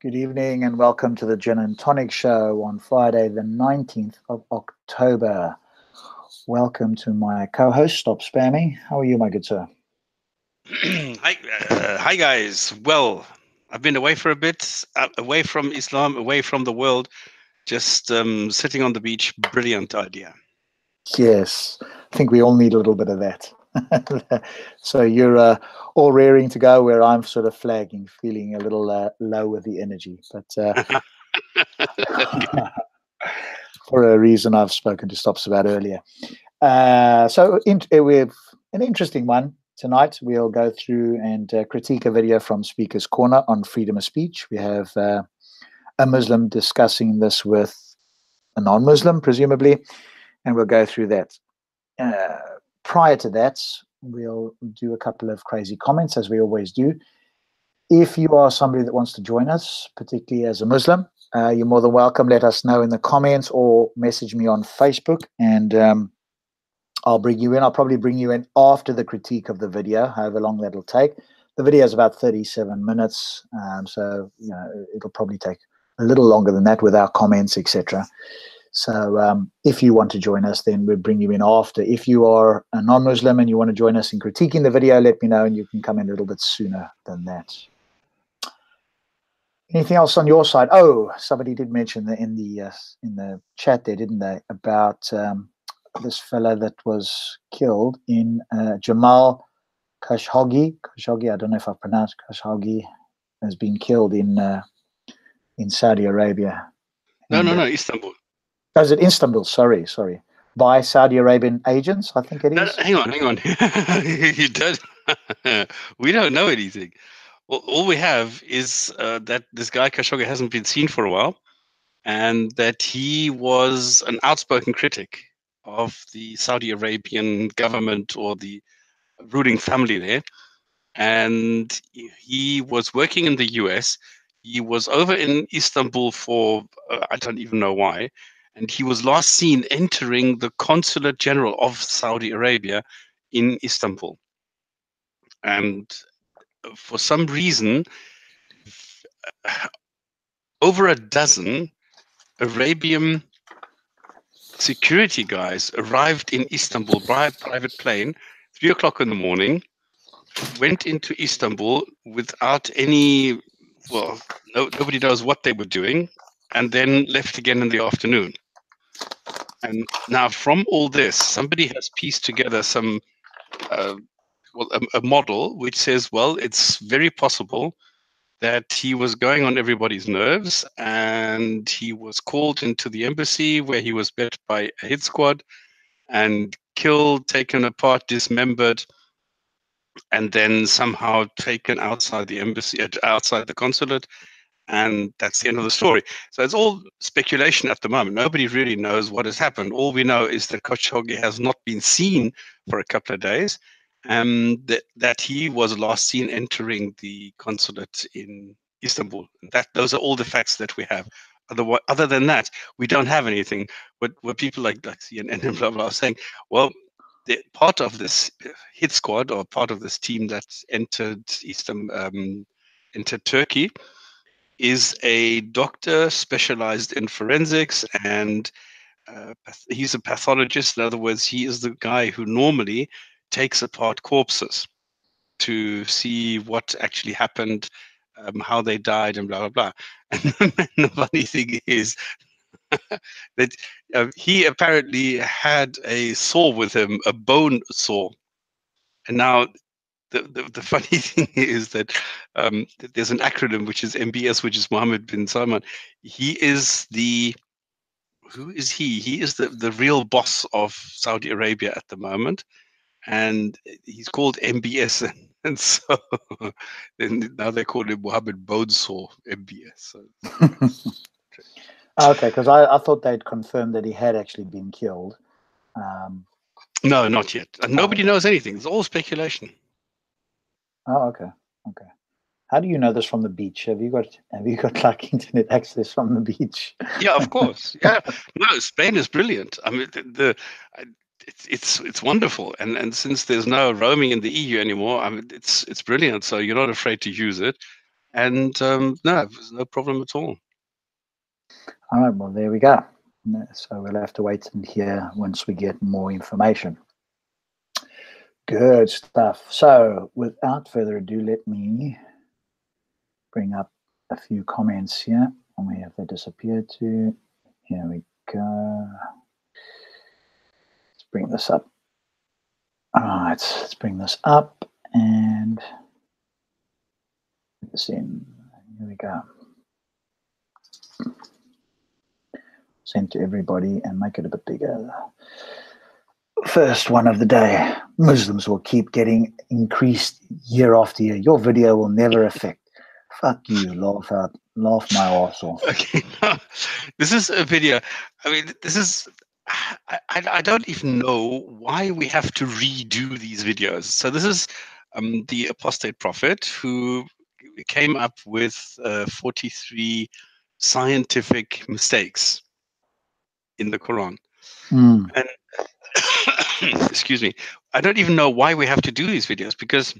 Good evening and welcome to the Gin and Tonic show on Friday, the 19th of October. Welcome to my co-host, Stop Spamming. How are you, my good sir? Hi guys. Well, I've been away for a bit, away from Islam, away from the world, just sitting on the beach. Brilliant idea. Yes, I think we all need a little bit of that. So you're all raring to go, where I'm sort of flagging, feeling a little low with the energy. But for a reason I've spoken to Stops about earlier. We have an interesting one tonight. We'll go through and critique a video from Speaker's Corner on freedom of speech. We have a Muslim discussing this with a non-Muslim, presumably, and we'll go through that. Prior to that, we'll do a couple of crazy comments, as we always do. If you are somebody that wants to join us, particularly as a Muslim, you're more than welcome. Let us know in the comments or message me on Facebook, and I'll bring you in. I'll probably bring you in after the critique of the video, however long that'll take. The video is about 37 minutes, so it'll probably take a little longer than that with our comments, etc. So if you want to join us, then we'll bring you in after. If you are a non-Muslim and you want to join us in critiquing the video, let me know, and you can come in a little bit sooner than that. Anything else on your side? Oh, somebody did mention in the chat there, didn't they, about this fella that was killed in Jamal Khashoggi. Khashoggi, I don't know if I pronounced Khashoggi, has been killed in Saudi Arabia. No, Istanbul. Oh, is it Istanbul? Sorry. By Saudi Arabian agents, I think it is. No, hang on. You don't. We don't know anything. All we have is that this guy Khashoggi hasn't been seen for a while, and that he was an outspoken critic of the Saudi Arabian government or the ruling family there. And he was working in the US. He was over in Istanbul for, I don't even know why. And he was last seen entering the Consulate General of Saudi Arabia in Istanbul. And for some reason, over a dozen Arabian security guys arrived in Istanbul by private plane, 3 o'clock in the morning, went into Istanbul without any, nobody knows what they were doing, and then left again in the afternoon. And now from all this, somebody has pieced together some, a model which says, well, it's very possible that he was going on everybody's nerves, and he was called into the embassy where he was met by a hit squad and killed, taken apart, dismembered, and then somehow taken outside the embassy, outside the consulate, and that's the end of the story. So it's all speculation at the moment. Nobody really knows what has happened. All we know is that Khashoggi has not been seen for a couple of days, and that he was last seen entering the consulate in Istanbul. Those are all the facts that we have. Other than that, we don't have anything. What people like CNN and blah blah are saying, well, part of this hit squad or part of this team that entered entered Turkey is a doctor specialized in forensics, and he's a pathologist. In other words, he is the guy who normally takes apart corpses to see what actually happened, how they died, and blah blah blah. And the funny thing is that he apparently had a saw with him, a bone saw. And now the funny thing is that there's an acronym which is MBS, which is Mohammed bin Salman. Who is he? He is the real boss of Saudi Arabia at the moment, and he's called MBS. And so now they call him Mohammed Bonesaw MBS. So, okay, because I thought they'd confirmed that he had actually been killed. No, not yet. And nobody knows anything. It's all speculation. Oh, okay. How do you know this from the beach? Have you got like internet access from the beach? Yeah, of course. Yeah, no, Spain is brilliant. I mean, it's wonderful, and since there's no roaming in the EU anymore, I mean, it's brilliant. So you're not afraid to use it. And no, there's no problem at all. All right, well, there we go. So we'll have to wait and hear once we get more information. Good stuff. So without further ado, let me bring up a few comments here. And where have they disappeared to? Here we go. Let's bring this up. All right, let's bring this up and put this in. Here we go. Send to everybody and make it a bit bigger. First one of the day. Muslims will keep getting increased year after year. Your video will never affect. Fuck you, laugh my arse off. Okay, this is a video. I mean, this is. I don't even know why we have to redo these videos. So this is the apostate prophet who came up with 43 scientific mistakes in the Quran. And excuse me, I don't even know why we have to do these videos because,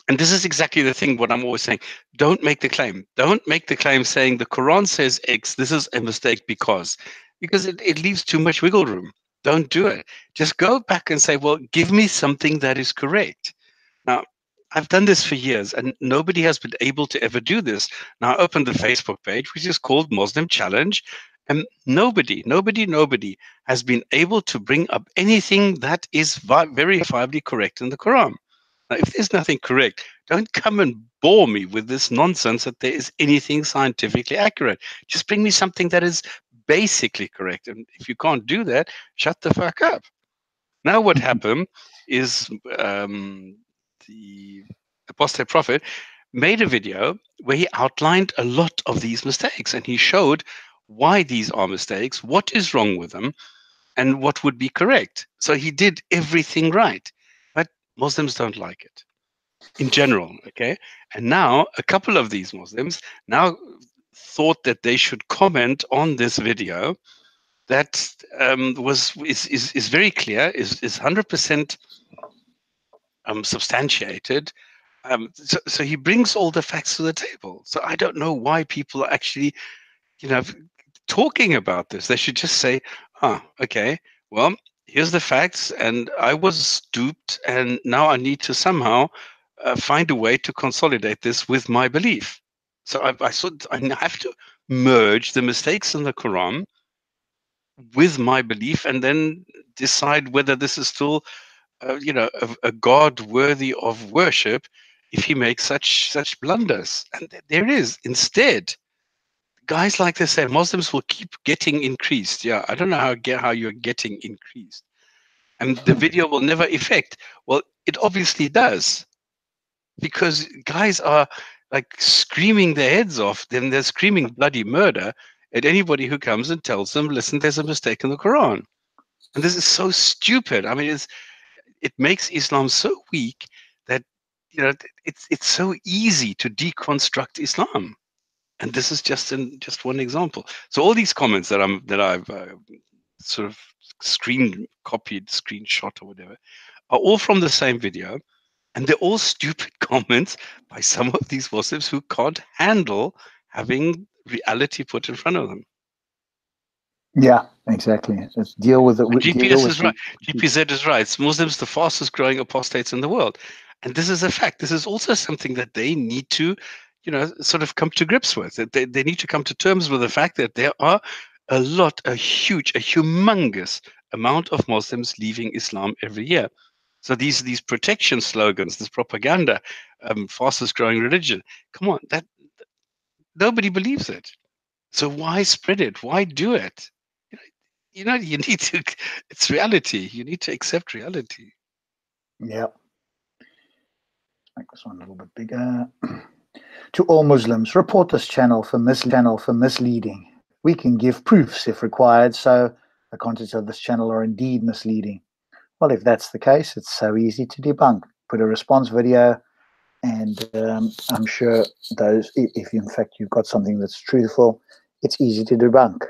and this is exactly the thing, what I'm always saying, don't make the claim. Don't make the claim saying the Quran says X, this is a mistake because it leaves too much wiggle room. Don't do it. Just go back and say, well, give me something that is correct. Now, I've done this for years and nobody has been able to ever do this. Now I opened the Facebook page, which is called Muslim Challenge, and nobody has been able to bring up anything that is verifiably correct in the Quran. Now, if there's nothing correct, don't come and bore me with this nonsense that there is anything scientifically accurate. Just bring me something that is basically correct. And if you can't do that, shut the fuck up. Now what happened is the apostate prophet made a video where he outlined a lot of these mistakes and he showed why these are mistakes, what is wrong with them, and what would be correct. So he did everything right, but Muslims don't like it in general, okay? And now a couple of these Muslims now thought that they should comment on this video that is very clear, is 100% substantiated. So he brings all the facts to the table. So I don't know why people are actually, talking about this. They should just say, okay, well, here's the facts, and I was duped, and now I need to somehow find a way to consolidate this with my belief. So I have to merge the mistakes in the Quran with my belief, and then decide whether this is still, a God worthy of worship if he makes such blunders. And there it is. Instead, guys like this say Muslims will keep getting increased. Yeah, I don't know how you're getting increased, and the video will never affect. Well, it obviously does, because guys are like screaming their heads off. Then they're screaming bloody murder at anybody who comes and tells them, "Listen, there's a mistake in the Quran." And this is so stupid. I mean, it makes Islam so weak that it's so easy to deconstruct Islam. And this is just one example. So all these comments that I've sort of screenshot or whatever, are all from the same video, and they're all stupid comments by some of these Muslims who can't handle having reality put in front of them. Yeah, exactly. Let's deal with it. GPS is right. GPZ is right. It's Muslims the fastest growing apostates in the world, and this is a fact. This is also something that they need to, sort of come to grips with. They need to come to terms with the fact that there are a humongous amount of Muslims leaving Islam every year. So these protection slogans, this propaganda, fastest growing religion. Come on, that nobody believes it. So why spread it? Why do it? You need to, it's reality. You need to accept reality. Yeah. Let's make this one a little bit bigger. To all Muslims, report this channel for misleading. We can give proofs if required, so the contents of this channel are indeed misleading. Well, if that's the case, it's so easy to debunk. Put a response video, and I'm sure if in fact you've got something that's truthful, it's easy to debunk.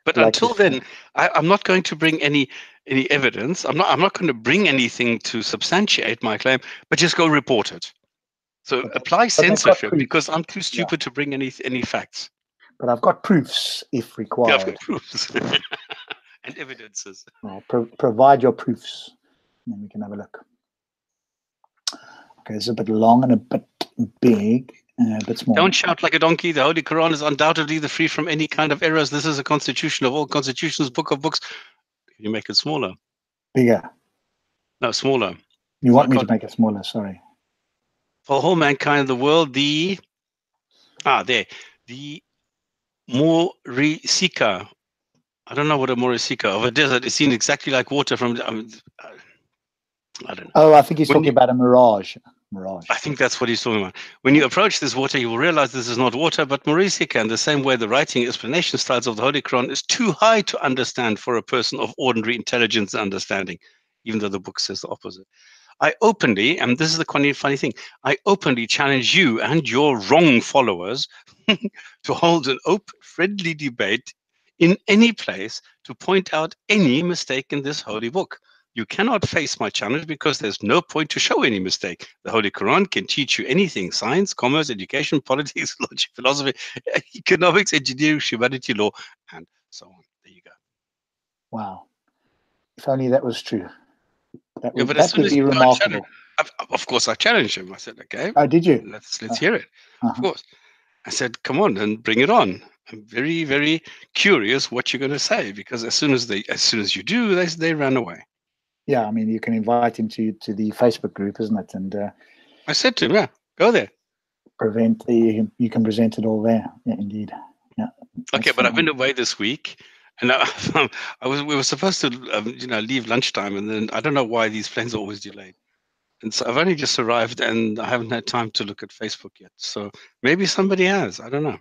But until then, I'm not going to bring any evidence. I'm not going to bring anything to substantiate my claim, but just go report it. So apply but they've got censorship proofs. because I'm too stupid to bring any facts. But I've got proofs if Yeah, I've required. got proofs and evidences. Well, provide your proofs, and then we can have a look. Okay, it's a bit long and a bit big, a bit small. Don't shout like a donkey. The Holy Quran is undoubtedly the free from any kind of errors. This is a constitution of all constitutions, book of books. Can you make it smaller? Bigger. No, smaller. You want me to make it smaller? Sorry. For whole mankind of the world, the Morisika. I don't know what a Morisika of a desert is seen exactly like water from. I don't know. Oh, I think he's talking about a mirage. I think that's what he's talking about. When you approach this water, you will realize this is not water, but Morisika. In the same way, the writing explanation styles of the Holy Quran is too high to understand for a person of ordinary intelligence and understanding, even though the book says the opposite. I openly, and this is the funny thing, I openly challenge you and your wrong followers to hold an open, friendly debate in any place to point out any mistake in this holy book. You cannot face my challenge because there's no point to show any mistake. The Holy Quran can teach you anything: science, commerce, education, politics, logic, philosophy, economics, engineering, humanity, law, and so on. There you go. Wow. If only that was true. That would, But as soon as be remarkable. Of course, I challenged him. I said, okay. Oh, did you? Let's hear it. Of course. I said, come on and bring it on. I'm very, very curious what you're going to say, because as soon as you do, they run away. Yeah, I mean, you can invite him to the Facebook group, isn't it? And I said to him, yeah, go there. You can present it all there. Yeah, indeed. Yeah. Okay, but I've been away this week, and we were supposed to leave lunchtime, and then I don't know why these planes are always delayed. And so I've only just arrived, and I haven't had time to look at Facebook yet. So maybe somebody has. I don't know.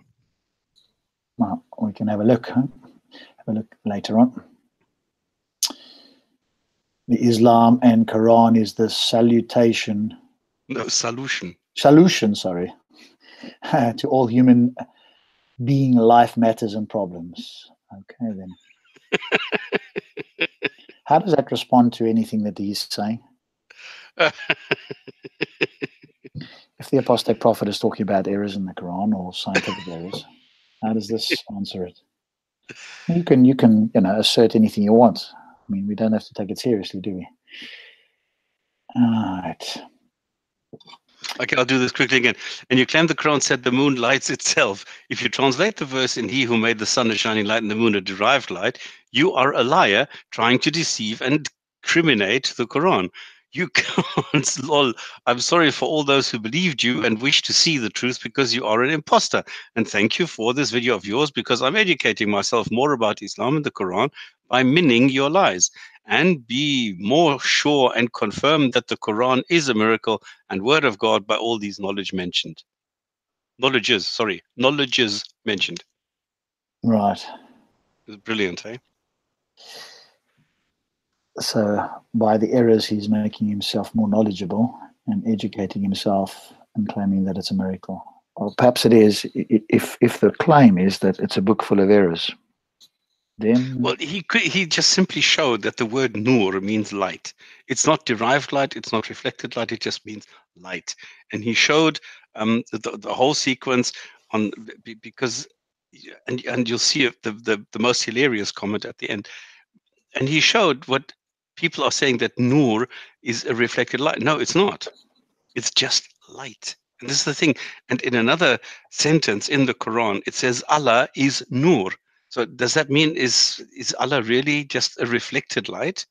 Well, we can have a look. Huh? Have a look later on. The Islam and Quran is the salutation. No, solution. Solution, sorry, to all human being life, matters, and problems. Okay, then. How does that respond to anything that he's saying? If the apostate prophet is talking about errors in the Quran or scientific errors, how does this answer it? You can assert anything you want. I mean, we don't have to take it seriously, do we? All right. Okay, I'll do this quickly again. And you claim the Quran said the moon lights itself. If you translate the verse in He who made the sun a shining light and the moon a derived light, you are a liar trying to deceive and criminate the Quran. You can't, lol. I'm sorry for all those who believed you and wish to see the truth, because you are an imposter. And thank you for this video of yours, because I'm educating myself more about Islam and the Quran by minning your lies. And be more sure and confirm that the Quran is a miracle and word of God by all these knowledges mentioned. Knowledges mentioned. Right. It's brilliant, eh? So by the errors, he's making himself more knowledgeable and educating himself and claiming that it's a miracle. Or perhaps it is, if the claim is that it's a book full of errors. Then, well, he just simply showed that the word nur means light. It's not derived light, it's not reflected light, it just means light. And he showed the whole sequence on, because, and you'll see the most hilarious comment at the end. And he showed what people are saying, that nur is a reflected light. No, it's not. It's just light. And this is the thing. And in another sentence in the Quran, it says Allah is nur. So does that mean is Allah really just a reflected light?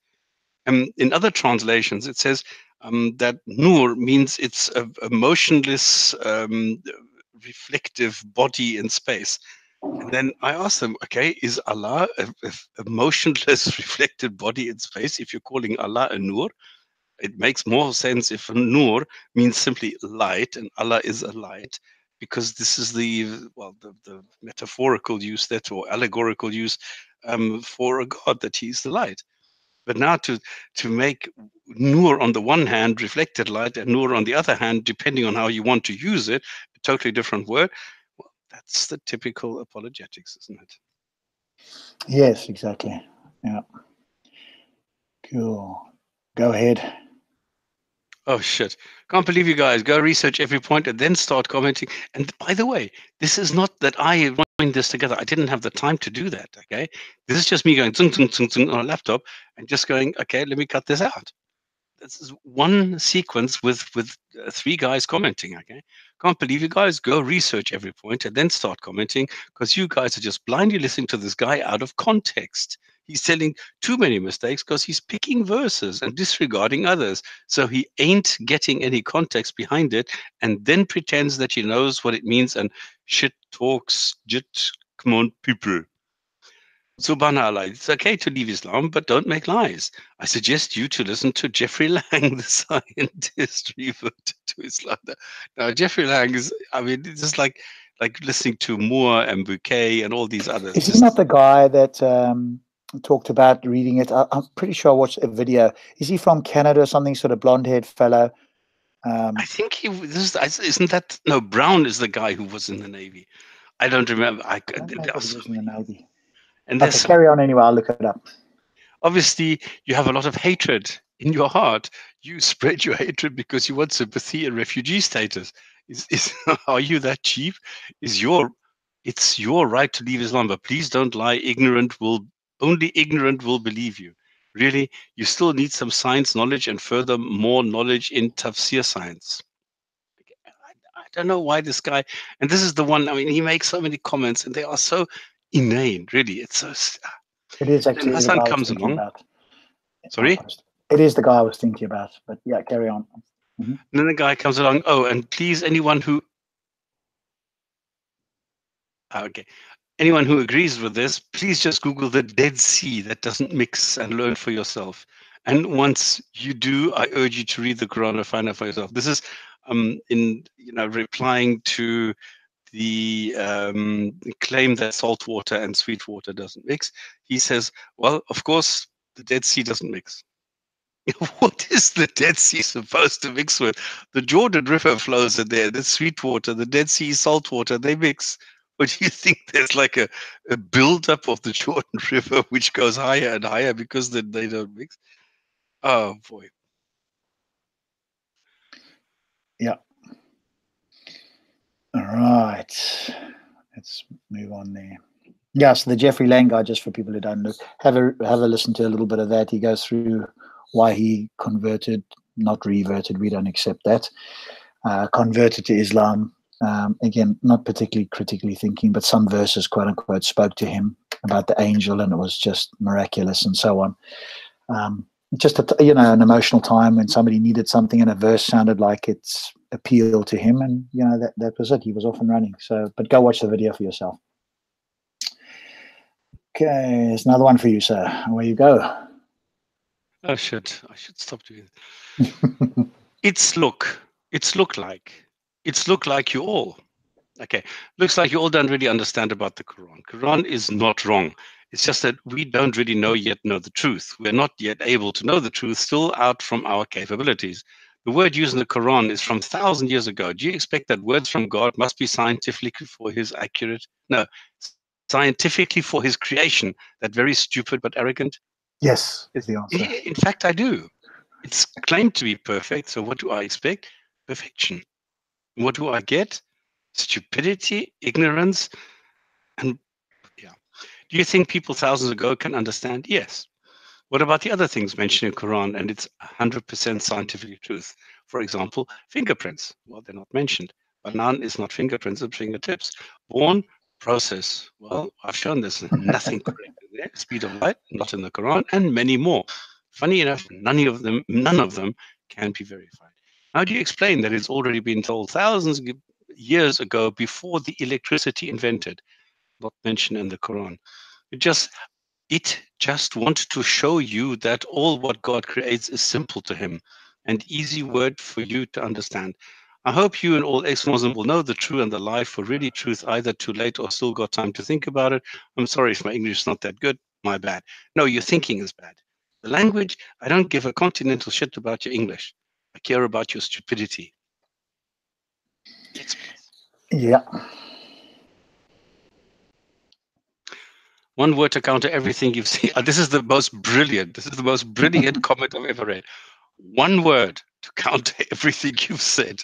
In other translations, it says that nur means it's a motionless, reflective body in space. And then I asked them, okay, is Allah a motionless, reflected body in space? If you're calling Allah a nur, it makes more sense if nur means simply light and Allah is a light, because this is the metaphorical use, that, or allegorical use, for a God, that He's the light. But now to make nur on the one hand reflected light and nur on the other hand, depending on how you want to use it, a totally different word. Well, that's the typical apologetics, isn't it? yes, exactly. Yeah. Cool. Go ahead. Oh shit. Can't believe you guys go research every point and then start commenting. And by the way, this is not that I joined this together. I didn't have the time to do that. Okay. This is just me going zung, zung, zung, zung on a laptop and just going, okay, let me cut this out. This is one sequence with three guys commenting. Okay. Can't believe you guys go research every point and then start commenting because you guys are just blindly listening to this guy out of context. He's telling too many mistakes because he's picking verses and disregarding others. So he ain't getting any context behind it and then pretends that he knows what it means and shit talks, jit, come on, people. Subhanallah, it's okay to leave Islam, but don't make lies. I suggest you to listen to Jeffrey Lang, the scientist reverted to Islam. Now, Jeffrey Lang is, I mean, it's just like listening to Moore and Bouquet and all these others. Is he not the guy that talked about reading it? I'm pretty sure I watched a video. Is he from Canada or something, sort of blonde-haired fellow? I think isn't that, no, Brown is the guy who was in the Navy. I don't remember. I don't know if he was in the Navy. And okay, carry on anyway. I'll look it up. Obviously, you have a lot of hatred in your heart. You spread your hatred because you want sympathy and refugee status. Are you that cheap? It's your right to leave Islam, but please don't lie. Only ignorant will believe you. Really, you still need some science knowledge and further more knowledge in tafsir science. I don't know why this guy, and this is the one, I mean, he makes so many comments and they are so inane, really. It's so. It is actually the guy Hassan comes along. About. Sorry? It is the guy I was thinking about, but yeah, carry on. Mm-hmm. And then the guy comes along, oh, and please, anyone who agrees with this, please just Google the Dead Sea that doesn't mix and learn for yourself. And once you do, I urge you to read the Quran and find out for yourself. This is replying to the claim that salt water and sweet water doesn't mix. He says, well, of course, the Dead Sea doesn't mix. What is the Dead Sea supposed to mix with? The Jordan River flows in there. The sweet water, the Dead Sea salt water, they mix. But do you think there's like a build-up of the Jordan River which goes higher and higher because they don't mix? Oh, boy. Yeah. All right. Let's move on there. Yeah, so the Jeffrey Lang guy, just for people who don't know, have a listen to a little bit of that. He goes through why he converted, not reverted, we don't accept that, converted to Islam. Again, not particularly critically thinking, but some verses, quote unquote, spoke to him about the angel and it was just miraculous and so on. Just an emotional time when somebody needed something and a verse sounded like it's appealed to him, and that was it. He was off and running. So, but go watch the video for yourself. Okay, there's another one for you, sir. Away you go. I should stop doing it. It's look like you all. Okay, looks like you all don't really understand about the Quran. Quran is not wrong. It's just that we don't really know the truth. We're not yet able to know the truth, still out from our capabilities. The word used in the Quran is from 1,000 years ago. Do you expect that words from God must be scientifically for his scientifically for his creation? That very stupid but arrogant? Yes, is the answer. In fact, I do. It's claimed to be perfect. So what do I expect? Perfection. What do I get? Stupidity, ignorance, and yeah. Do you think people thousands ago can understand? Yes. What about the other things mentioned in Quran and it's 100% scientific truth? For example, fingerprints. Well, they're not mentioned. Banan is not fingerprints, it's fingertips. Born, process. Well, I've shown there's nothing correct in there. Speed of light, not in the Quran, and many more. Funny enough, none of them can be verified. How do you explain that it's already been told thousands of years ago before the electricity invented? Not mentioned in the Quran. It just wants to show you that all what God creates is simple to him and easy word for you to understand. I hope you and all ex-Muslims will know the true and the lie, for really truth either too late or still got time to think about it. I'm sorry if my English is not that good. My bad. No, your thinking is bad. The language, I don't give a continental shit about your English. I care about your stupidity. Next, please. Yeah. One word to counter everything you've seen. This is the most brilliant comment I've ever read. One word to counter everything you've said.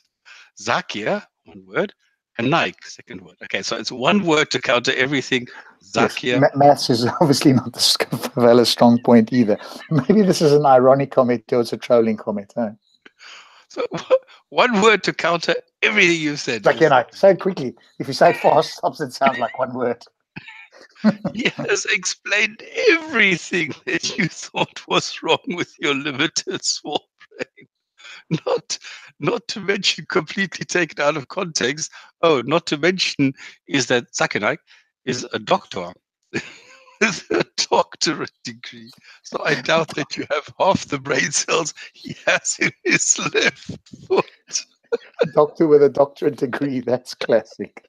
Zakia, one word, and Nike, second word. Okay, so it's one word to counter everything. Zakia. Yes, maths is obviously not the fella's strong point either. Maybe this is an ironic comment or it's a trolling comment. Huh? So one word to counter everything you said. Like, say it quickly. If you say it fast, it sounds like one word. He has explained everything that you thought was wrong with your limited small brain. Not to mention completely taken out of context. Oh, not to mention is that Sakinai is a doctor with a doctorate degree. So I doubt that you have half the brain cells he has in his left foot. A doctor with a doctorate degree, that's classic.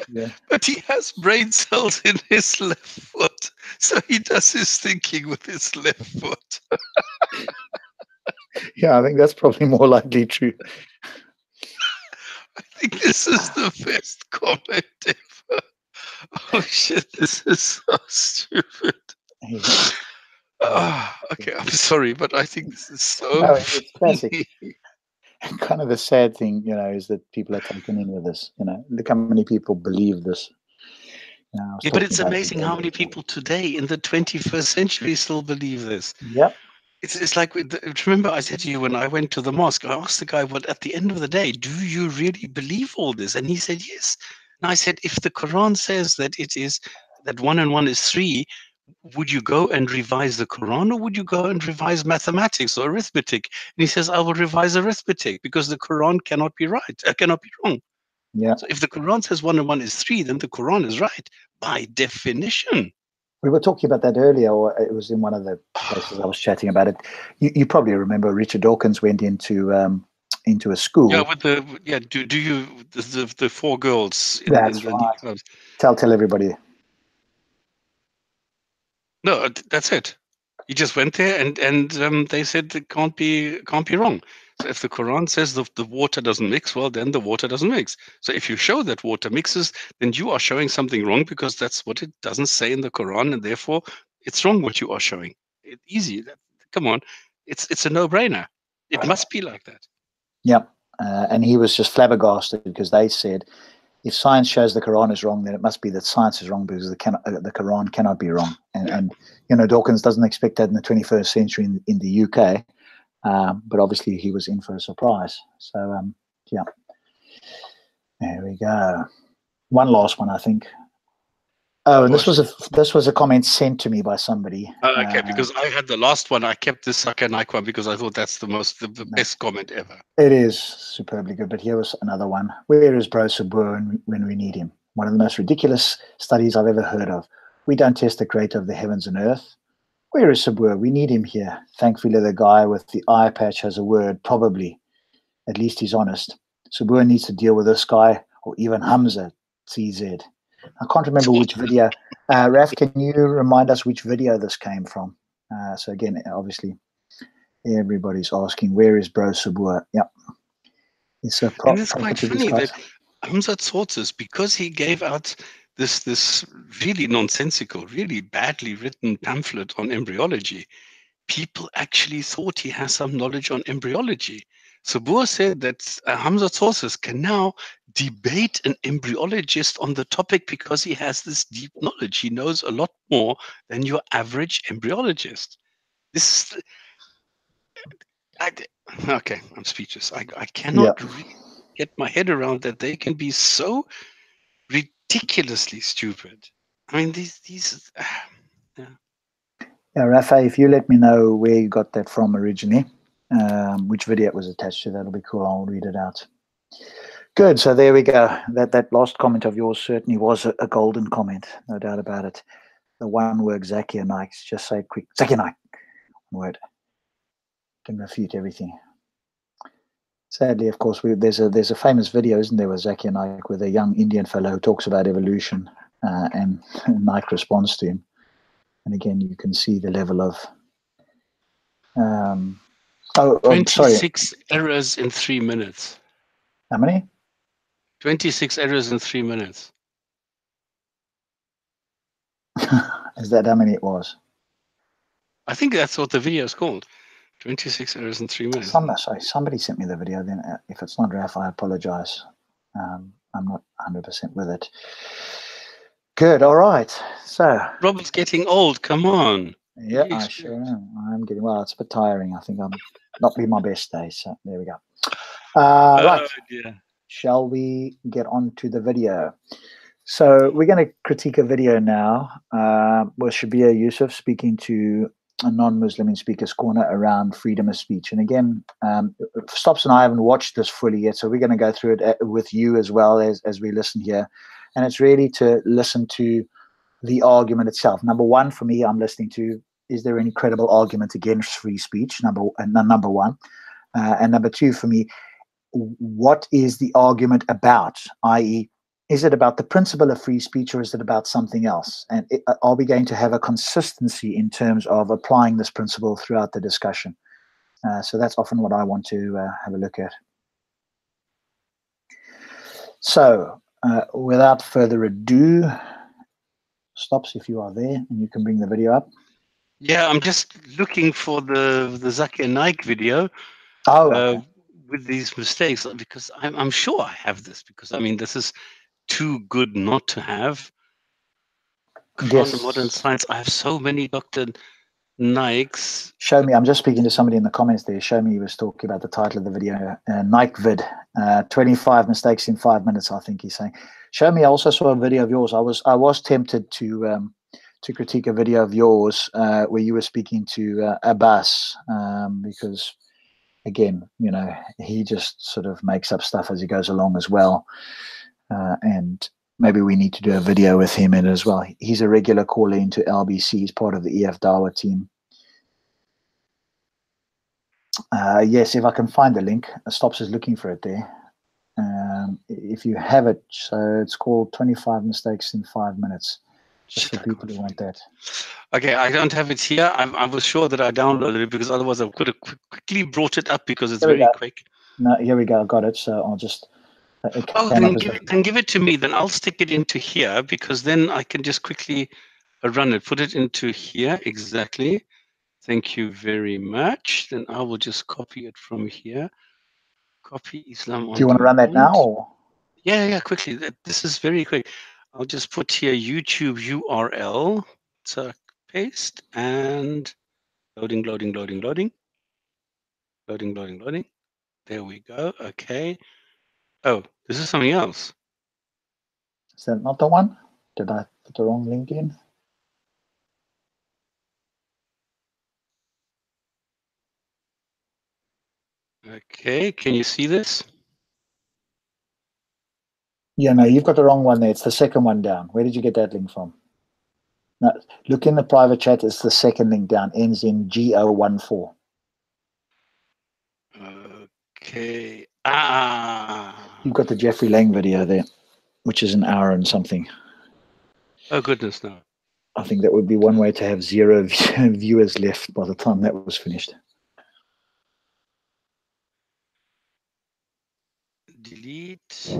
Yeah. But he has brain cells in his left foot. So he does his thinking with his left foot. Yeah, I think that's probably more likely true. I think this is the best comment ever. Oh shit, this is so stupid. Yeah. Okay, I'm sorry, but I think this is so No, it's classic. funny. Kind of the sad thing, is that people are taken in with this. Look how many people believe this. Yeah, but it's amazing how many people today in the 21st century still believe this. Yep. It's like, remember I said to you when I went to the mosque, I asked the guy, well, at the end of the day, do you really believe all this? And he said, yes. And I said, if the Quran says that it is, that 1 and 1 is 3, would you go and revise the Quran or would you go and revise mathematics or arithmetic? And he says, I will revise arithmetic because the Quran cannot be right, cannot be wrong. Yeah. So if the Quran says 1 and 1 is 3, then the Quran is right by definition. We were talking about that earlier, or it was in one of the places I was chatting about it. You probably remember Richard Dawkins went into a school. Yeah, with do you the 4 girls in That's the right. clubs? Tell everybody. No, that's it. He just went there and they said it can't be wrong. So if the Quran says the water doesn't mix, well, then the water doesn't mix. So if you show that water mixes, then you are showing something wrong because that's what it doesn't say in the Quran, and therefore it's wrong what you are showing. Easy. Come on, it's a no-brainer. It must be like that. Yeah, and he was just flabbergasted because they said, if science shows the Quran is wrong, then it must be that science is wrong because the Quran cannot be wrong. And Dawkins doesn't expect that in the 21st century in the UK. But obviously he was in for a surprise. So, yeah. There we go. One last one, I think. Oh, and this was a comment sent to me by somebody. Okay, because I had the last one. I kept this Saka Nike one because I thought that's the best comment ever. It is superbly good, but here was another one. Where is Bro Sabur when we need him? One of the most ridiculous studies I've ever heard of. We don't test the creator of the heavens and earth. Where is Sabur? We need him here. Thankfully, the guy with the eye patch has a word, probably. At least he's honest. Sabur needs to deal with this guy or even Hamza, CZ. I can't remember which video. Raf, can you remind us which video this came from? So again, obviously, everybody's asking, where is Bro Sabur? Yep. And it's quite funny that Hamza taught us because he gave out this really nonsensical, really badly written pamphlet on embryology. People actually thought he has some knowledge on embryology. Sabur said that Hamza Sources can now debate an embryologist on the topic because he has this deep knowledge. He knows a lot more than your average embryologist. This is, okay, I'm speechless. I cannot really get my head around that they can be so ridiculously stupid. I mean, these yeah. Yeah, Rafa, if you let me know where you got that from originally, which video it was attached to, that'll be cool. I'll read it out. Good. So there we go. That last comment of yours certainly was a golden comment, no doubt about it. The one word Zakia Nike, just say it quick. Zakia Nike. One word. Can refute everything. Sadly, of course, there's a famous video, isn't there, with Zakia Nike, with a young Indian fellow who talks about evolution, and Nike responds to him. And again, you can see the level of 26 errors in 3 minutes. How many? 26 errors in 3 minutes. Is that how many it was? I think that's what the video is called. 26 hours and 3 minutes. Somebody sent me the video. Then, if it's not Raf, I apologize. I'm not 100% with it. Good. All right. So Robert's getting old. Come on. yeah, I sure am. I'm getting well. It's a bit tiring. I think I'm not being my best day. So there we go. Right. Dear. Shall we get on to the video? So we're going to critique a video now with Shabir Yusuf speaking to a non-Muslim in Speaker's Corner around freedom of speech. And again, Stops and I haven't watched this fully yet, so we're going to go through it with you as well as we listen here. And it's really to listen to the argument itself. Number one, for me, I'm listening to, is there any credible argument against free speech? Number one. And number two, for me, what is the argument about? I.e., is it about the principle of free speech or is it about something else? And are we going to have a consistency in terms of applying this principle throughout the discussion? So that's often what I want to have a look at. So without further ado, Stops, if you are there and you can bring the video up. Yeah, I'm just looking for the Zakir Naik video. Oh, okay. With these mistakes, because I'm sure I have this, because I mean this is too good not to have. Qur'an and modern science. I have so many Dr. Nikes. Show me. I'm just speaking to somebody in the comments there. Show me. He was talking about the title of the video. Nike vid. 25 mistakes in 5 minutes. I think he's saying. Show me. I also saw a video of yours. I was tempted to critique a video of yours where you were speaking to Abbas because, again, you know, he just sort of makes up stuff as he goes along as well, and maybe we need to do a video with him in as well. He's a regular caller into LBC. He's part of the EF Dawah team. Yes, if I can find the link. Stops is looking for it there. If you have it, so it's called 25 Mistakes in 5 Minutes. Just for people who want that. Okay, I don't have it here. I was sure that I downloaded it because otherwise I could have quickly brought it up because it's very quick. No, here we go. I got it. So I'll just... then give it to me. Then I'll stick it into here because then I can just quickly run it. Put it into here. Exactly. Thank you very much. Then I will just copy it from here. Copy Islam. Do you want to run that now? Or? Yeah, quickly. This is very quick. I'll just put here YouTube URL. So paste and loading. There we go. Okay. Oh, this is something else. Is that not the one? Did I put the wrong link in? Okay, can you see this? Yeah, no, you've got the wrong one there. It's the second one down. Where did you get that link from? No, look in the private chat. It's the second link down. Ends in G014. Okay. You've got the Jeffrey Lang video there, which is an hour and something. Oh, goodness, no. I think that would be one way to have 0 viewers left by the time that was finished. Delete.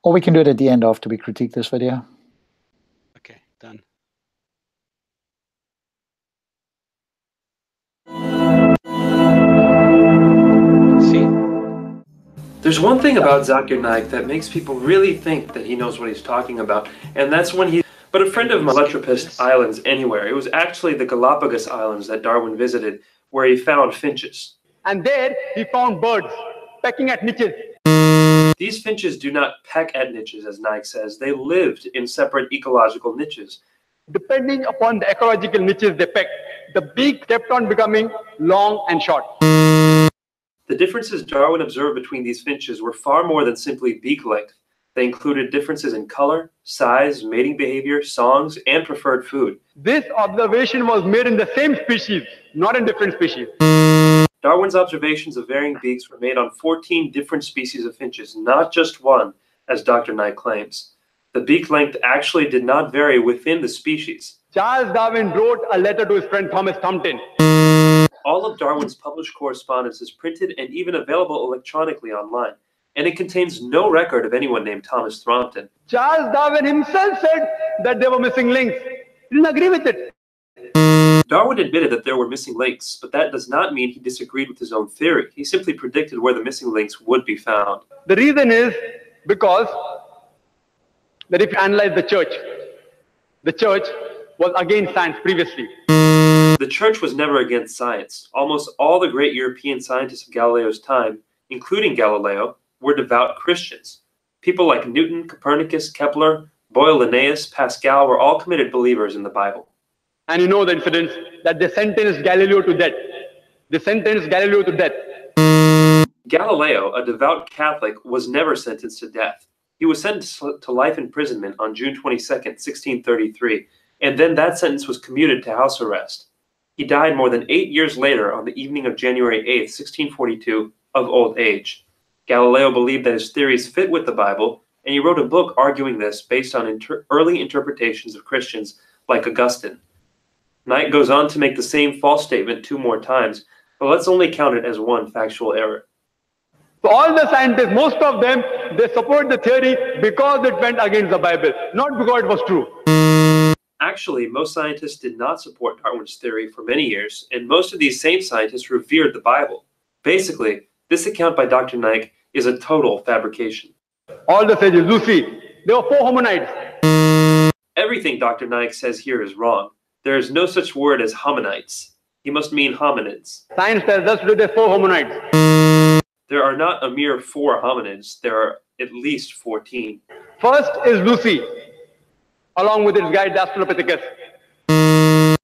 Or we can do it at the end after we critique this video. Okay, done. See? There's one thing about Zakir Naik that makes people really think that he knows what he's talking about, and that's when he... But a friend of mine, Philanthropist Islands Anywhere, it was actually the Galapagos Islands that Darwin visited, where he found finches. And there he found birds pecking at niches. These finches do not peck at niches, as Naik says. They lived in separate ecological niches. Depending upon the ecological niches they pecked, the beak kept on becoming long and short. The differences Darwin observed between these finches were far more than simply beak length. They included differences in color, size, mating behavior, songs, and preferred food. This observation was made in the same species, not in different species. Darwin's observations of varying beaks were made on 14 different species of finches, not just one, as Dr. Naik claims. The beak length actually did not vary within the species. Charles Darwin wrote a letter to his friend Thomas Compton. All of Darwin's published correspondence is printed and even available electronically online. and it contains no record of anyone named Thomas Thrompton. Charles Darwin himself said that there were missing links. He didn't agree with it. Darwin admitted that there were missing links, but that does not mean he disagreed with his own theory. He simply predicted where the missing links would be found. The reason is because that if you analyze the church was against science previously. The church was never against science. Almost all the great European scientists of Galileo's time, including Galileo, were devout Christians. People like Newton, Copernicus, Kepler, Boyle, Linnaeus, Pascal were all committed believers in the Bible. And you know the incident that they sentenced Galileo to death. They sentenced Galileo to death. Galileo, a devout Catholic, was never sentenced to death. He was sentenced to life imprisonment on June 22nd, 1633, and then that sentence was commuted to house arrest. He died more than 8 years later on the evening of January 8th, 1642, of old age. Galileo believed that his theories fit with the Bible, and he wrote a book arguing this based on early interpretations of Christians like Augustine. Knight goes on to make the same false statement 2 more times, but let's only count it as one factual error. So all the scientists, most of them, they support the theory because it went against the Bible, not because it was true. Actually, most scientists did not support Darwin's theory for many years, and most of these same scientists revered the Bible. Basically, this account by Dr. Knight is a total fabrication. All the sages, Lucy, there were 4 hominids. Everything Dr. Knight says here is wrong. There is no such word as hominites. He must mean hominids. Science tells us there are 4 hominids. There are not a mere 4 hominids. There are at least 14. First is Lucy, along with its guide, the Australopithecus.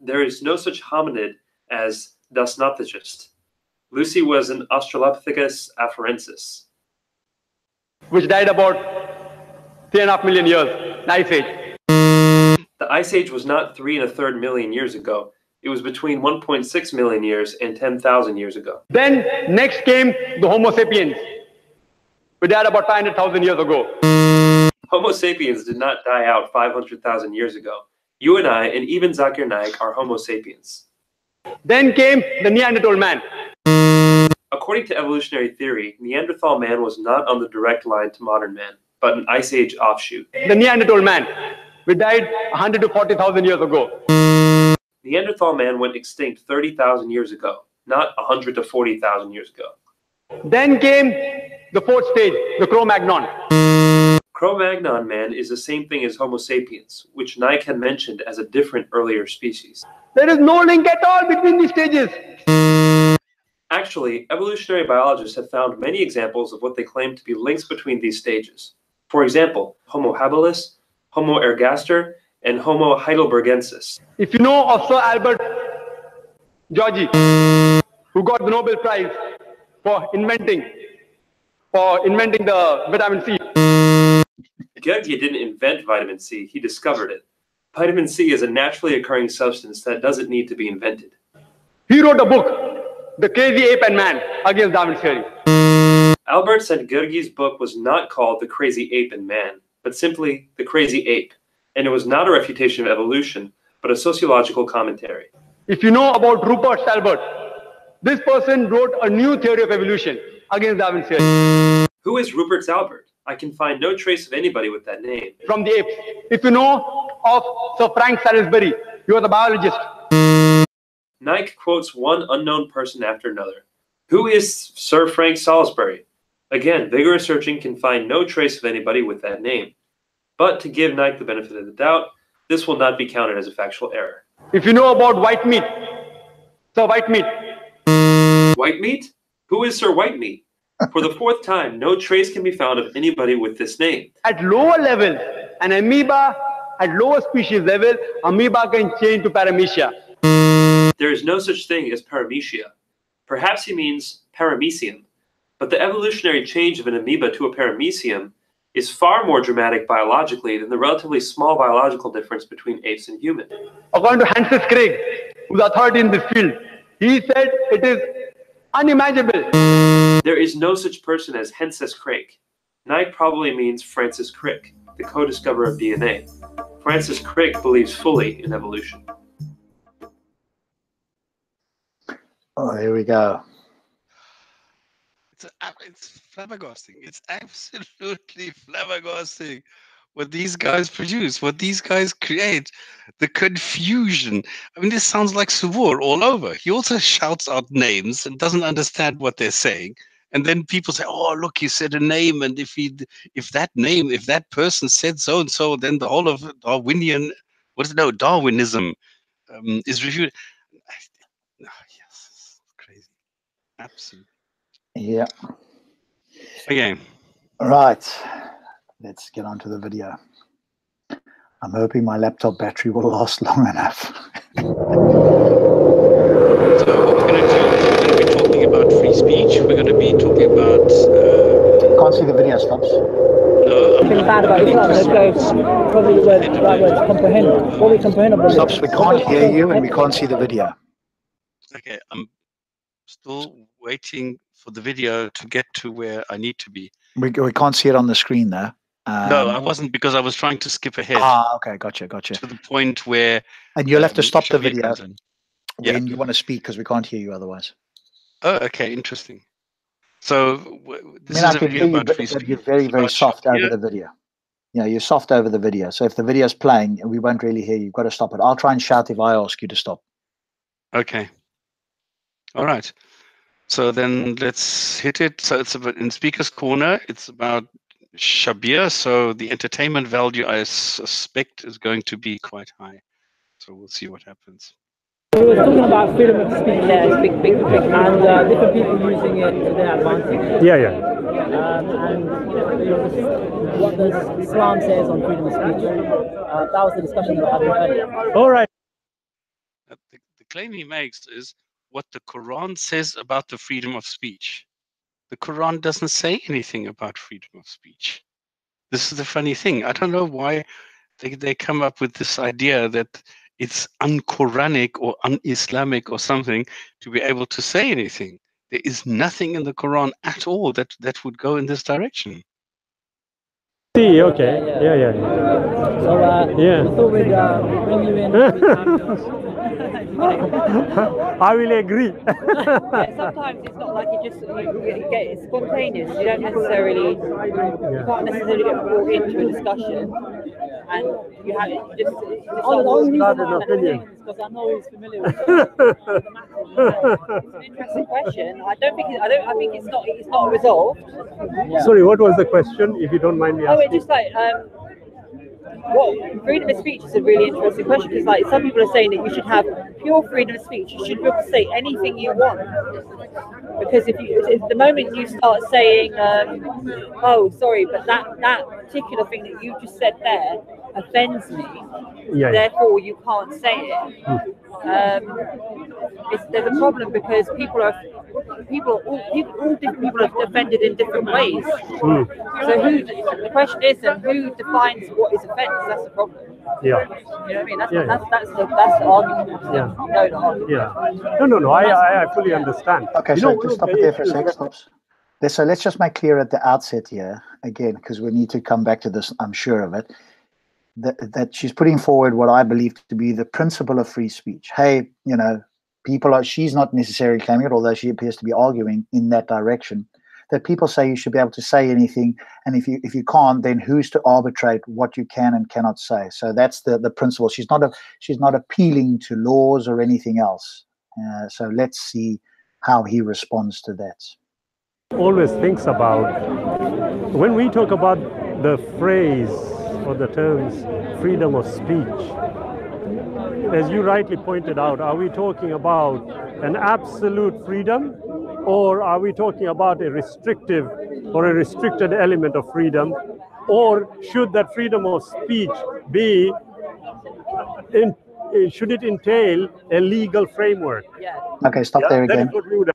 There is no such hominid as Dasnopithecus. Lucy was an Australopithecus afarensis, which died about 3.5 million years, the Ice Age. The Ice Age was not 3 1/3 million years ago. It was between 1.6 million years and 10,000 years ago. Then next came the Homo sapiens. We died about 500,000 years ago. Homo sapiens did not die out 500,000 years ago. You and I, and even Zakir Naik, are Homo sapiens. Then came the Neanderthal man. According to evolutionary theory, Neanderthal man was not on the direct line to modern man, but an Ice Age offshoot. The Neanderthal man. We died 100 to 40,000 years ago. Neanderthal man went extinct 30,000 years ago, not 100 to 40,000 years ago. Then came the 4th stage, the Cro-Magnon. Cro-Magnon man is the same thing as Homo sapiens, which Nike had mentioned as a different earlier species. There is no link at all between these stages. Actually, evolutionary biologists have found many examples of what they claim to be links between these stages. For example, Homo habilis, Homo ergaster, and Homo heidelbergensis. If you know of Sir Albert Georgi, who got the Nobel Prize for inventing the vitamin C. Georgi didn't invent vitamin C, he discovered it. Vitamin C is a naturally occurring substance that doesn't need to be invented. He wrote a book, The Crazy Ape and Man, against Darwin's theory. Albert said Georgi's book was not called The Crazy Ape and Man, but simply The Crazy Ape, and it was not a refutation of evolution, but a sociological commentary. If you know about Rupert Albert, this person wrote a new theory of evolution against Darwin's theory. Who is Rupert Albert? I can find no trace of anybody with that name. From the apes. If you know of Sir Frank Salisbury, he was a biologist. Nike quotes one unknown person after another. Who is Sir Frank Salisbury? Again, vigorous searching can find no trace of anybody with that name. But to give Nike the benefit of the doubt, this will not be counted as a factual error. If you know about white meat, Sir White Meat. White meat? Who is Sir White Meat? For the 4th time, no trace can be found of anybody with this name. At lower levels, an amoeba, at lower species level, amoeba can change to paramecia. There is no such thing as paramecia. Perhaps he means paramecium. But the evolutionary change of an amoeba to a paramecium is far more dramatic biologically than the relatively small biological difference between apes and humans. According to Francis Crick, who's authority in this field, he said it is unimaginable. There is no such person as Francis Crick. Nike probably means Francis Crick, the co-discoverer of DNA. Francis Crick believes fully in evolution. Oh, here we go. It's flabbergasting. It's absolutely flabbergasting what these guys produce, what these guys create, the confusion. I mean, this sounds like Savur all over. He also shouts out names and doesn't understand what they're saying. And then people say, "Oh, look, you said a name, and if that person said so and so, then the whole of Darwinism is reviewed." Yes, it's crazy, absolutely. Yeah. Okay. Right. Let's get on to the video. I'm hoping my laptop battery will last long enough. So what we're going to do is we're going to be talking about free speech. We're going to be talking about... Can't see the video stops. No, Something bad about Islam, let's go, probably the right word, comprehend. What we comprehend of the Stops, we can't hear you and we can't see the video. Okay, I'm still waiting for the video to get to where I need to be. We can't see it on the screen though. No, I wasn't, because I was trying to skip ahead. Okay, gotcha. To the point where... And you'll have to stop the Shabir video comes in. when you want to speak, because we can't hear you otherwise. Oh, okay, interesting. So this I is a can video hear you, about free but speech. you're very, very About soft Shabir. over the video. You know, you're soft over the video. So if the video's playing, we won't really hear you. You've got to stop it. I'll try and shout if I ask you to stop. Okay. All right. So then let's hit it. So it's about, in Speaker's Corner, it's about Shabir. So the entertainment value, I suspect, is going to be quite high. So we'll see what happens. We were talking about freedom of speech, yeah, big, and different people using it to their advantage. Yeah. And what does Islam says on freedom of speech? That was the discussion that we were having earlier. All right. The claim he makes is what the Quran says about the freedom of speech. The Quran doesn't say anything about freedom of speech. This is the funny thing. I don't know why they come up with this idea that it's un-Quranic or un-Islamic or something to be able to say anything. There is nothing in the Quran at all that would go in this direction. See, okay. Yeah. So, Yeah. we thought we'd bring you in. I will agree. Yeah, sometimes it's not like you get it spontaneous. You don't necessarily, you can't necessarily get brought into a discussion, and you have it just. Not an opinion. Because I know he's familiar with the matter. It's an interesting question. I think it's not resolved. Sorry, what was the question, if you don't mind me Oh, asking? it's just like what freedom of speech is a really interesting question, because like some people are saying that you should have pure freedom of speech. You should be able to say anything you want, because if the moment you start saying oh sorry, but that particular thing that you just said there offends me, therefore you can't say it. There's a problem, because all different people are offended in different ways. So the question is, then who defines what is offence? That's the problem. Yeah. You know what I mean? That's the argument. No. I fully understand. Okay, so just stop it there for a second. So let's just make clear at the outset here, again, because we need to come back to this, I'm sure of it, that she's putting forward what I believe to be the principle of free speech. Hey, she's not necessarily claiming it, although she appears to be arguing in that direction, that people say you should be able to say anything, and if you can't, then who's to arbitrate what you can and cannot say? So that's the principle. She's not appealing to laws or anything else. So let's see how he responds to that. Always thinks about, when we talk about the phrase or the terms freedom of speech, as you rightly pointed out, are we talking about an absolute freedom, or are we talking about a restrictive or a restricted element of freedom, or should that freedom of speech be should it entail a legal framework? Okay, stop there again. That is what we would.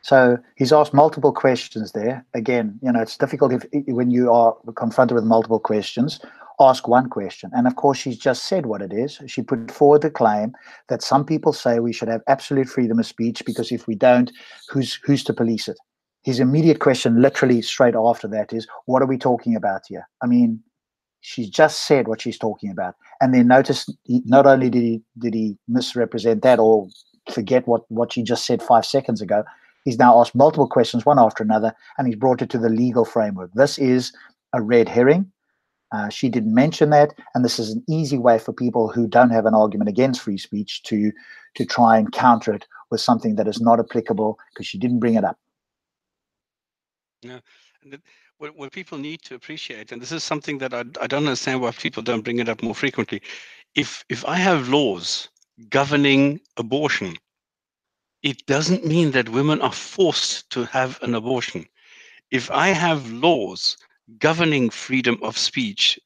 So he's asked multiple questions there. Again, it's difficult when you are confronted with multiple questions, ask one question. And of course, she's just said what it is. She put forward the claim that some people say we should have absolute freedom of speech, because if we don't, who's to police it? His immediate question, literally straight after that, is, what are we talking about here? I mean, she's just said what she's talking about. And then notice, not only did he misrepresent that or forget what she just said 5 seconds ago, He's now asked multiple questions, one after another, and he's brought it to the legal framework. This is a red herring. She didn't mention that, and this is an easy way for people who don't have an argument against free speech to try and counter it with something that is not applicable because she didn't bring it up. Yeah, and what people need to appreciate, and this is something that I don't understand why people don't bring it up more frequently. If I have laws governing abortion, it doesn't mean that women are forced to have an abortion. If I have laws governing freedom of speech,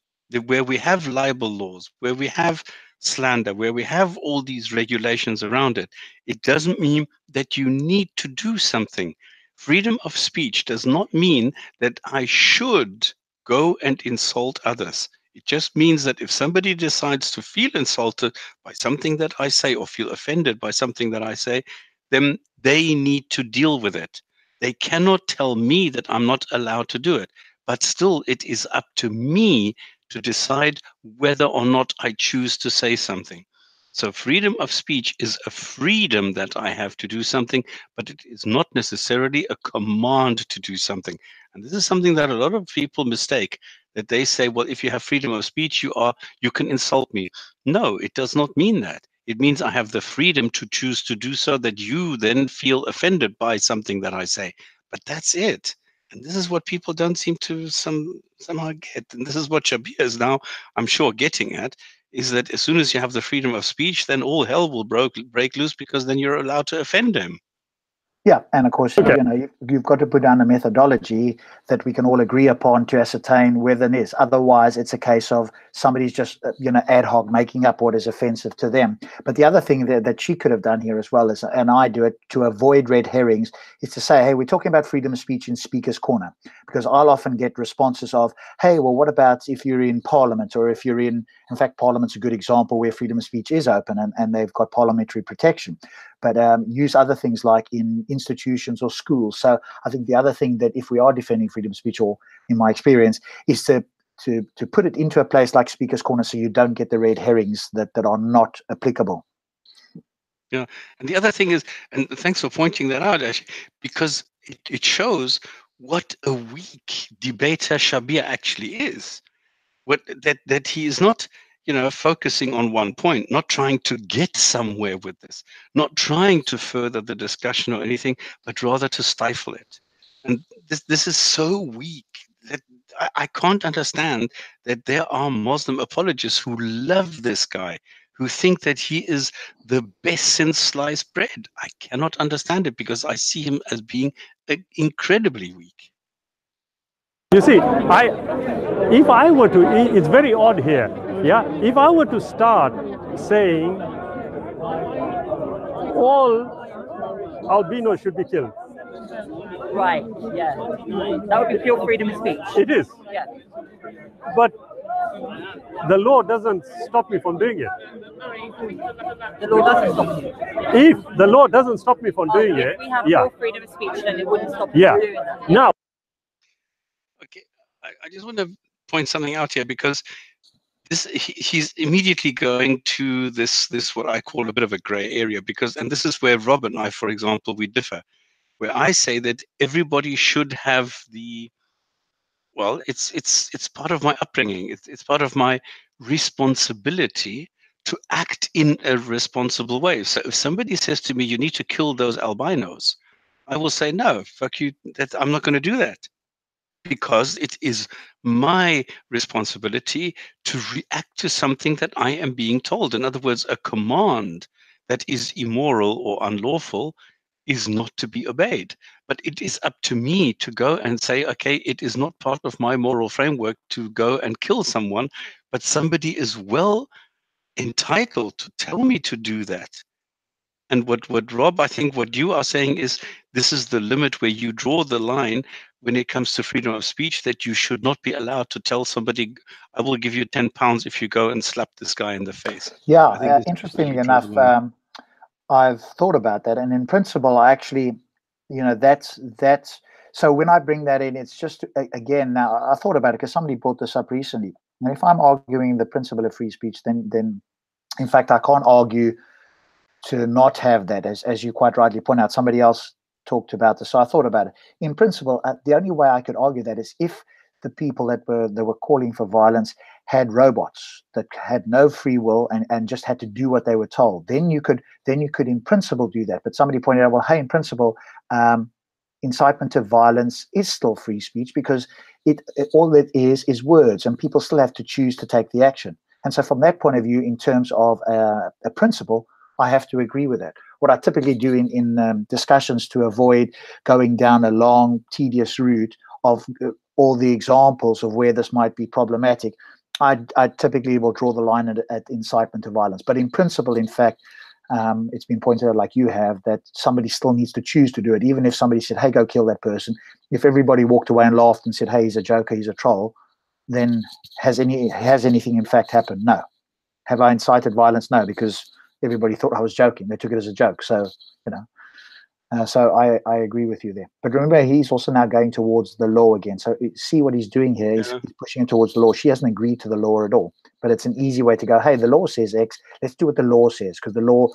where we have libel laws, where we have slander, where we have all these regulations around it, it doesn't mean that you need to do something. Freedom of speech does not mean that I should go and insult others. It just means that if somebody decides to feel insulted by something that I say or feel offended by something that I say, then they need to deal with it. They cannot tell me that I'm not allowed to do it, but still it is up to me to decide whether or not I choose to say something. So freedom of speech is a freedom that I have to do something, but it is not necessarily a command to do something. And this is something that a lot of people mistake, that they say, well, if you have freedom of speech, you can insult me. No, it does not mean that. It means I have the freedom to choose to do so, that you then feel offended by something that I say. But that's it. And this is what people don't seem to somehow get. And this is what Shabir is now, I'm sure, getting at, is that as soon as you have the freedom of speech, then all hell will break loose, because then you're allowed to offend him. Yeah, and of course, you know, you've got to put down a methodology that we can all agree upon to ascertain whether it is. Otherwise, it's a case of somebody's just, you know, ad hoc making up what is offensive to them. But the other thing that she could have done here as well is, and I do it to avoid red herrings, is to say, hey, we're talking about freedom of speech in Speaker's Corner, because I'll often get responses of, hey, well, what about if you're in Parliament, or if you're in fact, Parliament's a good example where freedom of speech is open and they've got parliamentary protection. But use other things like in institutions or schools. So I think the other thing that if we are defending freedom of speech, or in my experience, is to put it into a place like Speaker's Corner so you don't get the red herrings that are not applicable. Yeah, and the other thing is, and thanks for pointing that out, actually, because it shows what a weak debater Shabir actually is. That he is not, you know, focusing on one point, not trying to get somewhere with this, not trying to further the discussion or anything, but rather to stifle it. And this is so weak that I can't understand that there are Muslim apologists who love this guy, who think that he is the best since sliced bread. I cannot understand it, because I see him as being incredibly weak. You see, if I were to, it's very odd here, yeah? If I were to start saying all albinos should be killed. Right, yeah. That would be pure freedom of speech. It is. Yeah. But the law doesn't stop me from doing it. The law doesn't stop you. If the law doesn't stop me from doing it, if we have pure freedom of speech, then it wouldn't stop you from doing that. Now, okay, I just want to point something out here, because he's immediately going to this what I call a bit of a gray area, because, and this is where Rob and I, for example, we differ, where I say that everybody should have the, well, it's part of my upbringing, it's part of my responsibility to act in a responsible way. So if somebody says to me, you need to kill those albinos, I will say, no, fuck you, I'm not going to do that. Because it is my responsibility to react to something that I am being told. In other words, a command that is immoral or unlawful is not to be obeyed. But it is up to me to go and say, okay, it is not part of my moral framework to go and kill someone, but somebody is well entitled to tell me to do that. And what Rob, I think what you are saying is, this is the limit where you draw the line when it comes to freedom of speech, that you should not be allowed to tell somebody, I will give you £10 if you go and slap this guy in the face. Yeah, interestingly enough, I've thought about that. And in principle, I actually, you know, that's, so when I bring that in, it's just, again, now I thought about it because somebody brought this up recently. And if I'm arguing the principle of free speech, then in fact, I can't argue to not have that, as you quite rightly point out. Somebody else talked about this. So I thought about it. In principle, the only way I could argue that is if the people that were calling for violence had robots that had no free will and just had to do what they were told. Then you could in principle do that. But somebody pointed out, well, hey, in principle, incitement to violence is still free speech because all it is words, and people still have to choose to take the action. And so from that point of view, in terms of a principle, I have to agree with that. What I typically do in discussions to avoid going down a long, tedious route of all the examples of where this might be problematic, I typically will draw the line at incitement to violence. But in principle, in fact, it's been pointed out, like you have, that somebody still needs to choose to do it. Even if somebody said, hey, go kill that person, if everybody walked away and laughed and said, hey, he's a joker, he's a troll, then has anything in fact happened? No. Have I incited violence? No, because everybody thought I was joking. They took it as a joke. So, so I agree with you there. But remember, he's also now going towards the law again. So see what he's doing here. He's pushing it towards the law. She hasn't agreed to the law at all. But it's an easy way to go, hey, the law says X. Let's do what the law says, because the law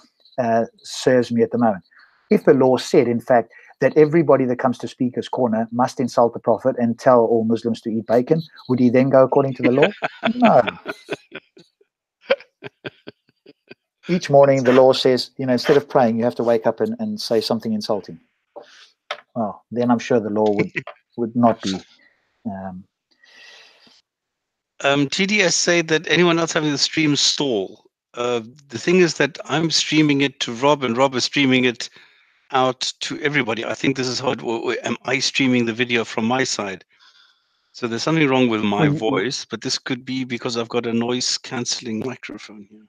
serves me at the moment. If the law said, in fact, that everybody that comes to Speaker's Corner must insult the Prophet and tell all Muslims to eat bacon, would he then go according to the law? No. Each morning, the law says, instead of praying, you have to wake up and say something insulting. Well, then I'm sure the law would not be. TDS say that anyone else having the stream stall. The thing is that I'm streaming it to Rob, and Rob is streaming it out to everybody. I think this is how am I streaming the video from my side? So there's something wrong with my voice, but this could be because I've got a noise cancelling microphone here.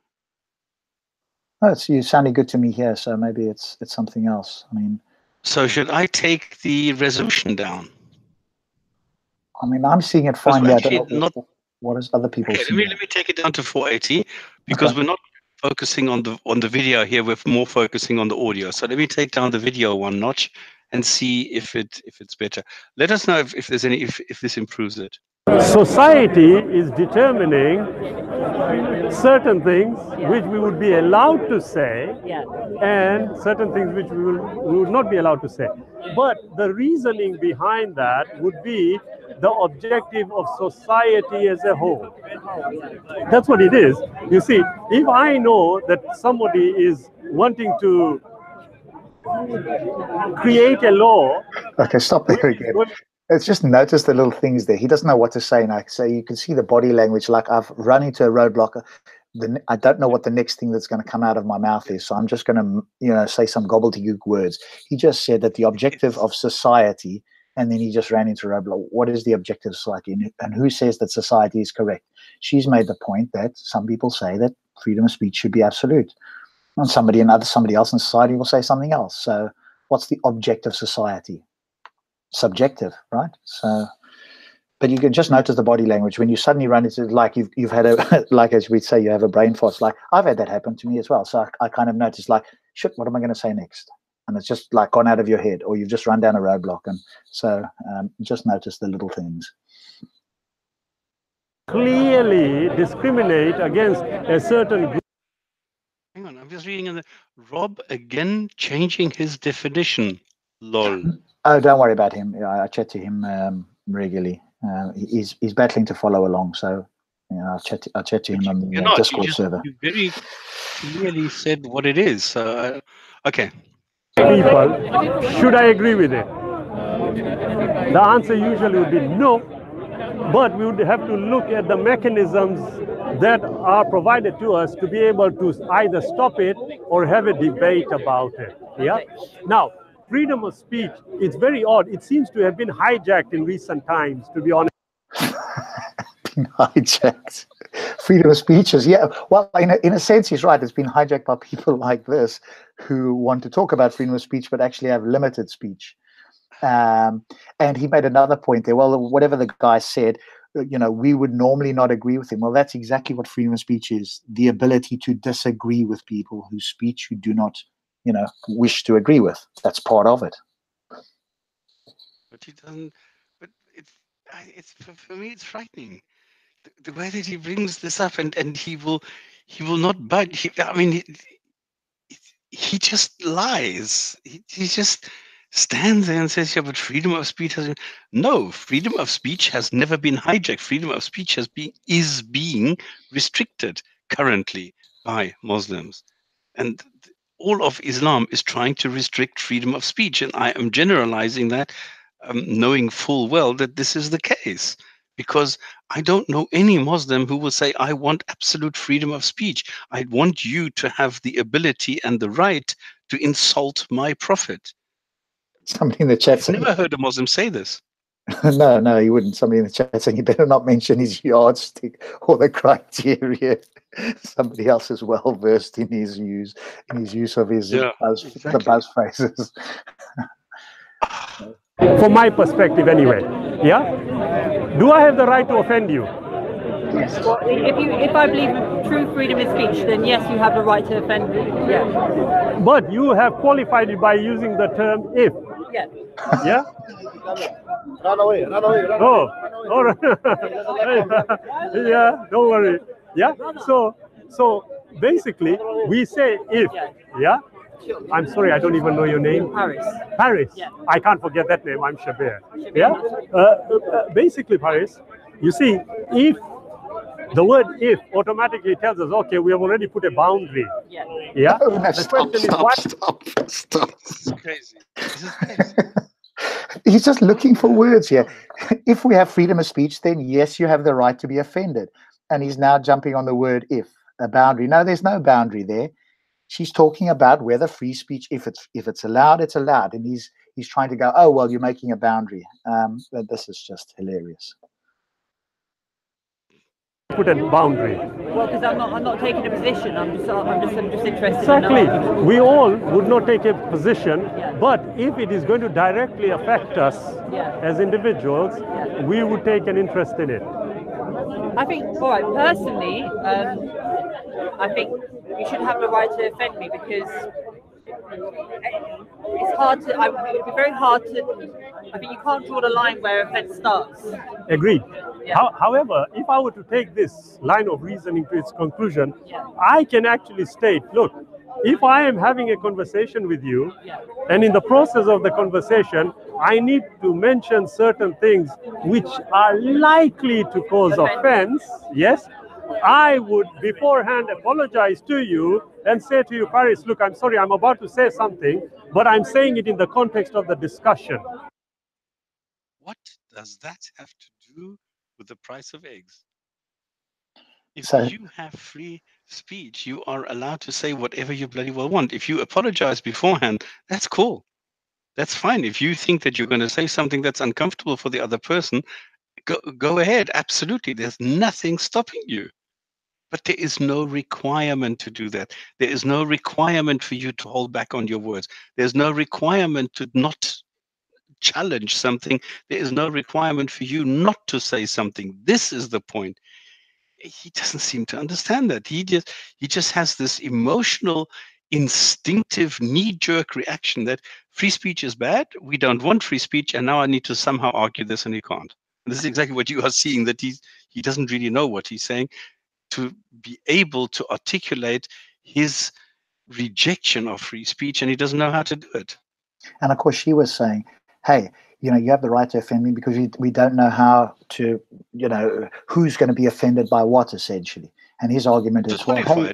Oh, you sounding good to me here, so maybe it's something else. I mean, so should I take the resolution down? I mean, I'm seeing it fine. Yeah, what is other people seeing? Let me take it down to 480 because we're not focusing on the video here. We're more focusing on the audio. So let me take down the video one notch and see if it's better. Let us know if there's if this improves it. Society is determining certain things which we would be allowed to say, and certain things which we would not be allowed to say. But the reasoning behind that would be the objective of society as a whole. That's what it is. You see, if I know that somebody is wanting to create a law... Okay, stop there again. Let's just notice the little things there. He doesn't know what to say. And I say, you can see the body language, like I've run into a roadblock. I don't know what the next thing that's going to come out of my mouth is. So I'm just going to, say some gobbledygook words. He just said that the objective of society, and then he just ran into a roadblock. What is the objective of society? And who says that society is correct? She's made the point that some people say that freedom of speech should be absolute. And somebody else in society will say something else. So what's the object of society? Subjective, right? So, but you can just notice the body language when you suddenly run into, like you've had a, like as we say, you have a brain fart. Like I've had that happen to me as well. So I kind of noticed, like, shit, what am I going to say next? And it's just like gone out of your head, or you've just run down a roadblock. And so just notice the little things. Clearly discriminate against a certain group. Hang on, I'm just reading in the Rob again changing his definition. Lol. Oh, don't worry about him. I chat to him regularly. He's battling to follow along, so I'll chat to him on the Discord server. You very clearly said what it is. So, okay. People, should I agree with it? The answer usually would be no, but we would have to look at the mechanisms that are provided to us to be able to either stop it or have a debate about it. Yeah. Now, freedom of speech, it's very odd. It seems to have been hijacked in recent times, to be honest. Been hijacked. Freedom of speech is, yeah. Well, in a sense, he's right. It's been hijacked by people like this who want to talk about freedom of speech, but actually have limited speech. And he made another point there. Well, whatever the guy said, we would normally not agree with him. Well, that's exactly what freedom of speech is. The ability to disagree with people whose speech you do not wish to agree with. That's part of it. But he doesn't. But it's for me, it's frightening. The way that he brings this up, and he will not budge. He just lies. He just stands there and says, yeah, but freedom of speech has been... No, freedom of speech has never been hijacked. Freedom of speech is being restricted currently by Muslims. And all of Islam is trying to restrict freedom of speech. And I am generalizing that, knowing full well that this is the case. Because I don't know any Muslim who will say, I want absolute freedom of speech. I want you to have the ability and the right to insult my prophet. Somebody in the chat I've saying, never heard a Muslim say this. no, he wouldn't. Somebody in the chat saying, you better not mention his yardstick or the criteria. Somebody else is well versed in his use of his Yeah, the exactly. buzz phrases. From my perspective anyway, yeah? Do I have the right to offend you? Yes. Well, if I believe in true freedom of speech, then yes, you have the right to offend me. Yeah. But you have qualified it by using the term if. Yeah. Yeah? Run away, run away, run away. Oh, all right. Yeah, don't worry. Yeah? So basically, we say if, yeah? I'm sorry, I don't even know your name. Paris. Paris. Yeah. I can't forget that name. I'm Shabir. Yeah. Basically, Paris. You see, if the word "if" automatically tells us, okay, we have already put a boundary. Yeah. Yeah. Oh, no, The question is what? Stop. This is crazy. This is crazy. He's just looking for words here. If we have freedom of speech, then yes, you have the right to be offended. And he's now jumping on the word "if," a boundary. No, there's no boundary there. She's talking about whether free speech, if it's allowed, it's allowed. And he's trying to go, oh, well, you're making a boundary. But this is just hilarious. Put a boundary. Well, because I'm not taking a position. I'm just interested. Exactly. In knowing. We all would not take a position, but if it is going to directly affect us as individuals, we would take an interest in it. I think, all right, personally, I think you should have the right to offend me because it's hard to. It would be very hard to. I think you can't draw the line where offence starts. Agreed. Yeah. However, if I were to take this line of reasoning to its conclusion, I can actually state, look, if I am having a conversation with you, and in the process of the conversation, I need to mention certain things which are likely to cause offense, yes, I would beforehand apologize to you and say to you, Paris, look, I'm sorry, I'm about to say something, but I'm saying it in the context of the discussion. What does that have to do with the price of eggs? If So- you have free speech, you are allowed to say whatever you bloody well want. If you apologize beforehand, that's cool. That's fine. If you think that you're going to say something that's uncomfortable for the other person, go ahead. Absolutely. There's nothing stopping you. But there is no requirement to do that. There is no requirement for you to hold back on your words. There's no requirement to not challenge something. There is no requirement for you not to say something. This is the point. He doesn't seem to understand that. He just has this emotional, instinctive, knee-jerk reaction that free speech is bad. We don't want free speech, and now I need to somehow argue this, and he can't. And this is exactly what you are seeing, that he doesn't really know what he's saying. To be able to articulate his rejection of free speech, and he doesn't know how to do it. And of course, she was saying, hey, you have the right to offend me because we don't know how to, who's going to be offended by what, essentially. And his argument is, well, hey,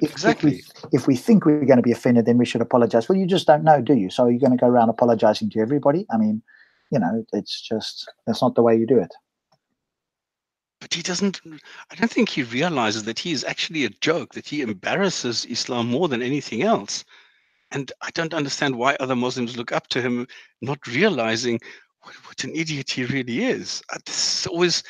if we think we're going to be offended, then we should apologize. Well, you just don't know, do you? So are you going to go around apologizing to everybody? I mean, it's just, that's not the way you do it. But I don't think he realizes that he is actually a joke, that he embarrasses Islam more than anything else. And I don't understand why other Muslims look up to him, not realizing what an idiot he really is. This is always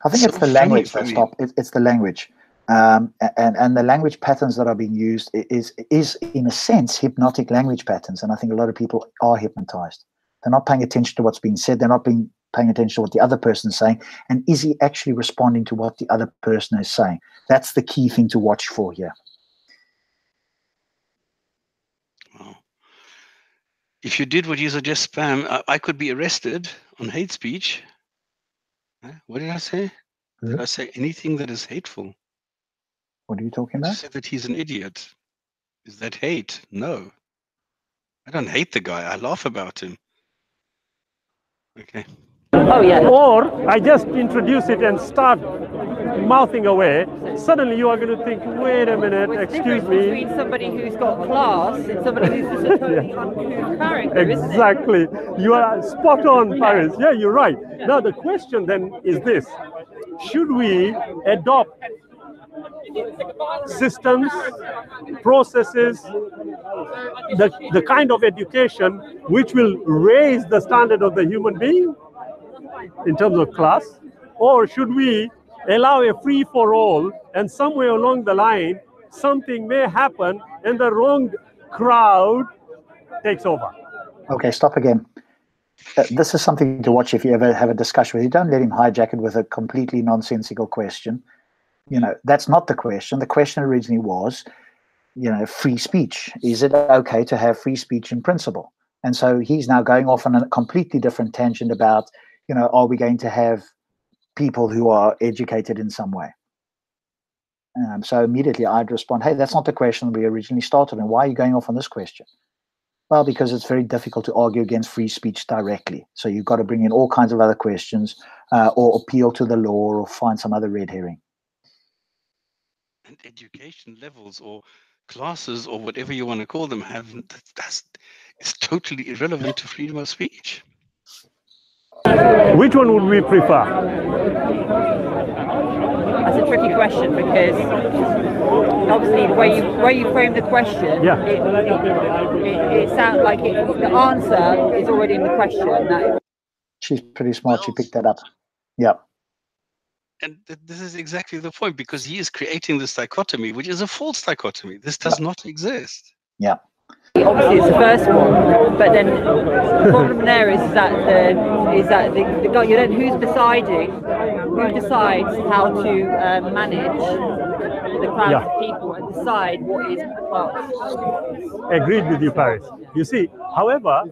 I think it's the language that stops. It's the language. And the language patterns that are being used is in a sense hypnotic language patterns. And I think a lot of people are hypnotized. They're not paying attention to what's being said. They're not paying attention to what the other person is saying. And is he actually responding to what the other person is saying? That's the key thing to watch for here. Wow. If you did what you suggest, spam, I could be arrested on hate speech. What did I say? Did I say anything that is hateful? What are you talking about? I said that he's an idiot. Is that hate? No. I don't hate the guy. I laugh about him. Okay. Oh yeah. Or I just introduce it and start mouthing away. Suddenly you are going to think, wait a minute, Well, it's excuse different me. between somebody who's got class and somebody who's just a totally uncouth character, Exactly. You are spot on, Paris. Yeah, you're right. Now the question then is this: should we adopt systems, processes, the kind of education which will raise the standard of the human being in terms of class, or should we allow a free-for-all and somewhere along the line something may happen and the wrong crowd takes over? Okay, stop again. This is something to watch if you ever have a discussion with you. Don't let him hijack it with a completely nonsensical question. You know, that's not the question. The question originally was, you know, free speech. Is it okay to have free speech in principle? And so he's now going off on a completely different tangent about, you know, are we going to have people who are educated in some way? So immediately I'd respond, hey, that's not the question we originally started. And why are you going off on this question? Well, because it's very difficult to argue against free speech directly. So you've got to bring in all kinds of other questions or appeal to the law or find some other red herring. And education levels or classes or whatever you want to call them is totally irrelevant to freedom of speech. Which one would we prefer? That's a tricky question because obviously the way you frame the question, Yeah. it sounds like the answer is already in the question. She's pretty smart. She picked that up. Yeah. And this is exactly the point, because he is creating this dichotomy, which is a false dichotomy. This does not exist. Yeah. Obviously, it's the first one, but then the problem there is that the guy, you know, who decides how to manage the crowds of people and decide what is class. Agreed with you, Paris. You see, however,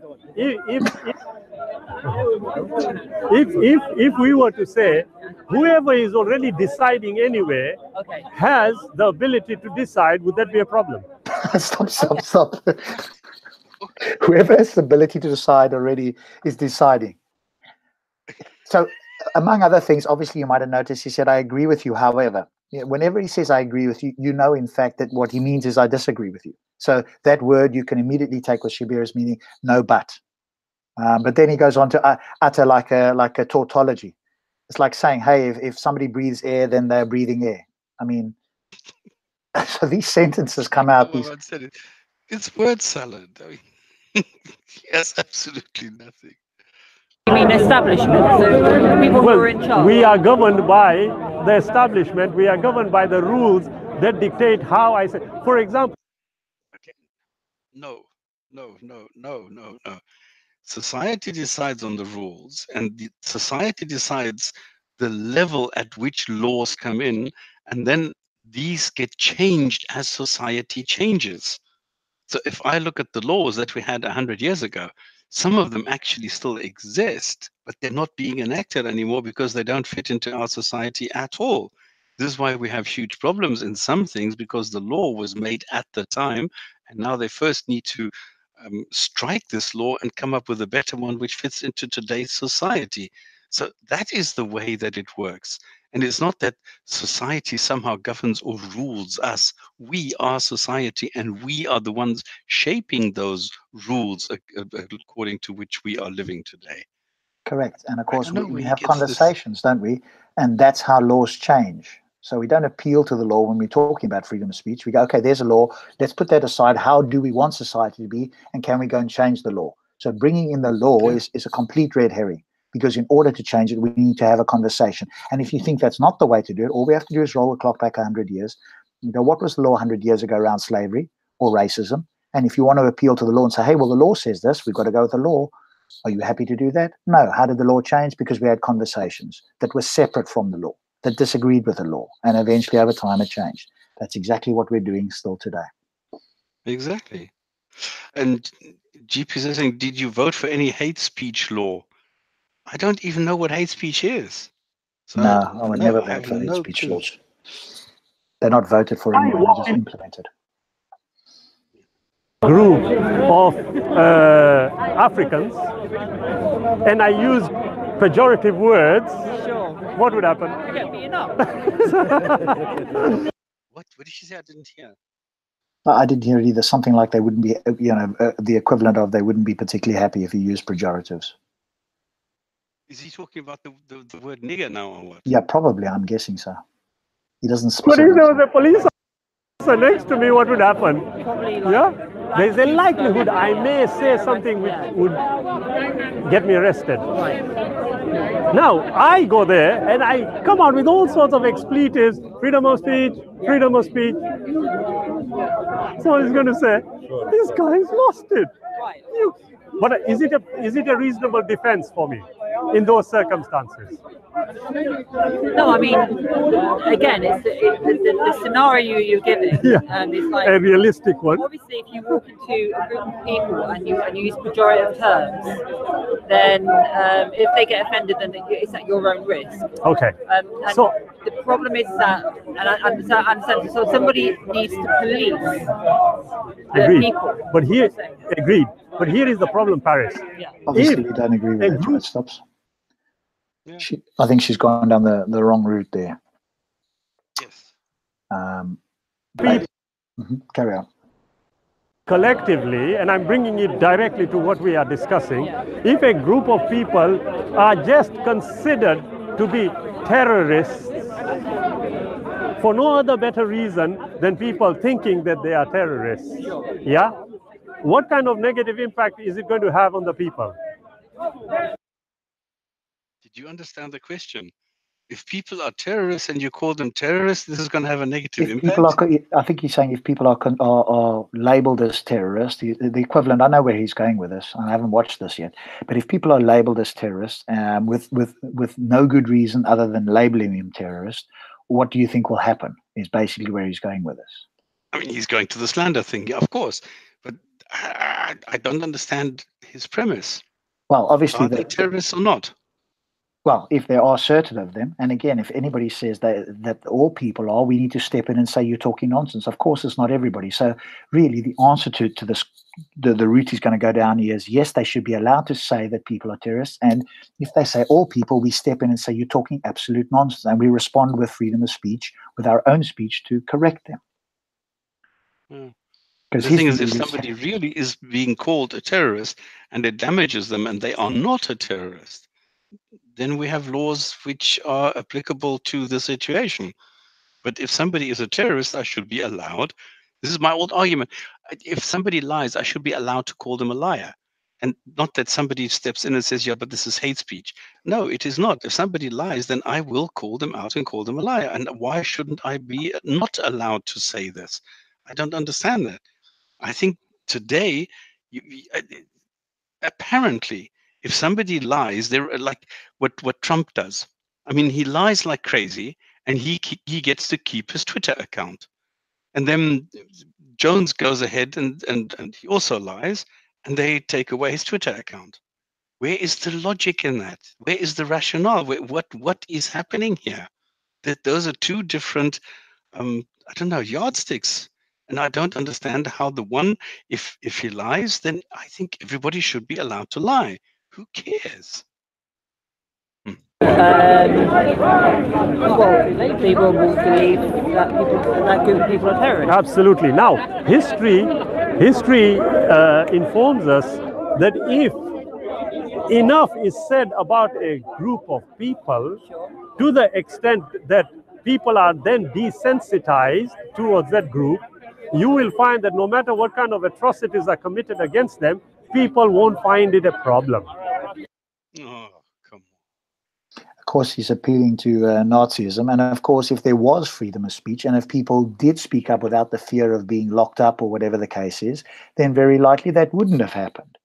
if we were to say whoever is already deciding anyway has the ability to decide, would that be a problem? Stop. Whoever has the ability to decide already is deciding. So, among other things, obviously you might have noticed he said, I agree with you, however. Whenever he says I agree with you, you know in fact that what he means is I disagree with you. So that word you can immediately take with Shabir's meaning no but. But then he goes on to utter like a tautology. It's like saying, hey, if somebody breathes air, then they're breathing air. I mean, so these sentences come out. It's word salad. I mean, yes, absolutely nothing. You mean establishment? So people who are in charge. We are governed by the establishment. We are governed by the rules that dictate how I say. For example. Okay. No. Society decides on the rules, and society decides the level at which laws come in, and then these get changed as society changes. So if I look at the laws that we had 100 years ago, some of them actually still exist, but they're not being enacted anymore because they don't fit into our society at all. This is why we have huge problems in some things, because the law was made at the time, and now they first need to strike this law and come up with a better one which fits into today's society. So that is the way that it works. And it's not that society somehow governs or rules us. We are society, and we are the ones shaping those rules according to which we are living today. Correct. And of course, we have conversations, don't we? And that's how laws change. So we don't appeal to the law when we're talking about freedom of speech. We go, okay, there's a law. Let's put that aside. How do we want society to be? And can we go and change the law? So bringing in the law is a complete red herring, because in order to change it, we need to have a conversation. And if you think that's not the way to do it, all we have to do is roll the clock back 100 years. You go, what was the law 100 years ago around slavery or racism? And if you want to appeal to the law and say, hey, well, the law says this, we've got to go with the law. Are you happy to do that? No. How did the law change? Because we had conversations that were separate from the law, that disagreed with the law, and eventually over time it changed. That's exactly what we're doing still today. Exactly. And GP is saying, did you vote for any hate speech law? I don't even know what hate speech is. So no, I would never vote for hate speech laws. They're not voted for anymore, they're just implemented. group of Africans and I use pejorative words, Sure. what would happen? You get beaten up. What did she say? I didn't hear. I didn't hear it either. Something like they wouldn't be, the equivalent of they wouldn't be particularly happy if you use pejoratives. Is he talking about the word nigger now or what? Yeah, probably. I'm guessing so. He doesn't But if specify. there was a police officer next to me, what would happen? Probably like, Yeah, there's a likelihood I may say something which would get me arrested. Now, I go there and I come out with all sorts of expletives, freedom of speech, freedom of speech. Someone is going to say, this guy's lost it. Right. But is it a reasonable defense for me in those circumstances? No, I mean, again, it's the scenario you're giving. Yeah. It's like A realistic one. obviously, if you walk into a group of people and you use pejorative terms, then if they get offended, then it's at your own risk. Okay. And So the problem is that, and I understand, so somebody needs to police the agreed. people. But here, agreed. But here is the problem, Paris. Yeah. Obviously, If we don't agree a with that. group- Stops. Yeah. I think she's gone down the wrong route there. Yes. Carry on. Collectively, and I'm bringing it directly to what we are discussing, if a group of people are just considered to be terrorists for no other better reason than people thinking that they are terrorists, yeah? What kind of negative impact is it going to have on the people? Did you understand the question? If people are terrorists and you call them terrorists, this is going to have a negative If impact. people are, I think he's saying if people are labelled as terrorists, the equivalent. I know where he's going with this. I haven't watched this yet, but if people are labelled as terrorists with no good reason other than labelling them terrorists, what do you think will happen? Is basically where he's going with this. I mean, he's going to the slander thing, yeah, of course, but I don't understand his premise. Well, obviously, Are they terrorists or not? Well, if there are certain of them, and again, if anybody says that all people are, we need to step in and say you're talking nonsense. Of course, it's not everybody. So really, the answer to this, the route is going to go down here is yes, they should be allowed to say that people are terrorists. And if they say all people, we step in and say you're talking absolute nonsense. And we respond with freedom of speech, with our own speech to correct them. The thing is, if somebody really is being called a terrorist and it damages them and they are not a terrorist, then we have laws which are applicable to the situation. But if somebody is a terrorist, I should be allowed. This is my old argument. If somebody lies, I should be allowed to call them a liar. And not that somebody steps in and says, yeah, but this is hate speech. No, it is not. If somebody lies, then I will call them out and call them a liar. And why shouldn't I be not allowed to say this? I don't understand that. I think today, apparently, if somebody lies, they're like what Trump does. I mean, he lies like crazy, and he gets to keep his Twitter account. And then Jones goes ahead and he also lies, and they take away his Twitter account. Where is the logic in that? Where is the rationale? What is happening here? That those are two different, I don't know, yardsticks. And I don't understand how the one, if he lies, then I think everybody should be allowed to lie. Who cares? Well, people will believe that group of people are terrorists. Absolutely. Now, history informs us that if enough is said about a group of people, to the extent that people are then desensitized towards that group, you will find that no matter what kind of atrocities are committed against them, people won't find it a problem. Oh, come on. Of course, he's appealing to Nazism. And of course, if there was freedom of speech and if people did speak up without the fear of being locked up or whatever the case is, then very likely that wouldn't have happened.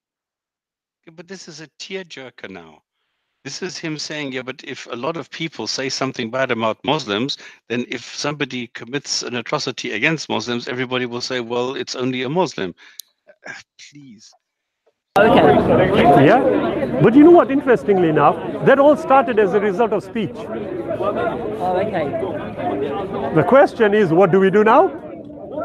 Yeah, but this is a tearjerker now. This is him saying, yeah, but if a lot of people say something bad about Muslims, then if somebody commits an atrocity against Muslims, everybody will say, well, it's only a Muslim. Please. Okay. Yeah, but you know what, interestingly enough, that all started as a result of speech. Oh, okay. The question is, what do we do now?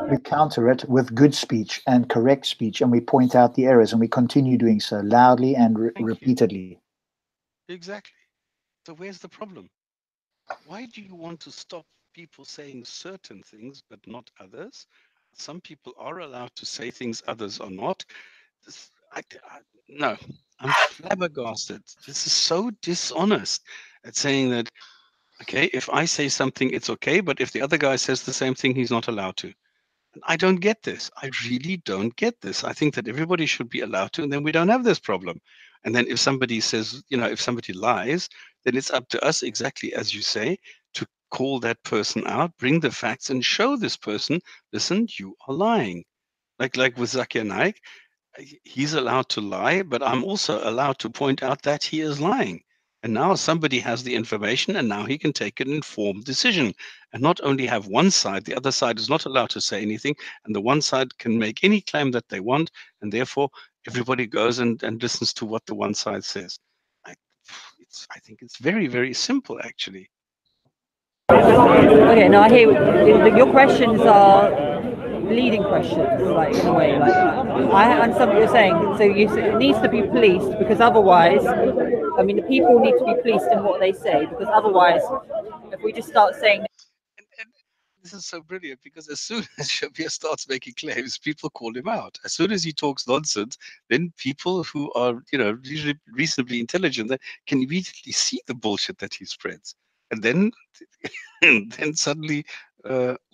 we counter it with good speech and correct speech, and we point out the errors, and we continue doing so loudly and repeatedly. Exactly. So where's the problem? Why do you want to stop people saying certain things but not others? Some people are allowed to say things others are not. No, I'm flabbergasted. This is so dishonest at saying that, okay, if I say something, it's okay, but if the other guy says the same thing, he's not allowed to. And I don't get this. I really don't get this. I think that everybody should be allowed to, and then we don't have this problem. And then if somebody says, if somebody lies, then it's up to us, exactly as you say, to call that person out, bring the facts, and show this person, listen, you are lying. Like with Zakir Naik, he's allowed to lie, but I'm also allowed to point out that he is lying. And now somebody has the information, and now he can take an informed decision and not only have one side. The other side is not allowed to say anything, and the one side can make any claim that they want, and therefore everybody goes and listens to what the one side says. I think it's very, very simple, actually. Okay, now I hear your questions are leading questions, like in a way. Like I understand what you're saying. So it needs to be policed, because otherwise, I mean, the people need to be policed in what they say, because otherwise, if we just start saying. And this is so brilliant, because as soon as Shabir starts making claims, people call him out. As soon as he talks nonsense, then people who are, reasonably intelligent can immediately see the bullshit that he spreads, and then suddenly,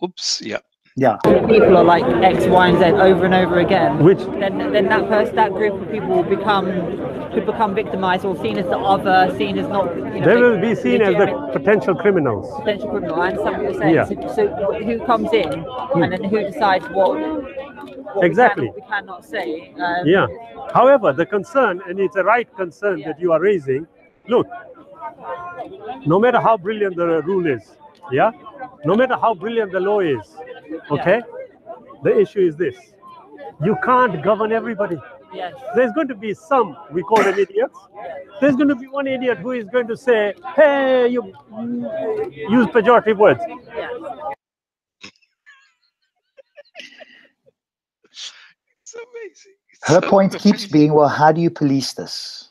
oops, yeah. Yeah. People are like X, Y, and Z over and over again. Which then that group of people could become victimized, or seen as the other, seen as not. They will be seen as the potential criminals. Potential criminal. I understand what you're saying. Yeah. So who comes in, and then who decides what exactly we cannot say? Yeah. However, the concern, and it's a right concern that you are raising. Look, no matter how brilliant the rule is, no matter how brilliant the law is, okay, the issue is this: you can't govern everybody. Yes. There's going to be some, we call them idiots. There's going to be one idiot who is going to say, hey, you use pejorative words. Yeah. It's amazing. Her point keeps being, well, how do you police this?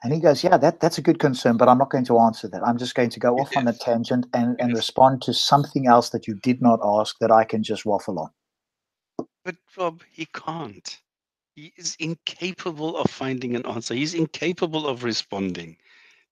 And he goes, yeah, that's a good concern, but I'm not going to answer that. I'm just going to go off on a tangent and respond to something else that you did not ask, that I can just waffle on. But Rob, he can't. He is incapable of finding an answer. He's incapable of responding.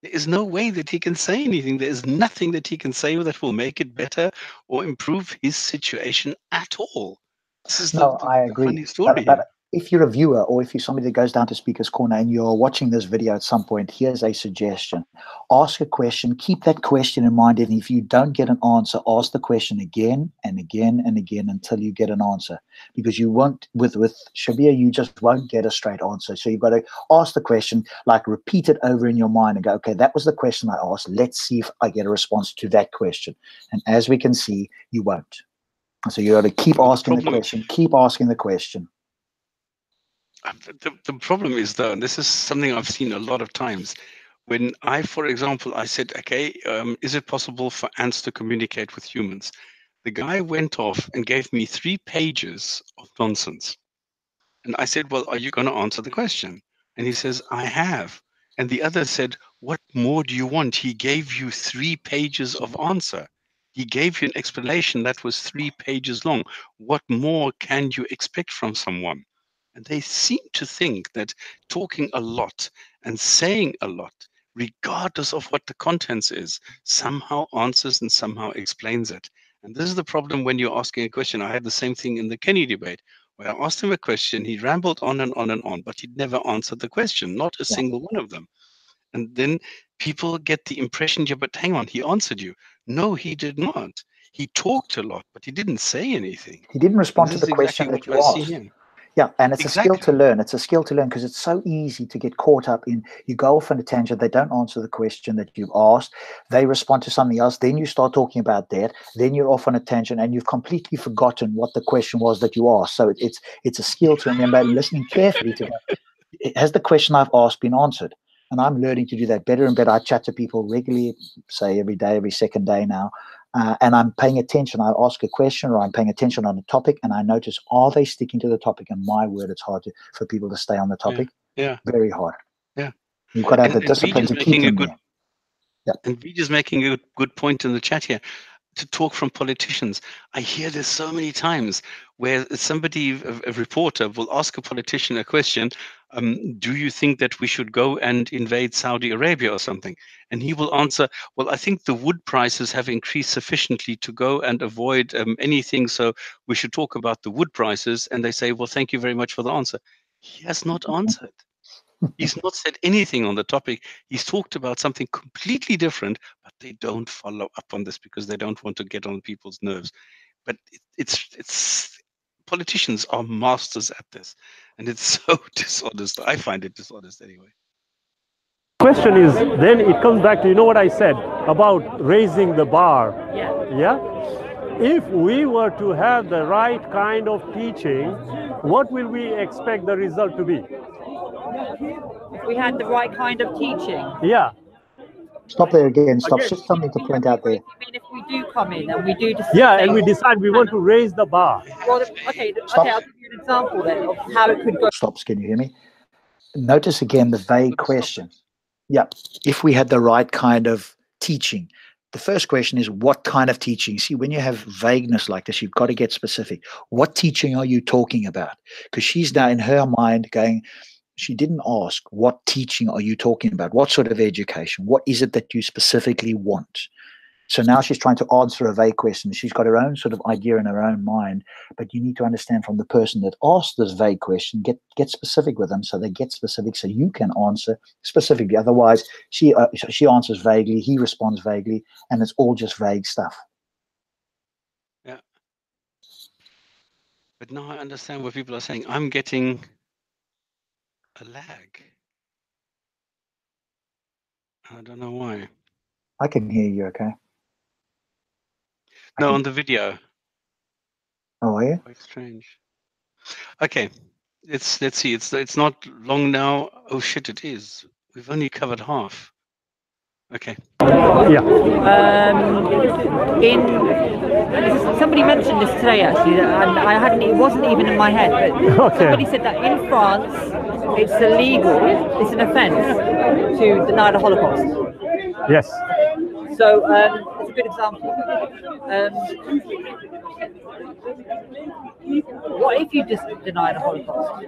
There is no way that he can say anything. There is nothing that he can say that will make it better or improve his situation at all. This is I agree. funny story. But if you're a viewer, or if you're somebody that goes down to Speaker's Corner and you're watching this video at some point, here's a suggestion. Ask a question, keep that question in mind, and if you don't get an answer, ask the question again and again and again until you get an answer. Because you won't, with Shabir, you just won't get a straight answer. So you've got to ask the question, like repeat it over in your mind and go, okay, that was the question I asked. Let's see if I get a response to that question. And as we can see, you won't. So you got to keep asking the question, keep asking the question. The problem is, though, and this is something I've seen a lot of times, when for example, I said, okay, is it possible for ants to communicate with humans? The guy went off and gave me 3 pages of nonsense. And I said, well, are you going to answer the question? And he says, I have. And the other said, what more do you want? He gave you 3 pages of answer. He gave you an explanation that was 3 pages long. What more can you expect from someone? And they seem to think that talking a lot and saying a lot, regardless of what the contents is, somehow answers and somehow explains it. And this is the problem when you're asking a question. I had the same thing in the Kenny debate, where I asked him a question, he rambled on and on and on, but he'd never answered the question, not a single one of them. And then people get the impression, yeah, but hang on, he answered you. No, he did not. He talked a lot, but he didn't say anything. He didn't respond to the question that you asked. Yeah, and it's a skill to learn. It's a skill to learn, because it's so easy to get caught up in, you go off on a tangent, they don't answer the question that you've asked, they respond to something else, then you start talking about that, then you're off on a tangent and you've completely forgotten what the question was that you asked. So it's a skill to remember, listening carefully to that. Has the question I've asked been answered? And I'm learning to do that better and better. I chat to people regularly, say every day, every second day now. and I'm paying attention. I ask a question or I'm paying attention on a topic, and I notice, are they sticking to the topic? And my word, it's hard for people to stay on the topic. Yeah. Very hard. Yeah. You've got to have the discipline to keep them there. Yeah. And Vijay's making a good point in the chat here. To talk from politicians. I hear this so many times where somebody, a reporter, will ask a politician a question, do you think that we should go and invade Saudi Arabia or something? And he will answer, well, I think the wood prices have increased sufficiently to go and avoid anything, so we should talk about the wood prices. And they say, well, thank you very much for the answer. He has not answered. He's not said anything on the topic. He's talked about something completely different, but they don't follow up on this because they don't want to get on people's nerves. But it's politicians are masters at this, and it's so dishonest. I find it dishonest anyway. Question is, then it comes back to, you know what I said about raising the bar. Yeah. If we were to have the right kind of teaching, what will we expect the result to be? If we had the right kind of teaching. Yeah. Stop there again. Stop. Just something to point out there. I mean, if we do come in and we do decide. Yeah, and we decide we want to raise the bar. Well, okay, I'll give you an example then of how it could go. Stop. Can you hear me? Notice again the vague question. Yeah. If we had the right kind of teaching. The first question is, what kind of teaching? See, when you have vagueness like this, you've got to get specific. What teaching are you talking about? Because she's now in her mind going, she didn't ask, what teaching are you talking about? What sort of education? What is it that you specifically want? So now she's trying to answer a vague question. She's got her own sort of idea in her own mind, but you need to understand from the person that asked this vague question, get specific with them so they get specific so you can answer specifically. Otherwise, she answers vaguely, he responds vaguely, and it's all just vague stuff. Yeah. But now I understand what people are saying. I'm getting a lag. I don't know why. I can hear you okay. No, on the video. Oh, are you? Quite strange. Okay, let's see. It's not long now. Oh shit, it is. We've only covered half. Okay. Yeah. Somebody mentioned this today actually, and I hadn't. It wasn't even in my head, but somebody said that in France it's illegal. It's an offence to deny the Holocaust. Yes. So it's a good example. What if you just deny the Holocaust?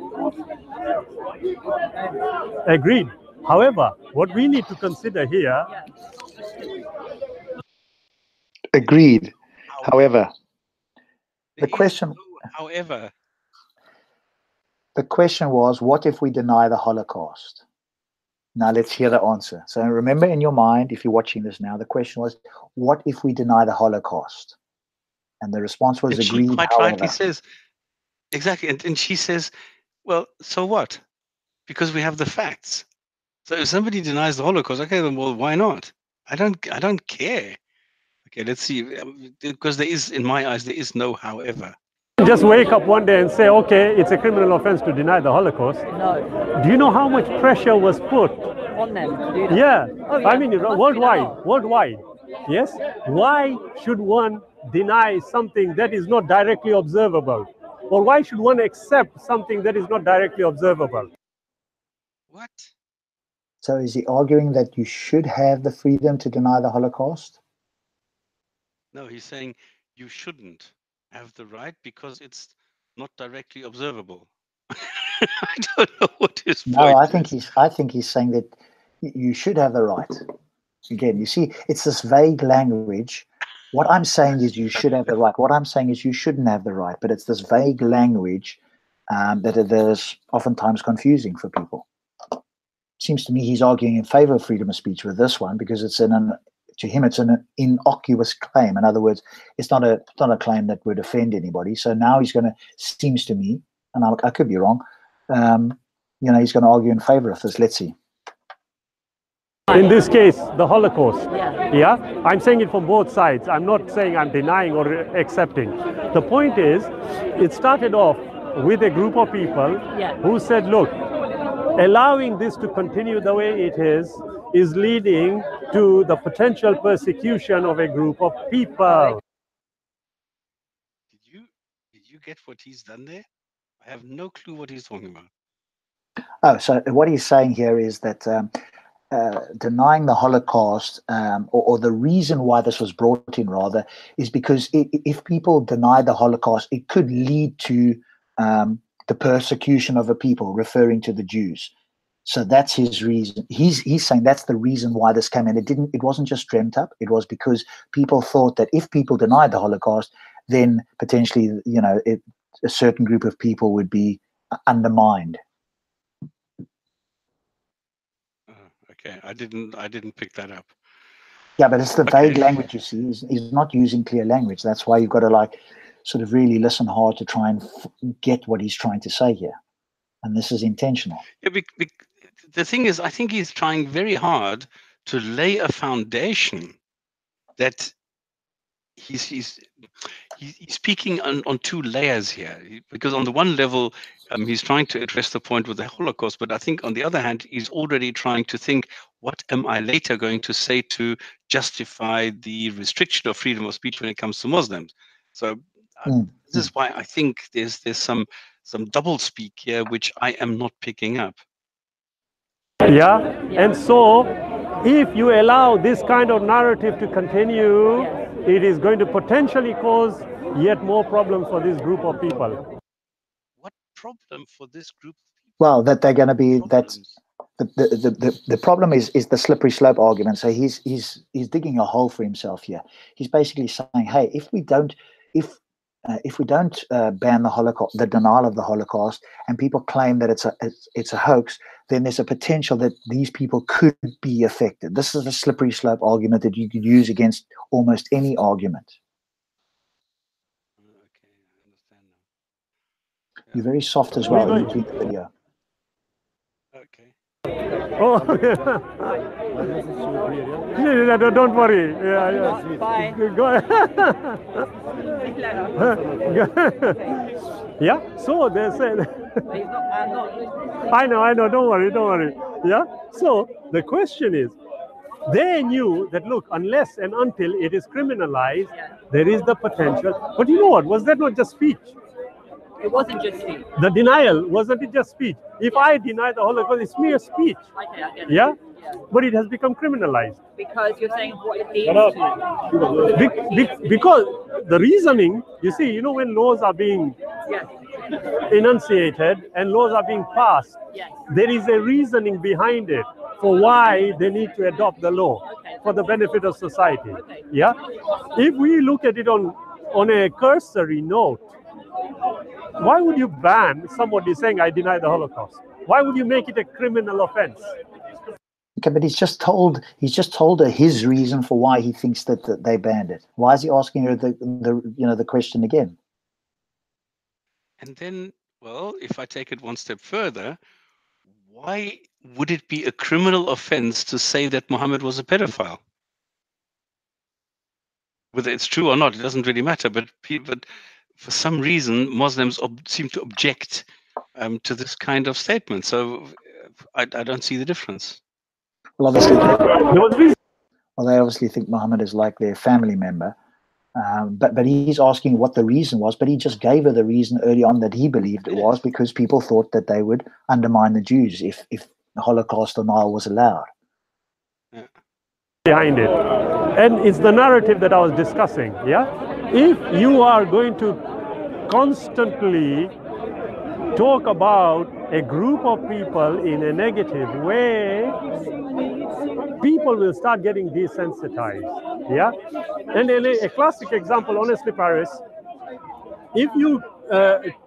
Agreed. However, what we need to consider here. Agreed. However, the question. However. The question was, what if we deny the Holocaust? Now let's hear the answer. So remember in your mind, if you're watching this now, the question was, what if we deny the Holocaust? And the response was agreed. She quite rightly says, exactly. And she says, well, so what? Because we have the facts. So if somebody denies the Holocaust, okay, then well, why not? I don't care. Okay, let's see. Because there is, in my eyes, there is no however. Just wake up one day and say, okay, it's a criminal offense to deny the Holocaust. No. Do you know how much pressure was put on them to do that? Yeah. Oh, yeah. I mean, worldwide. Yes. Why should one deny something that is not directly observable? Or why should one accept something that is not directly observable? What? So is he arguing that you should have the freedom to deny the Holocaust? No, he's saying you shouldn't have the right because it's not directly observable. I don't know what his point is. I think he's saying that you should have the right. Again, you see, it's this vague language. What I'm saying is you should have the right. What I'm saying is you shouldn't have the right. But it's this vague language that is oftentimes confusing for people. Seems to me he's arguing in favor of freedom of speech with this one because it's to him it's an innocuous claim. In other words, it's not a claim that would offend anybody. So now he's going to, seems to me, and I could be wrong, he's going to argue in favor of this. Let's see. In this case, the Holocaust. Yeah, I'm saying it from both sides. I'm not saying I'm denying or accepting. The point is, it started off with a group of people who said, look, allowing this to continue the way it is leading to the potential persecution of a group of people. Did you get what he's done there? I have no clue what he's talking about. Oh, so what he's saying here is that denying the Holocaust, or the reason why this was brought in, rather, is because if people deny the Holocaust, it could lead to the persecution of a people, referring to the Jews. So that's his reason. He's saying that's the reason why this came in. It wasn't just dreamt up. It was because people thought that if people denied the Holocaust, then potentially, you know, a certain group of people would be undermined. Okay, I didn't pick that up. Yeah, but it's the vague language, you see. He's not using clear language. That's why you've got to, like, sort of really listen hard to try and get what he's trying to say here. And this is intentional. Yeah, the thing is, I think he's trying very hard to lay a foundation that he's speaking on two layers here. Because on the one level, he's trying to address the point with the Holocaust, but I think on the other hand, he's already trying to think, what am I later going to say to justify the restriction of freedom of speech when it comes to Muslims? So this is why I think there's some double speak here, which I am not picking up. Yeah, and so if you allow this kind of narrative to continue, it is going to potentially cause yet more problems for this group of people. What problem for this group of people? Well, that they're going to be, that's the problem is the slippery slope argument. So he's digging a hole for himself here. He's basically saying, hey, if we don't ban the Holocaust, the denial of the Holocaust, and people claim that it's a hoax, then there's a potential that these people could be affected. This is a slippery slope argument that you could use against almost any argument. Okay, I understand now. Yeah. You're very soft as well in between the video. Okay. Oh, yeah, don't worry. Yeah. Bye. Go ahead. Yeah, so they said. I know, don't worry. Yeah, so the question is, they knew that, look, unless and until it is criminalized, there is the potential. But you know what? Was that not just speech? It wasn't just speech. The denial, wasn't it just speech? If I deny the Holocaust, it's mere speech. Okay, I get it. Yeah? But it has become criminalized. Because you're saying what it leads to. Because the reasoning, you see, you know, when laws are being enunciated and laws are being passed, there is a reasoning behind it for why they need to adopt the law for the benefit of society. Yeah? If we look at it on a cursory note, why would you ban somebody saying, I deny the Holocaust? Why would you make it a criminal offense? Okay, but he's just told her his reason for why he thinks that they banned it. Why is he asking her the question again? And then, well, if I take it one step further, why would it be a criminal offense to say that Muhammad was a pedophile? Whether it's true or not, it doesn't really matter. But for some reason, Muslims seem to object to this kind of statement. So I don't see the difference. Well, obviously, they obviously think Muhammad is like their family member. But he's asking what the reason was. But he just gave her the reason early on that he believed it was because people thought that they would undermine the Jews if the Holocaust denial was allowed. Yeah. Behind it. And it's the narrative that I was discussing. Yeah, if you are going to constantly talk about a group of people in a negative way, people will start getting desensitized. Yeah, and a classic example, honestly, Paris, if you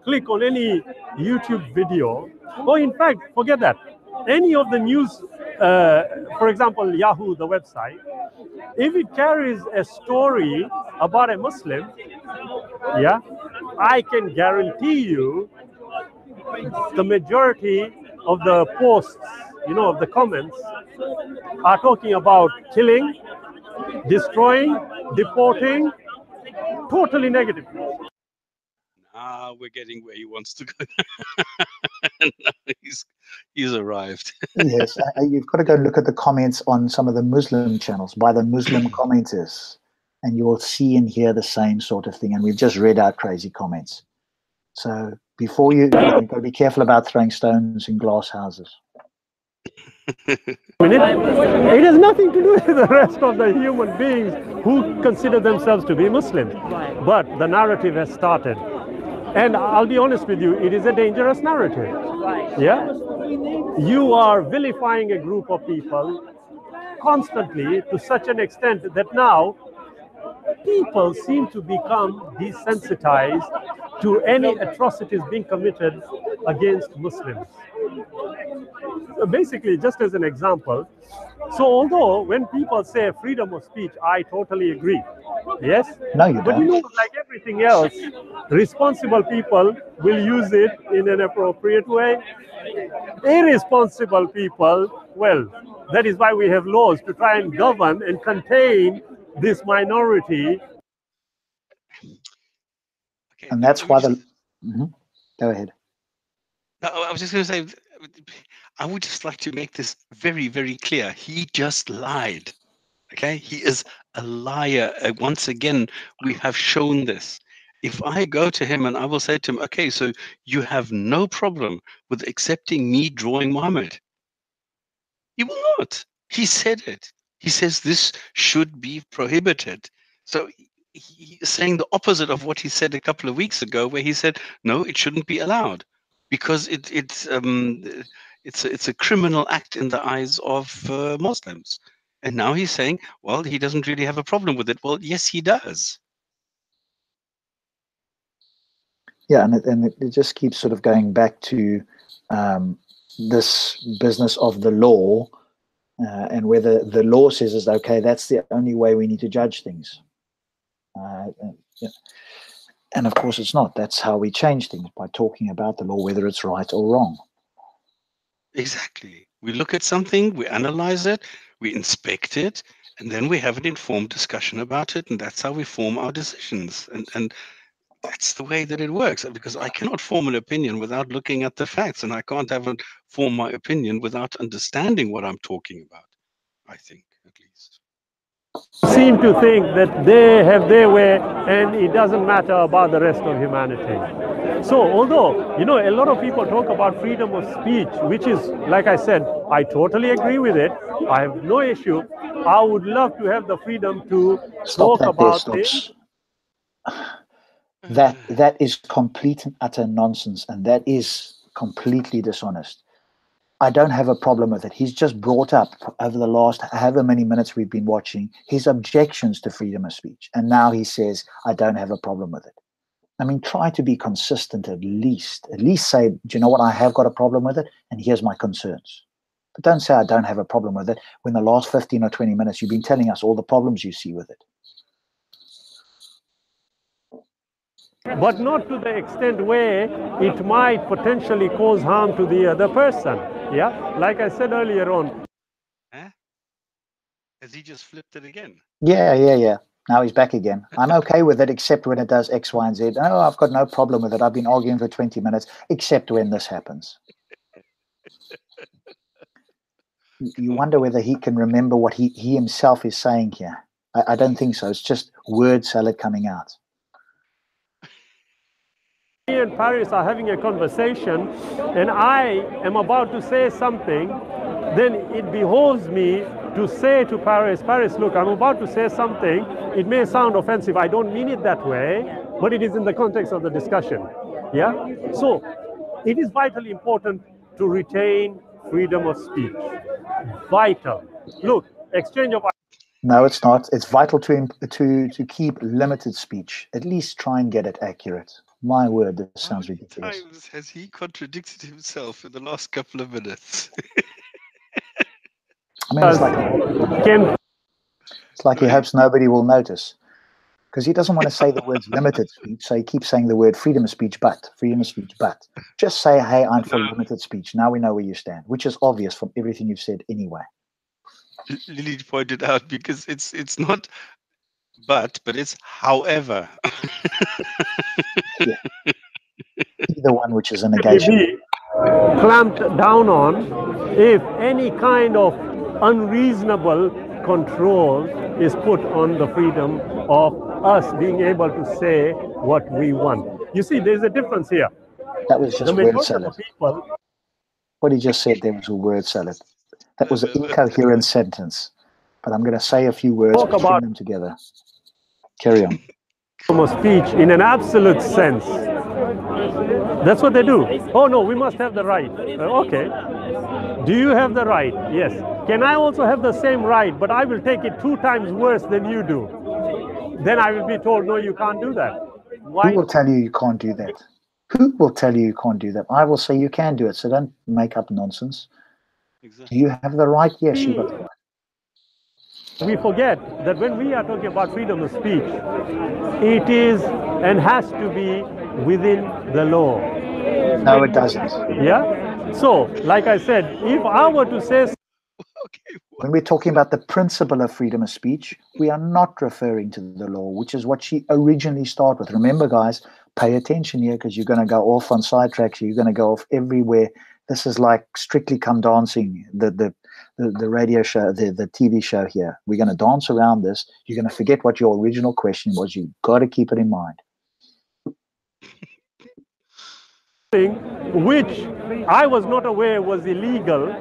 click on any YouTube video, or in fact, forget that, any of the news, for example, Yahoo, the website, if it carries a story about a Muslim, yeah, I can guarantee you the majority of the posts, of the comments are talking about killing, destroying, deporting, totally negative. We're getting where he wants to go. And now he's arrived. Yes, you've got to go look at the comments on some of the Muslim channels by the Muslim commenters, and you will see and hear the same sort of thing. And we've just read out crazy comments. So before you've got to be careful about throwing stones in glass houses. It has nothing to do with the rest of the human beings who consider themselves to be Muslims. But the narrative has started. And I'll be honest with you, it is a dangerous narrative. Yeah? You are vilifying a group of people constantly to such an extent that now people seem to become desensitized to any atrocities being committed against Muslims. So basically, just as an example, so although when people say freedom of speech, I totally agree. Yes? No, you But don't. you know, like everything else, responsible people will use it in an appropriate way. Irresponsible people, well, that is why we have laws to try and govern and contain this minority. Okay, And that's why the... Go ahead. No, I was just going to say, I would just like to make this very, very clear. He just lied. Okay, he is a liar. Once again, we have shown this. If I go to him and I will say to him, okay, so you have no problem with accepting me drawing Muhammad. He will not. He said it. He says this should be prohibited. So he is saying the opposite of what he said a couple of weeks ago, where he said, no, it shouldn't be allowed because it's a criminal act in the eyes of Muslims. And now he's saying, well, he doesn't really have a problem with it. Well, yes, he does. Yeah, and it just keeps sort of going back to this business of the law and whether the law says is okay, that's the only way we need to judge things. And of course it's not. That's how we change things, by talking about the law, whether it's right or wrong. Exactly. We look at something, we analyze it, we inspect it, and then we have an informed discussion about it, and that's how we form our decisions. And that's the way that it works, because I cannot form an opinion without looking at the facts, and I can't form my opinion without understanding what I'm talking about, I think, at least. Seem to think that they have their way and it doesn't matter about the rest of humanity. So although, you know, a lot of people talk about freedom of speech, which is, like I said, I totally agree with it. I have no issue. I would love to have the freedom to talk about things. That is complete and utter nonsense, and that is completely dishonest. I don't have a problem with it. He's just brought up over the last however many minutes we've been watching his objections to freedom of speech. And now he says, I don't have a problem with it. I mean, try to be consistent at least. At least say, do you know what, I have got a problem with it, and here's my concerns. But don't say I don't have a problem with it when the last 15 or 20 minutes you've been telling us all the problems you see with it. But not to the extent where it might potentially cause harm to the other person. Yeah, like I said earlier on. Huh? Has he just flipped it again? Yeah. Now he's back again. I'm okay with it, except when it does X, Y, and Z. No, I've got no problem with it. I've been arguing for 20 minutes, except when this happens. You wonder whether he can remember what he himself is saying here. I don't think so. It's just word salad coming out. Me and Paris are having a conversation and I am about to say something, then it behoves me to say to Paris, look, I'm about to say something. It may sound offensive. I don't mean it that way, but it is in the context of the discussion. Yeah? So it is vitally important to retain freedom of speech. Vital. Look, exchange of... No, it's not. It's vital to keep limited speech. At least try and get it accurate. My word, this sounds ridiculous. How many times has he contradicted himself in the last couple of minutes? I mean, it's like he hopes nobody will notice, because he doesn't want to say the words limited speech, so he keeps saying the word freedom of speech, but just say, hey, I'm for limited speech. Now we know where you stand, which is obvious from everything you've said anyway. Lily pointed out, because it's not but it's however. Yeah. Either one, which is a negation. clamped down on if any kind of unreasonable control is put on the freedom of us being able to say what we want. You see, there's a difference here. That was just The word majority salad. of the people, What he just said there was a word salad. That was an incoherent sentence. But I'm going to say a few words, talk string about them together. Carry on. freedom of speech in an absolute sense. That's what they do. Oh no, we must have the right. Okay. Do you have the right? Yes. Can I also have the same right, but I will take it 2 times worse than you do? Then I will be told, no, you can't do that. Why? Who will tell you you can't do that? Who will tell you you can't do that? I will say you can do it, so don't make up nonsense. Exactly. Do you have the right? Yes, you've got the right. We forget that when we are talking about freedom of speech, it is and has to be within the law. No, it doesn't. Yeah? So, like I said, if I were to say... Okay. When we're talking about the principle of freedom of speech, we are not referring to the law, which is what she originally started with. Remember, guys, pay attention here, because you're going to go off on sidetracks. You're going to go off everywhere. This is like Strictly Come Dancing, the radio show, the TV show here. We're going to dance around this. You're going to forget what your original question was. You've got to keep it in mind. Which I was not aware was illegal,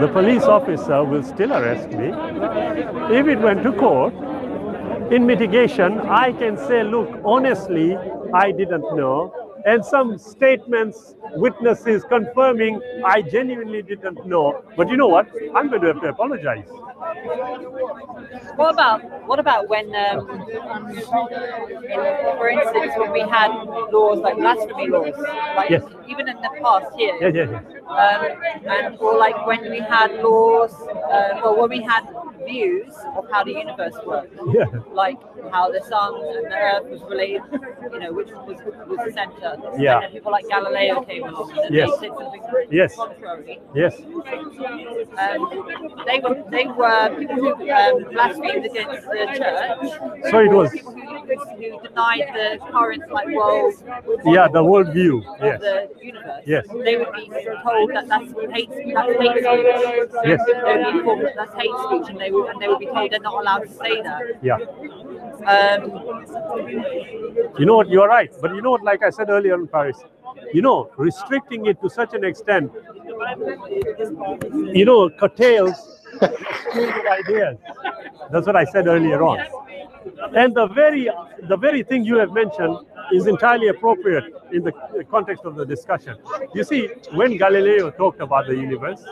the police officer will still arrest me. If it went to court, in mitigation, I can say, look, honestly, I didn't know. And some statements, witnesses confirming I genuinely didn't know. But you know what? I'm going to have to apologize. What about when, for instance, when we had laws like blasphemy laws, like yes. even in the past here, yes. And or like when we had laws, or when we had views of how the universe works, like how the sun and the earth was related, which was the center. Yeah. And then people like Galileo came along and yes. they said something contrary. Yes. They were people who blasphemed against the church. So it was people who denied the current world. The world view. Of the universe. Yes. They would be told that that's hate speech. Yes. They would be informed that that's hate speech, and they would be told they're not allowed to say that. Yeah. You know what? You're right. But you know what? Like I said earlier in Paris, restricting it to such an extent, curtails ideas. That's what I said earlier on. And the very thing you have mentioned is entirely appropriate in the context of the discussion. You see, when Galileo talked about the universe,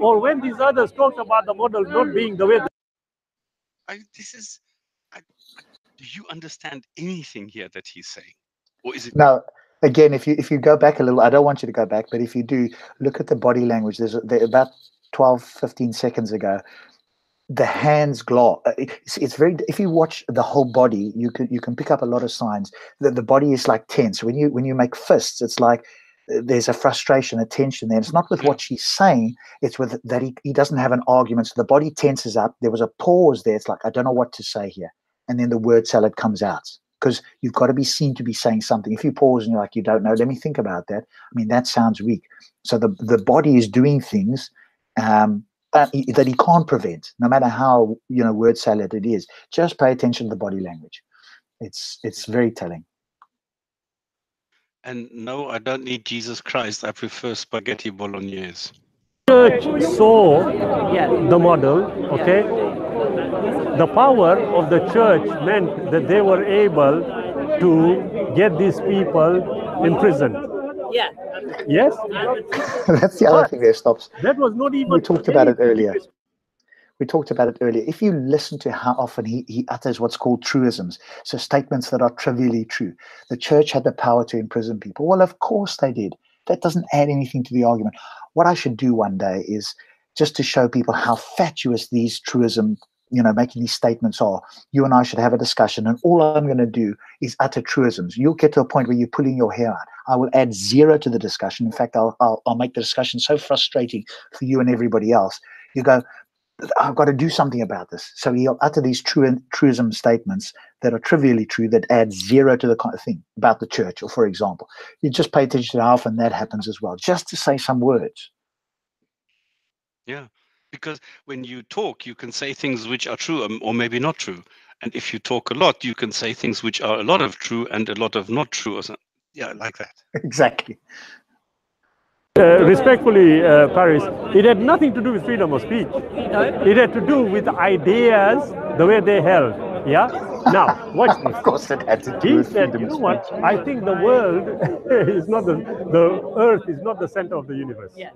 or when these others talked about the model not being the way. Do you understand anything here that he's saying, or is it? No. Again, if you go back a little, I don't want you to go back, but if you do, look at the body language. There's about 12, 15 seconds ago, the hands glow. It's very. If you watch the whole body, you can pick up a lot of signs that the body is like tense. When you make fists, it's like there's a frustration, a tension there. It's not with what she's saying. It's with that he doesn't have an argument. So the body tenses up. There was a pause there. It's like, I don't know what to say here, and then the word salad comes out. Because you've got to be seen to be saying something. If you pause and you're like, you don't know, let me think about that. I mean, that sounds weak. So the body is doing things that he can't prevent, no matter how word salad it is. Just pay attention to the body language. It's very telling. And no, I don't need Jesus Christ. I prefer spaghetti bolognese. Church saw the model, okay? The power of the church meant that they were able to get these people imprisoned. Yeah. Yes? That's the other thing there, Stops. That was not even... We talked about it earlier. If you listen to how often he utters what's called truisms, so statements that are trivially true. The church had the power to imprison people. Well, of course they did. That doesn't add anything to the argument. What I should do one day is just to show people how fatuous these truisms, making these statements are. You and I should have a discussion, and all I'm going to do is utter truisms. You'll get to a point where you're pulling your hair out. I will add zero to the discussion. In fact, I'll make the discussion so frustrating for you and everybody else. You go, I've got to do something about this. So he'll utter these truism statements that are trivially true that add zero to the kind of thing about the church. Or, for example, you just pay attention to how often that happens as well, just to say some words. Yeah, because when you talk, you can say things which are true or maybe not true. And if you talk a lot, you can say things which are a lot of true and a lot of not true. Or something. Yeah, like that. Exactly. Respectfully, Paris, it had nothing to do with freedom of speech. It had to do with ideas, the way they held. Yeah? Now, watch this. Of course it had to do with said, freedom you know of what? speech. I think the world is not the earth is not the center of the universe. Yeah.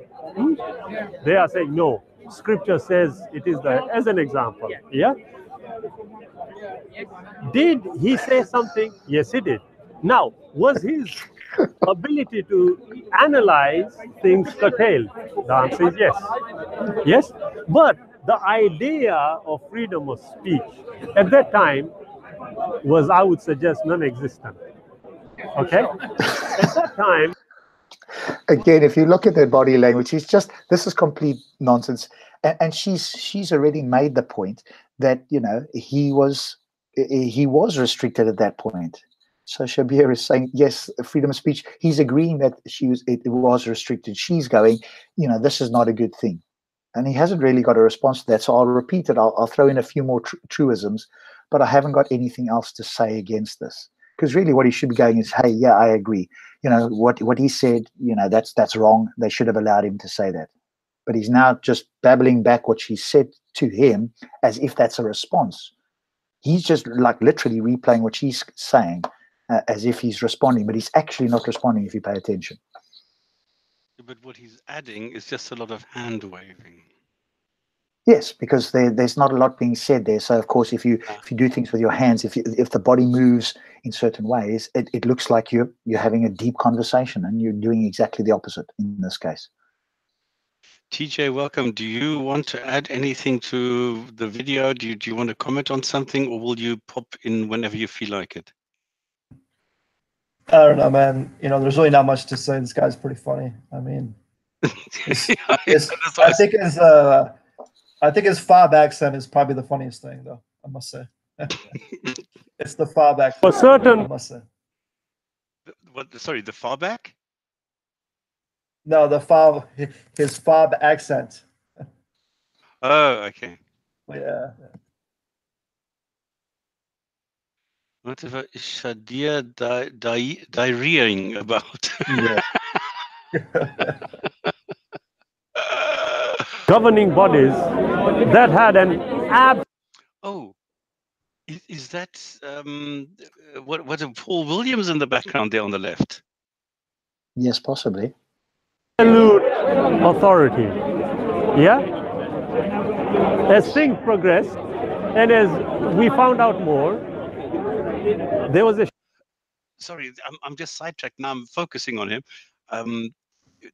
They are saying, no, scripture says it is as an example. Yeah? Did he say something? Yes, he did. Now, was his ability to analyze things curtailed? The answer is yes. Yes, but the idea of freedom of speech at that time was, I would suggest, non-existent. Okay? At that time, Again, if you look at her body language, this is complete nonsense. And she's already made the point that, you know, he was restricted at that point. So Shabir is saying, yes, freedom of speech. He's agreeing that it was restricted. She's going, you know, this is not a good thing. And he hasn't really got a response to that. So I'll repeat it. I'll throw in a few more truisms, but I haven't got anything else to say against this. Because really what he should be going is, hey, yeah, I agree. You know, what he said, you know, that's wrong. They should have allowed him to say that. But he's now just babbling back what she said to him as if that's a response. He's just like literally replaying what she's saying as if he's responding, but he's actually not responding if you pay attention. But what he's adding is just a lot of hand waving. Yes, because there's not a lot being said there. So of course, if you do things with your hands, if the body moves in certain ways, it looks like you're having a deep conversation, and you're doing exactly the opposite in this case. TJ, welcome. Do you want to add anything to the video? Do you want to comment on something, or will you pop in whenever you feel like it? I don't know, man. You know, there's really not much to say. This guy's pretty funny. I mean, I think his fob accent is probably the funniest thing, though. I must say, it's the fob accent. For certain, I must say. What? Sorry, the far back? No, his fob accent. Oh, okay. Yeah. Whatever is Shabir diarrheaing about? Yeah. governing bodies that had an Oh, is that what Paul Williams in the background there on the left? Yes, possibly. absolute authority. Yeah? As things progressed, and as we found out more, there was a... Sorry, I'm just sidetracked now. I'm focusing on him.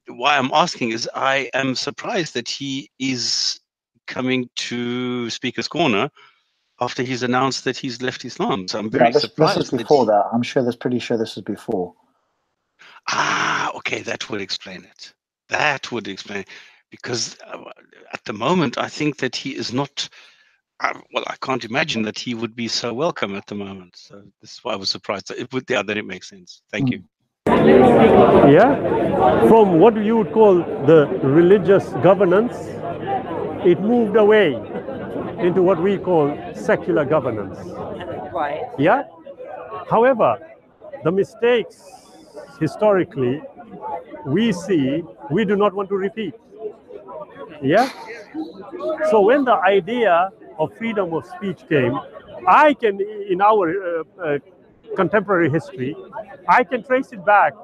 Why I'm asking is I am surprised that he is coming to Speaker's Corner after he's announced that he's left Islam. So I'm very surprised. This is before that. I'm pretty sure this is before. Ah, okay, that would explain it. That would explain it. Because at the moment, I think that he is not... well, I can't imagine that he would be so welcome at the moment. So this is why I was surprised. Then it makes sense. Thank you. Yeah, from what you would call the religious governance, it moved away into what we call secular governance. Right. Yeah. However, the mistakes historically we do not want to repeat. Yeah. So when the idea of freedom of speech came, I can, in our contemporary history, I can trace it back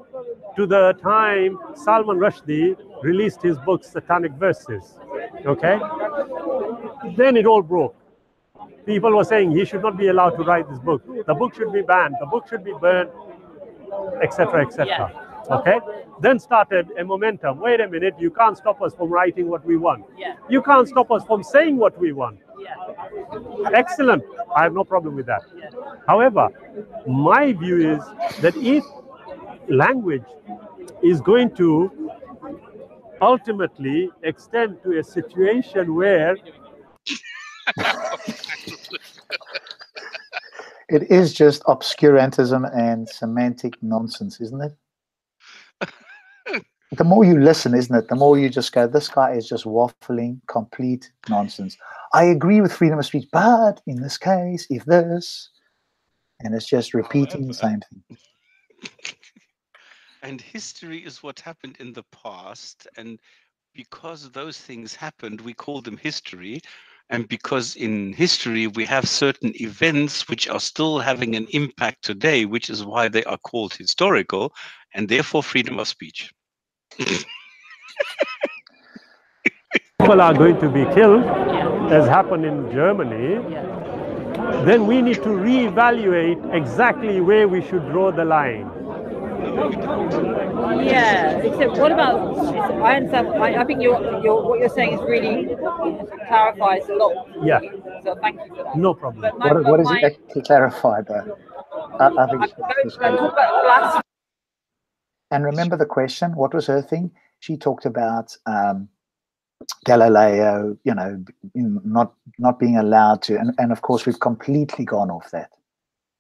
to the time Salman Rushdie released his book Satanic Verses. Okay? Then it all broke. People were saying he should not be allowed to write this book. The book should be banned. The book should be burned, etc., etc. Yeah. Okay? Then started a momentum. Wait a minute, you can't stop us from writing what we want. Yeah. You can't stop us from saying what we want. Yeah. Excellent. I have no problem with that. Yeah. However, my view is that if language is going to ultimately extend to a situation where It is just obscurantism and semantic nonsense, isn't it? The more you listen, isn't it? The more you just go, this guy is just waffling, complete nonsense. I agree with freedom of speech, but in this case, if this, and it's just repeating the same thing. And history is what happened in the past. And because those things happened, we call them history. And because in history, we have certain events which are still having an impact today, which is why they are called historical, and therefore freedom of speech. People are going to be killed, as happened in Germany, then we need to reevaluate exactly where we should draw the line. Yeah, except what about, I understand, I think what you're saying is really clarifies a lot. Yeah. So thank you for that. No problem. What is it actually clarified though? I think and remember the question, what was her thing? She talked about Galileo, you know, not being allowed to, and of course we've completely gone off that.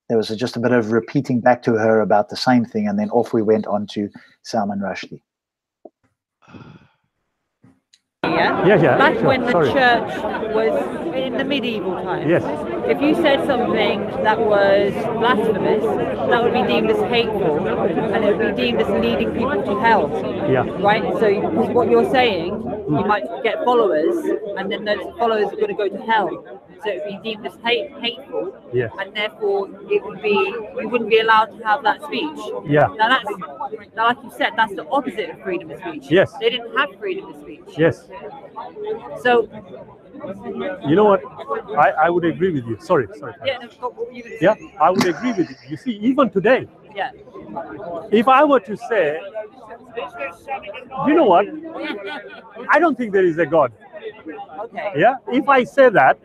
There was just a bit of repeating back to her about the same thing, and then off we went on to Salman Rushdie. Yeah. Back when the church was in the medieval times. Yes. If you said something that was blasphemous, that would be deemed as hateful, and it would be deemed as leading people to hell. Yeah. Right. So what you're saying, you might get followers, and then those followers are going to go to hell. So it would be deemed as hateful, and therefore it would be, you wouldn't be allowed to have that speech. Yeah. Now like you said, that's the opposite of freedom of speech. Yes. They didn't have freedom of speech. Yes. So, you know what? I would agree with you. Sorry. Yeah, I would agree with you. You see, even today, if I were to say, you know what? I don't think there is a God. Okay. Yeah. If I say that,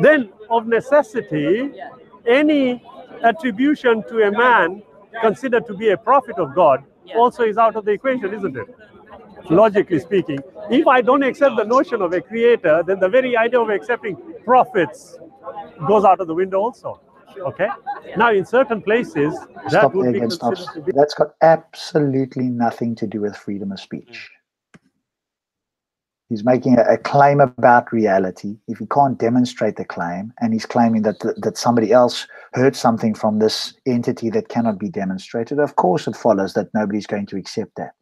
then of necessity, any attribution to a man considered to be a prophet of God also is out of the equation, isn't it? Logically speaking, if I don't accept the notion of a creator, then the very idea of accepting prophets goes out of the window also. Okay. Now, in certain places, that would be considered to be. That's got absolutely nothing to do with freedom of speech. He's making a claim about reality. If he can't demonstrate the claim, and he's claiming that somebody else heard something from this entity that cannot be demonstrated, of course it follows that nobody's going to accept that.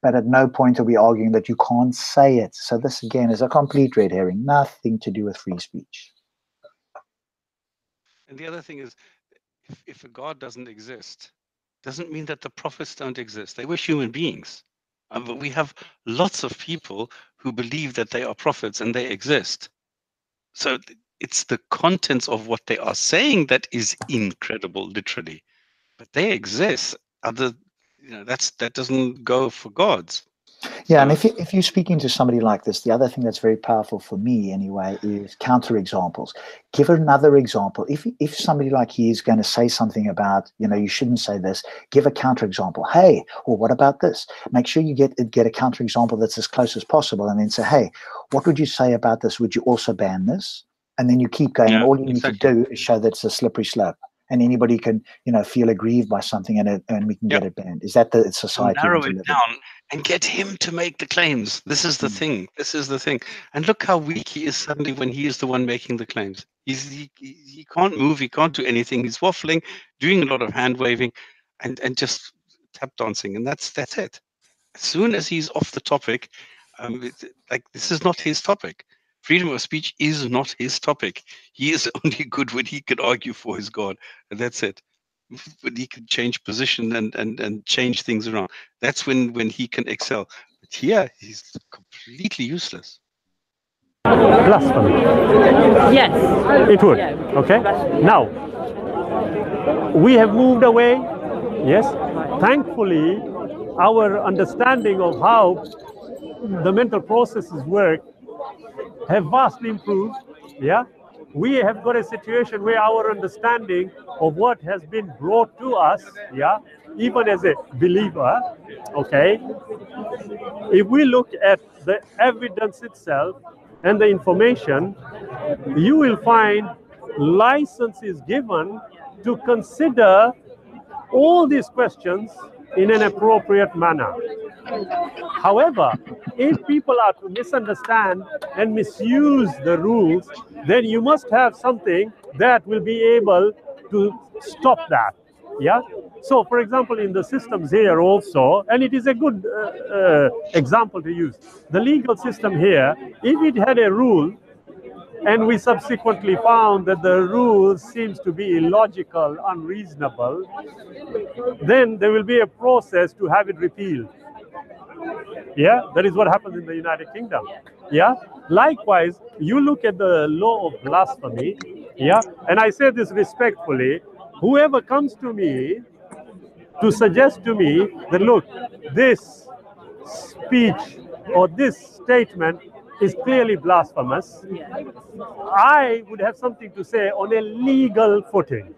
But at no point are we arguing that you can't say it. So this, again, is a complete red herring. Nothing to do with free speech. And the other thing is, if a God doesn't exist, doesn't mean that the prophets don't exist. They were human beings. But we have lots of people who believe that they are prophets and they exist. So it's the contents of what they are saying that is incredible, literally. But they exist. That doesn't go for gods. Yeah, and if you're speaking to somebody like this, the other thing that's very powerful for me anyway is counter examples. Give another example. If somebody like he is going to say something about, you shouldn't say this, give a counter example. Hey, or what about this? Make sure you get a counter example that's as close as possible, and then say, hey, what would you say about this? Would you also ban this? And then you keep going. And all you need to do is show that it's a slippery slope. And anybody can, feel aggrieved by something, and we can get it banned. Is that the society? Narrow it down and get him to make the claims. This is the thing. This is the thing. And look how weak he is suddenly when he is the one making the claims. He can't move. He can't do anything. He's waffling, doing a lot of hand waving, and just tap dancing. And that's it. As soon as he's off the topic, this is not his topic. Freedom of speech is not his topic. He is only good when he can argue for his God, and that's it. When he can change position and change things around, that's when he can excel. But here, he's completely useless. Blasphemy. Yes. It would. Yeah. Okay. Now, we have moved away. Yes. Thankfully, our understanding of how the mental processes work have vastly improved. Yeah, we have got a situation where our understanding of what has been brought to us, even as a believer, okay, if we look at the evidence itself, and the information, you will find license is given to consider all these questions in an appropriate manner. However, if people are to misunderstand and misuse the rules, then you must have something that will be able to stop that. Yeah. So, for example, in the systems here also, and it is a good example to use, the legal system here, if it had a rule and we subsequently found that the rule seems to be illogical, unreasonable, then there will be a process to have it repealed. Yeah, that is what happens in the United Kingdom. Yeah, likewise, you look at the law of blasphemy. Yeah, and I say this respectfully, whoever comes to me to suggest to me that, look, this speech or this statement is clearly blasphemous, I would have something to say on a legal footing,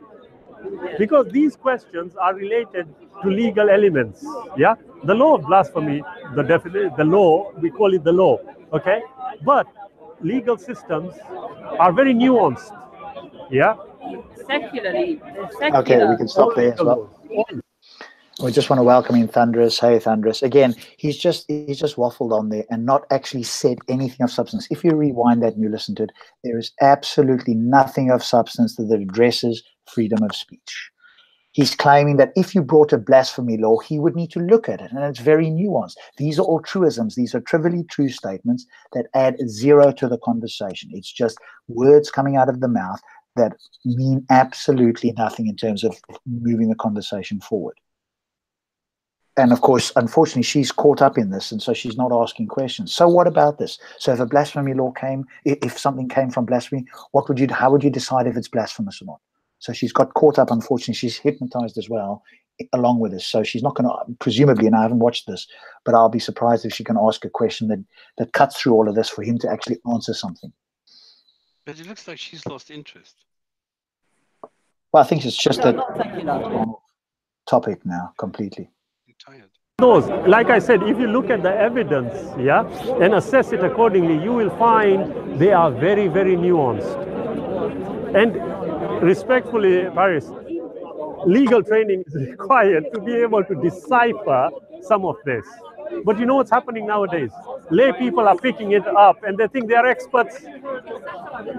because these questions are related to legal elements. Yeah, the law of blasphemy, the law, we call it the law, okay, but legal systems are very nuanced. Yeah, Secularly. Okay, we can stop there as well. We just want to welcome in Thunderous. Hey, Thunderous. Again, he's just waffled on there and not actually said anything of substance. If you rewind that and you listen to it, there is absolutely nothing of substance that addresses freedom of speech. He's claiming that if you brought a blasphemy law, he would need to look at it, and it's very nuanced. These are all truisms. These are trivially true statements that add zero to the conversation. It's just words coming out of the mouth that mean absolutely nothing in terms of moving the conversation forward. And of course, unfortunately, she's caught up in this, and so she's not asking questions. So what about this? So if a blasphemy law came, if something came from blasphemy, how would you decide if it's blasphemous or not? So she's got caught up, unfortunately. She's hypnotized as well, along with this. So she's not going to, presumably, and I haven't watched this, but I'll be surprised if she can ask a question that cuts through all of this for him to actually answer something. But it looks like she's lost interest. Well, I think it's just a topic now, completely. Tired. Those, like I said, if you look at the evidence, yeah, and assess it accordingly, you will find they are very, very nuanced. And respectfully, Paris, legal training is required to be able to decipher some of this. But you know what's happening nowadays? Lay people are picking it up and they think they are experts,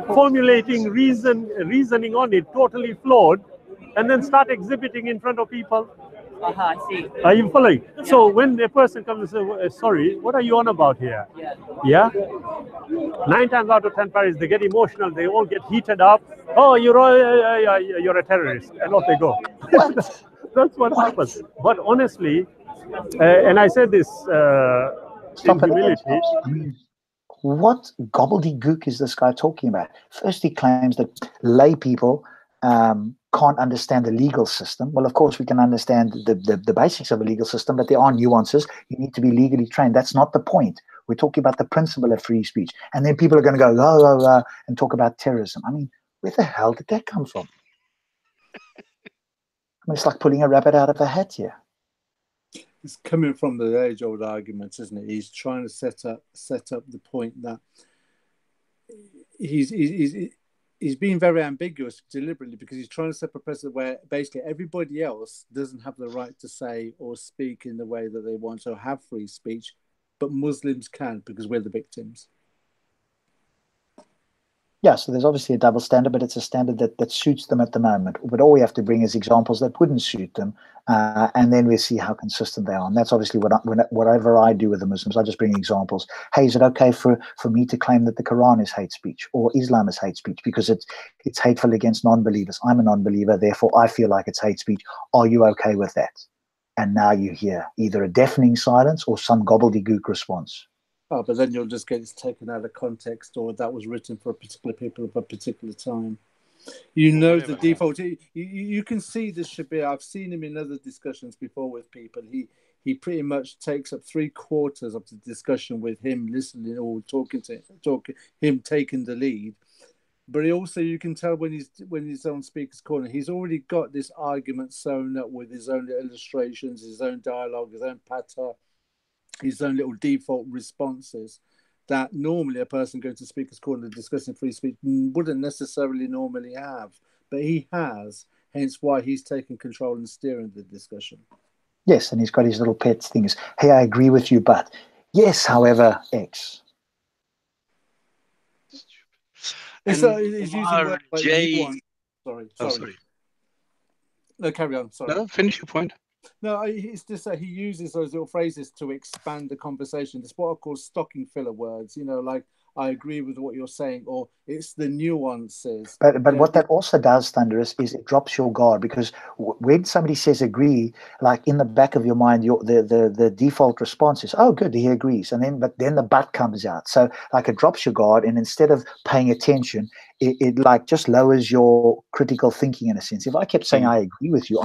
formulating reasoning on it, totally flawed, and then start exhibiting in front of people. I see. Are you following? Yeah. So when a person comes and says, sorry, what are you on about here? Yeah? 9 times out of 10, Paris, they get emotional, they all get heated up. Oh, you're a terrorist, and off they go. That's what happens. But honestly, and I said this in humility. I mean, what gobbledygook is this guy talking about? First, he claims that lay people can't understand the legal system. Well, of course, we can understand the basics of a legal system, but there are nuances. You need to be legally trained. That's not the point. We're talking about the principle of free speech. And then people are going to go, and talk about terrorism. I mean, where the hell did that come from? I mean, it's like pulling a rabbit out of a hat here. It's coming from the age-old arguments, isn't it? He's trying to set up the point that he's being very ambiguous deliberately, because he's trying to set a precedent where basically everybody else doesn't have the right to say or speak in the way that they want to have free speech, but Muslims can because we're the victims. Yeah, so there's obviously a double standard, but it's a standard that suits them at the moment. But all we have to bring is examples that wouldn't suit them, and then we see how consistent they are. And that's obviously whatever I do with the Muslims, I just bring examples. Hey, is it okay for me to claim that the Quran is hate speech or Islam is hate speech because it's hateful against non-believers? I'm a non-believer, therefore I feel like it's hate speech. Are you okay with that? And now you hear either a deafening silence or some gobbledygook response. Oh, but then you'll just get it taken out of context, or that was written for a particular people at a particular time. You know the default. You can see this, Shabir. I've seen him in other discussions before with people. He pretty much takes up 3/4 of the discussion with him listening or talking, him taking the lead. But also, you can tell when he's on Speaker's Corner, he's already got this argument sewn up with his own illustrations, his own dialogue, his own patter, his own little default responses that normally a person going to Speaker's Corner discussing free speech wouldn't necessarily normally have, but he has, hence why he's taking control and steering the discussion. Yes, and he's got his little pet things. Hey, I agree with you, but yes, however, X. He's using words like nuance. Sorry. No, carry on. Sorry. No, finish your point. No, it's just that he uses those little phrases to expand the conversation. It's what I call stocking filler words. You know, like I agree with what you're saying, or it's the nuances. But what that also does, Thunderous, is it drops your guard, because when somebody says agree, like in the back of your mind, the default response is, oh, good, he agrees, and then the but comes out. So like it drops your guard, and instead of paying attention, it like just lowers your critical thinking in a sense. If I kept saying I agree with you,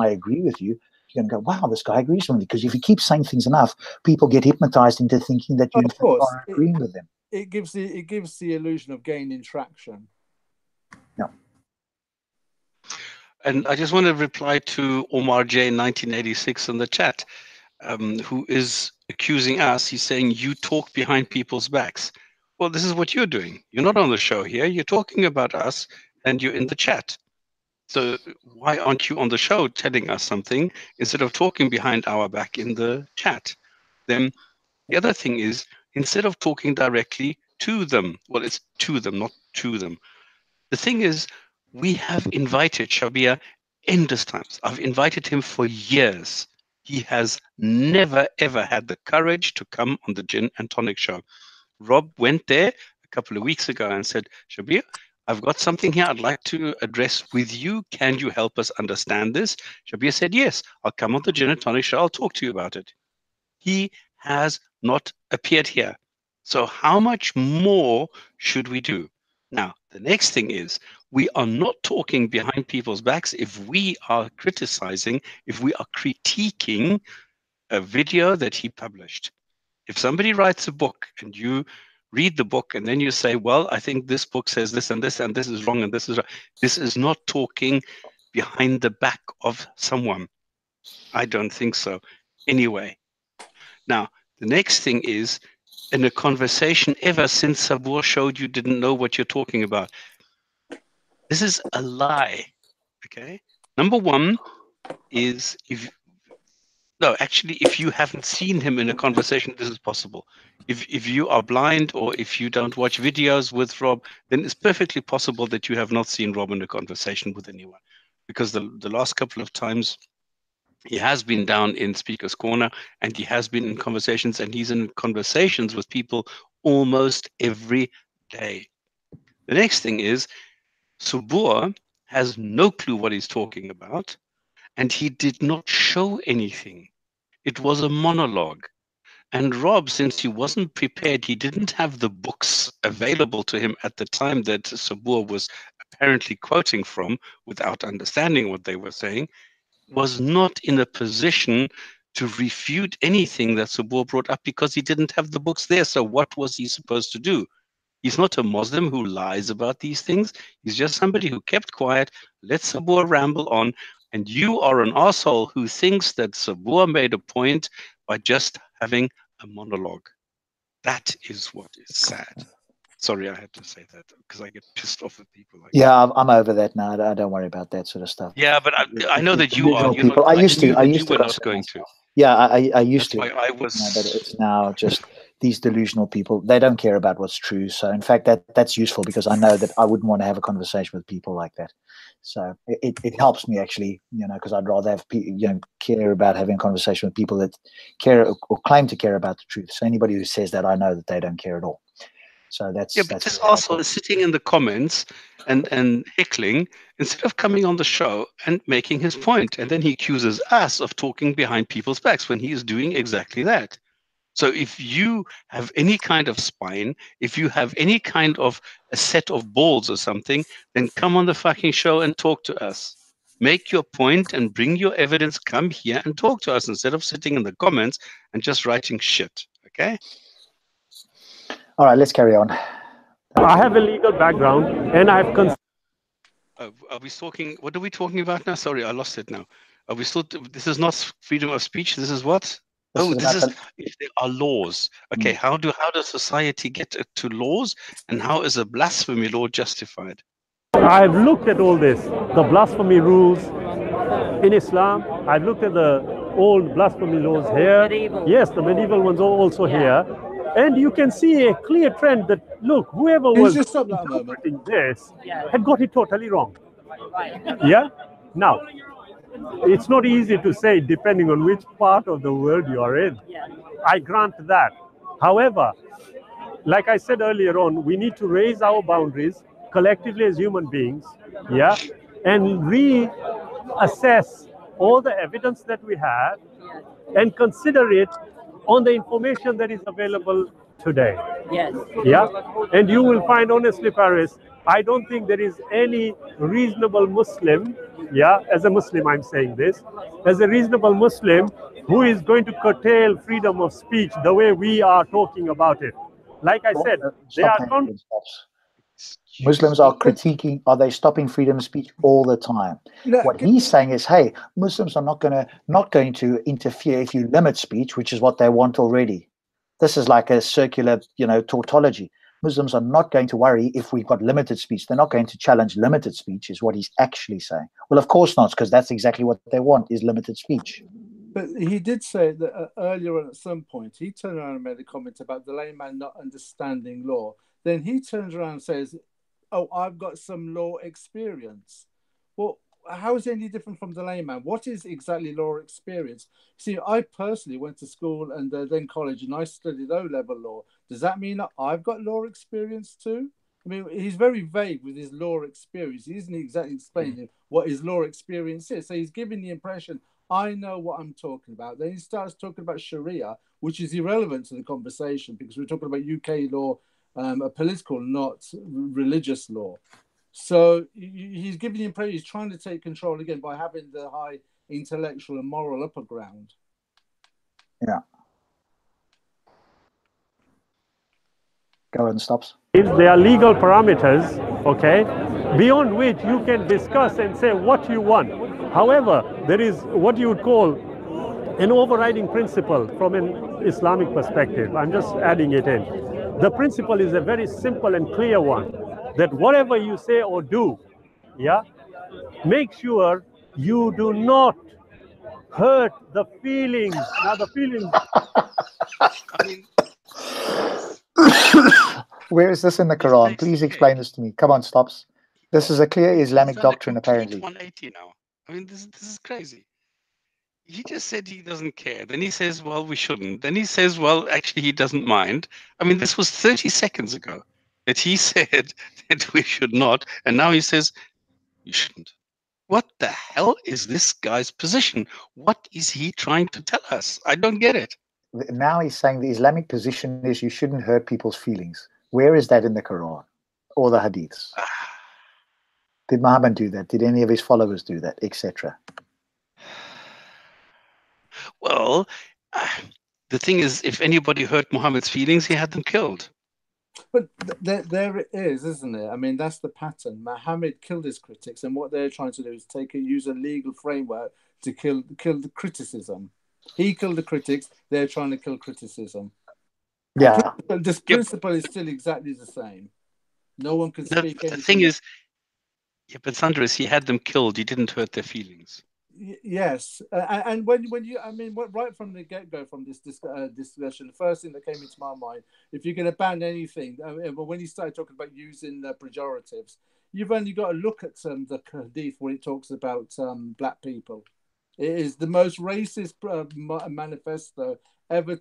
you're going to go, wow, this guy agrees with me. Because if you keep saying things enough, people get hypnotized into thinking that you are agreeing with them. It gives the illusion of gaining traction. Yeah. And I just want to reply to Omar J 1986 in the chat, who is accusing us. He's saying you talk behind people's backs. Well, this is what you're doing. You're not on the show here. You're talking about us, and you're in the chat. So why aren't you on the show telling us something instead of talking behind our back in the chat? Then the other thing is, instead of talking directly to them, well, it's to them, not to them. The thing is, we have invited Shabir endless times. I've invited him for years. He has never, ever had the courage to come on the Jinn&Tonic show. Rob went there a couple of weeks ago and said, Shabir, I've got something here I'd like to address with you. Can you help us understand this? Shabir said, yes, I'll come on the Jinn&Tonic show. I'll talk to you about it. He has not appeared here. So how much more should we do? Now, the next thing is, we are not talking behind people's backs if we are criticizing, if we are critiquing a video that he published. If somebody writes a book and you read the book and then you say, well, I think this book says this and this is wrong and this is right. This is not talking behind the back of someone. I don't think so. Anyway, now, the next thing is, in a conversation ever since Sabur showed you didn't know what you're talking about. This is a lie, okay? Number one is, if you haven't seen him in a conversation, this is possible. If you are blind or if you don't watch videos with Rob, then it's perfectly possible that you have not seen Rob in a conversation with anyone. Because the last couple of times he has been down in Speaker's Corner and he has been in conversations, and he's in conversations with people almost every day. The next thing is, Sabur has no clue what he's talking about, and he did not show anything. It was a monologue. And Rob, since he wasn't prepared, he didn't have the books available to him at the time that Sabur was apparently quoting from without understanding what they were saying, was not in a position to refute anything that Sabur brought up because he didn't have the books there. So what was he supposed to do? He's not a Muslim who lies about these things. He's just somebody who kept quiet, let Sabur ramble on. And you are an asshole who thinks that Sabur made a point by just having a monologue. That is what is sad. Sorry, I had to say that because I get pissed off at people like that. I'm over that now. I don't worry about that sort of stuff. Yeah, but I know that you are. People. I used to not going to. Yeah, I used to. I was. But it's now just these delusional people. They don't care about what's true. So in fact, that's useful because I know that I wouldn't want to have a conversation with people like that. So it helps me actually, because I'd rather have care about having a conversation with people that care or claim to care about the truth. So anybody who says that, I know that they don't care at all. So but this asshole is sitting in the comments and heckling instead of coming on the show and making his point. And then he accuses us of talking behind people's backs when he is doing exactly that. So if you have any kind of spine, if you have any kind of a set of balls or something, then come on the fucking show and talk to us. Make your point and bring your evidence. Come here and talk to us instead of sitting in the comments and just writing shit. Okay? All right, let's carry on. I have a legal background, and I've. Are we talking? What are we talking about now? Sorry, I lost it now. Are we still? This is not freedom of speech. This is what? Oh, this is if there are laws. Okay, how does society get to laws, and how is a blasphemy law justified? I've looked at all this, the blasphemy rules in Islam. I've looked at the old blasphemy laws here. Medieval. Yes, the medieval ones are also here. And you can see a clear trend that, look, whoever was interpreting this had got it totally wrong. Yeah? Now, it's not easy to say depending on which part of the world you are in. I grant that. However, like I said earlier on, we need to raise our boundaries collectively as human beings, yeah, and reassess all the evidence that we have and consider it on the information that is available today. Yes. Yeah, and you will find, honestly, Paris, I don't think there is any reasonable Muslim, yeah, as a Muslim I'm saying this, as a reasonable Muslim who is going to curtail freedom of speech the way we are talking about it. Like I said, they are Muslims are critiquing, are they stopping freedom of speech all the time? What he's saying is, hey, Muslims are not going to interfere if you limit speech, which is what they want already. This is like a circular, tautology. Muslims are not going to worry if we've got limited speech. They're not going to challenge limited speech, is what he's actually saying. Well, of course not, because that's exactly what they want, is limited speech. But he did say that earlier on at some point, he turned around and made a comment about the layman not understanding law. Then he turns around and says, oh, I've got some law experience. Well, how is it any different from the layman? What is exactly law experience? See, I personally went to school and then college, and I studied O-level law. Does that mean that I've got law experience too? I mean, he's very vague with his law experience. He isn't exactly explaining what his law experience is. So he's giving the impression, I know what I'm talking about. Then he starts talking about Sharia, which is irrelevant to the conversation because we're talking about UK law, a political, not religious law. So he's giving the impression he's trying to take control again by having the high intellectual and moral upper ground. Yeah. Go and stops. There are legal parameters, okay, beyond which you can discuss and say what you want. However, there is what you would call an overriding principle from an Islamic perspective. I'm just adding it in. The principle is a very simple and clear one, that whatever you say or do, yeah, make sure you do not hurt the feelings. Now the feelings. Where is this in the Quran? Please explain this to me. Come on, Stops. This is a clear Islamic doctrine, apparently. 180 now. I mean, this is crazy. He just said he doesn't care. Then he says, well, we shouldn't. Then he says, well, actually, he doesn't mind. I mean, this was 30 seconds ago that he said that we should not. And now he says, you shouldn't. What the hell is this guy's position? What is he trying to tell us? I don't get it. Now he's saying the Islamic position is you shouldn't hurt people's feelings. Where is that in the Quran or the Hadiths? Did Muhammad do that? Did any of his followers do that, etc.? Well, the thing is, if anybody hurt Muhammad's feelings, he had them killed. But there it is, isn't it? I mean, that's the pattern. Muhammad killed his critics, and what they're trying to do is use a legal framework to kill the criticism. He killed the critics. They're trying to kill criticism. Yeah. This principle is still exactly the same. No one can speak. The thing is, yeah, but Thunderous, he had them killed. He didn't hurt their feelings. Yes, and when you, I mean, right from the get-go from this discussion, the first thing that came into my mind, if you're going to ban anything, but when you started talking about using pejoratives, you've only got to look at the Hadith when it talks about black people. It is the most racist manifesto ever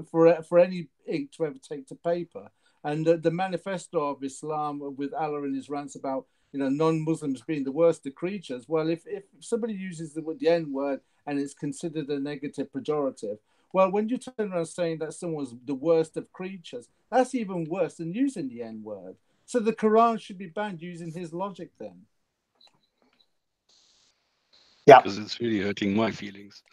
for any ink to ever take to paper, and the manifesto of Islam with Allah and his rants about non-Muslims being the worst of creatures. Well, if somebody uses the N-word and it's considered a negative pejorative, well, when you turn around saying that someone's the worst of creatures, that's even worse than using the N-word. So the Quran should be banned using his logic then. Yeah. Because it's really hurting my feelings.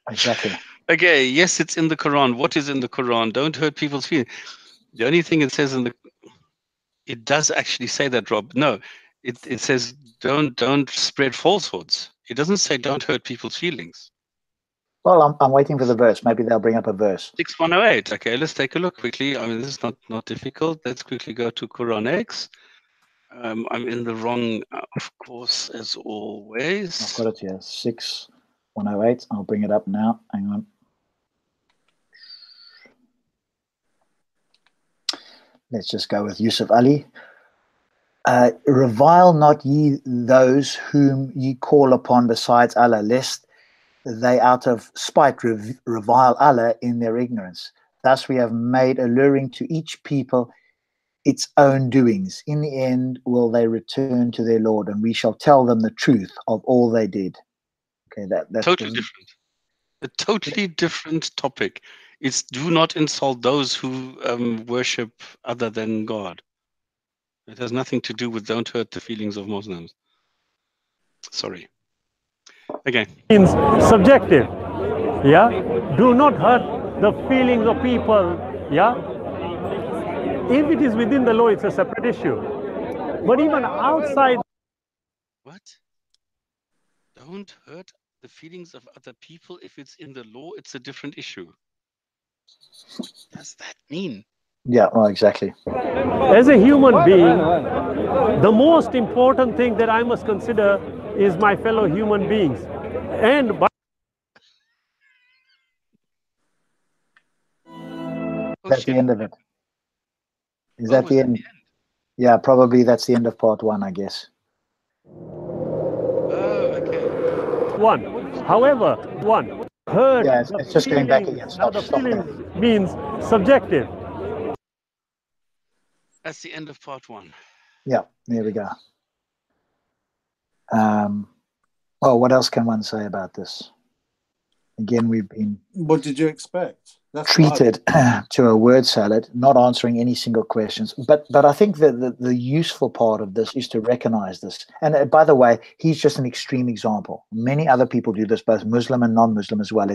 Exactly. Okay, yes, it's in the Quran. What is in the Quran? Don't hurt people's feelings. The only thing it says it does actually say that, Rob. No, it says don't spread falsehoods. It doesn't say don't hurt people's feelings. Well, I'm waiting for the verse. Maybe they'll bring up a verse. 6108. Okay, let's take a look quickly. I mean, this is not difficult. Let's quickly go to Qur'an X. I'm in the wrong, of course, as always. I've got it here. 6108. I'll bring it up now. Hang on. Let's just go with Yusuf Ali. Revile not ye those whom ye call upon besides Allah, lest they out of spite revile Allah in their ignorance. Thus we have made alluring to each people its own doings. In the end will they return to their Lord, and we shall tell them the truth of all they did. Okay, that's totally different. A totally different topic. It's do not insult those who worship other than God. It has nothing to do with don't hurt the feelings of Muslims. Sorry. Again. Means subjective. Yeah. Do not hurt the feelings of people. Yeah. If it is within the law, it's a separate issue. But even outside. What? Don't hurt the feelings of other people. If it's in the law, it's a different issue. What does that mean? Yeah, well, exactly. As a human being, the most important thing that I must consider is my fellow human beings. And that's the end of it. Is that the end? Yeah, probably that's the end of part 1, I guess. Oh, okay. However, hurt. Yeah, it's just going back again. Now the feelings means subjective. That's the end of part 1. Yeah, there we go. Well, what else can one say about this? Again, we've been... What did you expect? That's treated to a word salad, not answering any single questions. But I think that the useful part of this is to recognize this. And by the way, he's just an extreme example. Many other people do this, both Muslim and non-Muslim as well.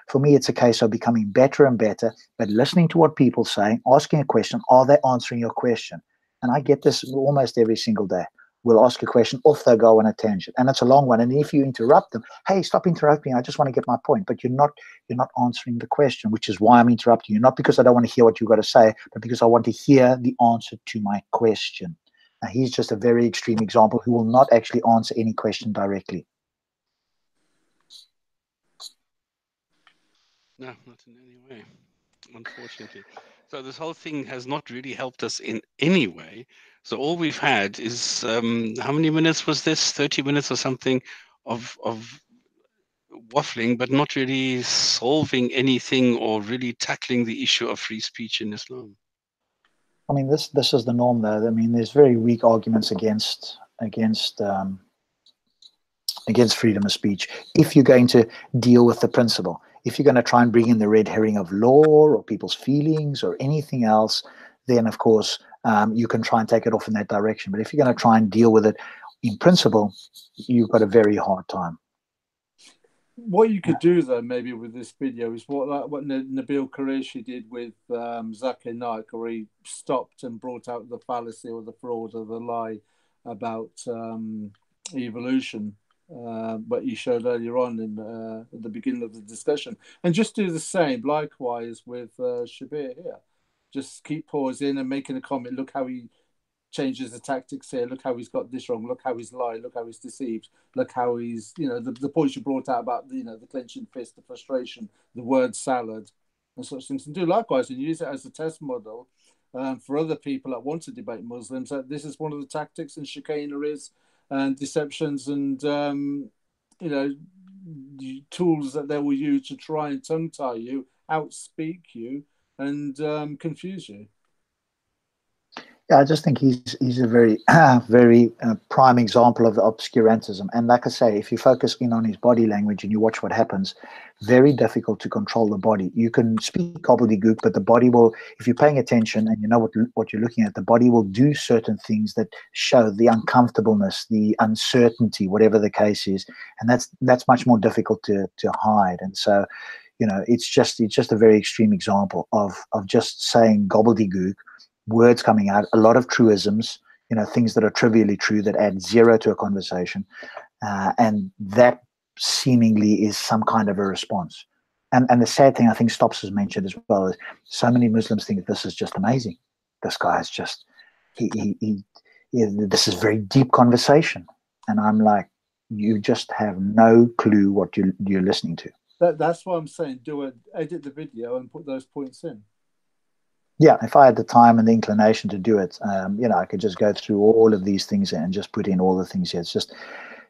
For me, it's a case of becoming better and better, but listening to what people say, asking a question, are they answering your question? And I get this almost every single day. We'll ask a question, off they go on a tangent, and it's a long one. And if you interrupt them, hey, stop interrupting, I just want to get my point. But you're not answering the question, which is why I'm interrupting you. Not because I don't want to hear what you've got to say, but because I want to hear the answer to my question. Now, he's just a very extreme example who will not actually answer any question directly. No, not in any way, unfortunately. So this whole thing has not really helped us in any way. So all we've had is, how many minutes was this? 30 minutes or something of waffling, but not really solving anything or really tackling the issue of free speech in Islam. I mean, this is the norm, though. I mean, there's very weak arguments against freedom of speech. If you're going to deal with the principle, if you're going to try and bring in the red herring of law or people's feelings or anything else, then of course you can try and take it off in that direction. But if you're going to try and deal with it in principle, you've got a very hard time. What you could do, though, maybe with this video is what Nabil Qureshi did with Zakir Naik, where he stopped and brought out the fallacy or the fraud or the lie about evolution, but he showed earlier on at the beginning of the discussion. And just do the same, likewise, with Shabir here. Just keep pausing and making a comment. Look how he changes the tactics here. Look how he's got this wrong. Look how he's lied. Look how he's deceived. Look how he's, the points you brought out about, the clenching fist, the frustration, the word salad, and such things. And do likewise and use it as a test model for other people that want to debate Muslims. That this is one of the tactics and chicaneries and deceptions and, tools that they will use to try and tongue-tie you, outspeak you, and confuse you. Yeah, I just think he's a very, very prime example of the obscurantism. And like I say, if you focus in on his body language and you watch what happens, very difficult to control the body. You can speak gobbledygook, but the body will, if you're paying attention and you know what you're looking at, the body will do certain things that show the uncomfortableness, the uncertainty, whatever the case is. And that's much more difficult to hide. And so, it's just a very extreme example of just saying gobbledygook, words coming out, a lot of truisms, things that are trivially true that add zero to a conversation. And that seemingly is some kind of a response. And the sad thing, I think Stops has mentioned as well, is so many Muslims think this is just amazing. This guy is just, this is very deep conversation. And I'm like, you just have no clue what you're listening to. That's why I'm saying edit the video and put those points in. Yeah, if I had the time and the inclination to do it, I could just go through all of these things and just put in all the things here. It's just,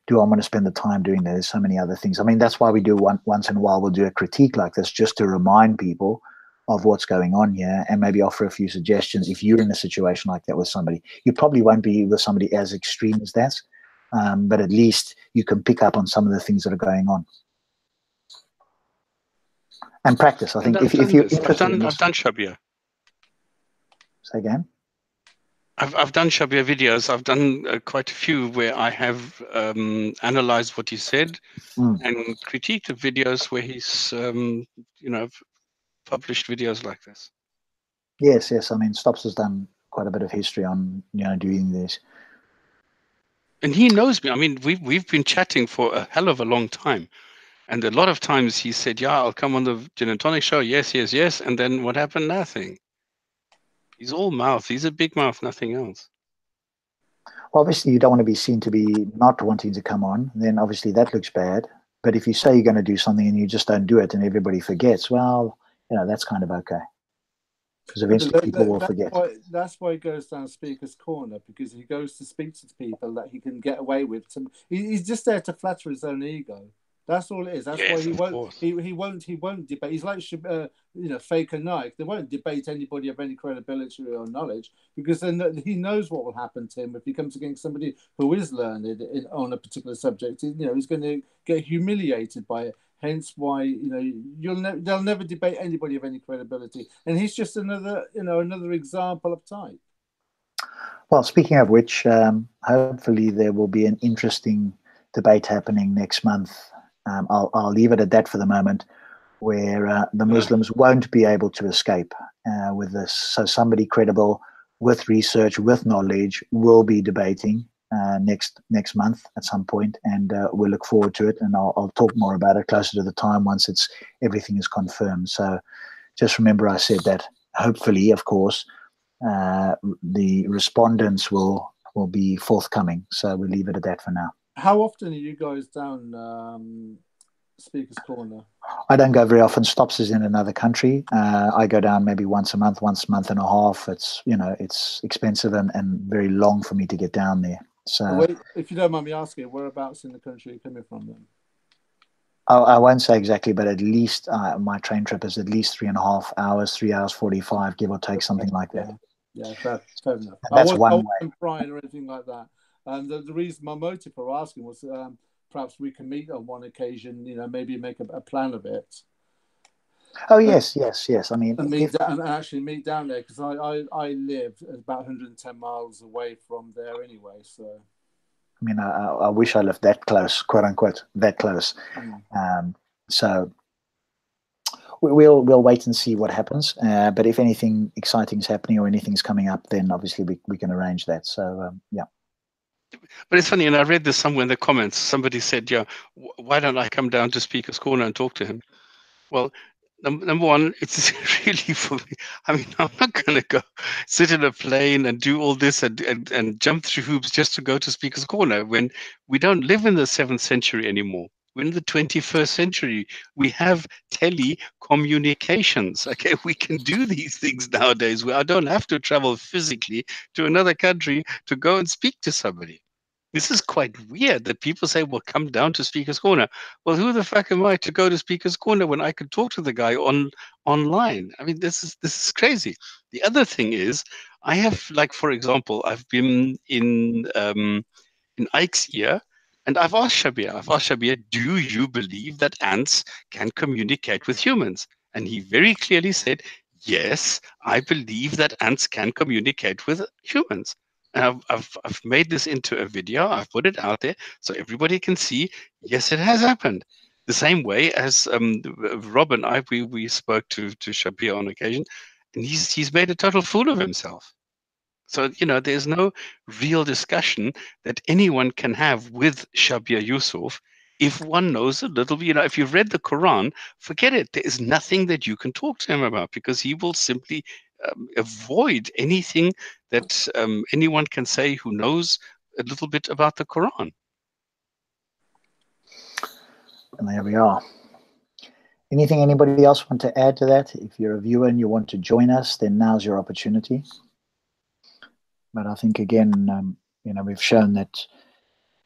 do I want to spend the time doing that? There's so many other things. I mean, that's why we do once in a while, we'll do a critique like this, just to remind people of what's going on here and maybe offer a few suggestions. If you're in a situation like that with somebody, you probably won't be with somebody as extreme as that, but at least you can pick up on some of the things that are going on. And practice. I think if you're interested in this, I've done Shabir. Say again? I've done Shabir videos. I've done quite a few where I have analyzed what he said and critiqued the videos where he's, published videos like this. Yes. I mean, Stops has done quite a bit of history on, doing this. And he knows me. I mean, we've been chatting for a hell of a long time. And a lot of times he said, yeah, I'll come on the Jinn&Tonic show. Yes. And then what happened? Nothing. He's all mouth. He's a big mouth, nothing else. Well, obviously, you don't want to be seen to be not wanting to come on. Then obviously that looks bad. But if you say you're going to do something and you just don't do it and everybody forgets, well, that's kind of okay. Because eventually people will forget. That's why he goes down Speaker's Corner, because he goes to speak to people that he can get away with. He's just there to flatter his own ego. That's all it is. That's why he won't debate. He's like Faker Nike. They won't debate anybody of any credibility or knowledge, because then he knows what will happen to him if he comes against somebody who is learned on a particular subject. He's going to get humiliated by it. Hence why they'll never debate anybody of any credibility. And he's just another example of type. Well, speaking of which, hopefully there will be an interesting debate happening next month. I'll leave it at that for the moment, where the Muslims won't be able to escape with this. So somebody credible with research, with knowledge, will be debating next month at some point, and we'll look forward to it. And I'll talk more about it closer to the time once everything is confirmed. So just remember I said that. Hopefully, of course, the respondents will be forthcoming. So we'll leave it at that for now. How often are you guys down Speaker's Corner? I don't go very often. Stops is in another country. I go down maybe once a month and a half. It's it's expensive and very long for me to get down there. So, if you don't mind me asking, whereabouts in the country are you coming from then? I won't say exactly, but at least my train trip is at least 3.5 hours, 3 hours 45, give or take, something like that. Yeah, fair enough. That's one way. I wasn't prying or anything like that. And the reason, my motive for asking was perhaps we can meet on one occasion, maybe make a plan of it. Oh, yes. I mean, and actually meet down there, because I live about 110 miles away from there anyway. So, I mean, I wish I lived that close, quote unquote, that close. So we'll wait and see what happens. But if anything exciting is happening or anything's coming up, then obviously we can arrange that. So, yeah. But it's funny, and I read this somewhere in the comments. Somebody said, yeah, why don't I come down to Speaker's Corner and talk to him? Well, number one, it's really for me. I mean, I'm not going to go sit in a plane and do all this and jump through hoops just to go to Speaker's Corner when we don't live in the 7th century anymore. We're in the 21st century. We have telecommunications. Okay, we can do these things nowadays where I don't have to travel physically to another country to go and speak to somebody. This is quite weird that people say, well, come down to Speaker's Corner. Well, who the fuck am I to go to Speaker's Corner when I could talk to the guy online? I mean, this is crazy. The other thing is, I have, like, for example, I've been in Ike's ear, and I've asked Shabir, do you believe that ants can communicate with humans? And he very clearly said, yes, I believe that ants can communicate with humans. And I've made this into a video. I've put it out there so everybody can see, yes, it has happened. The same way as Rob and I, we spoke to Shabir on occasion, and he's made a total fool of himself. So, there's no real discussion that anyone can have with Shabir Yusuf if one knows a little bit, if you've read the Quran, forget it. There is nothing that you can talk to him about because he will simply avoid anything that anyone can say who knows a little bit about the Quran. And there we are. Anything anybody else want to add to that? If you're a viewer and you want to join us, then now's your opportunity. But I think, again, we've shown that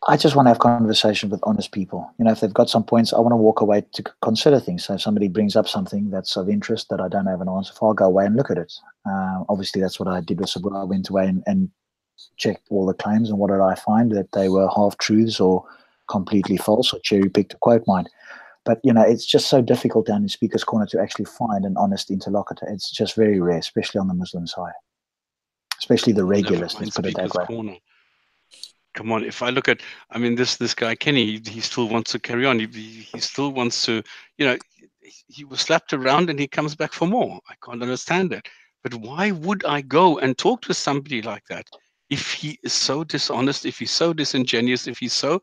I just want to have conversations with honest people. If they've got some points, I want to walk away to consider things. So if somebody brings up something that's of interest that I don't have an answer for, I'll go away and look at it. Obviously, that's what I did with Sabra. I went away and checked all the claims, and what did I find? That they were half-truths or completely false or cherry-picked to quote mine. But, it's just so difficult down in Speaker's Corner to actually find an honest interlocutor. It's just very rare, especially on the Muslim side. Especially the regulars, let's put it that way. Corner. Come on, if I look at, this guy, Kenny, he still wants to carry on. He still wants to, he was slapped around and he comes back for more. I can't understand it. But why would I go and talk to somebody like that if he is so dishonest, if he's so disingenuous, if he's so...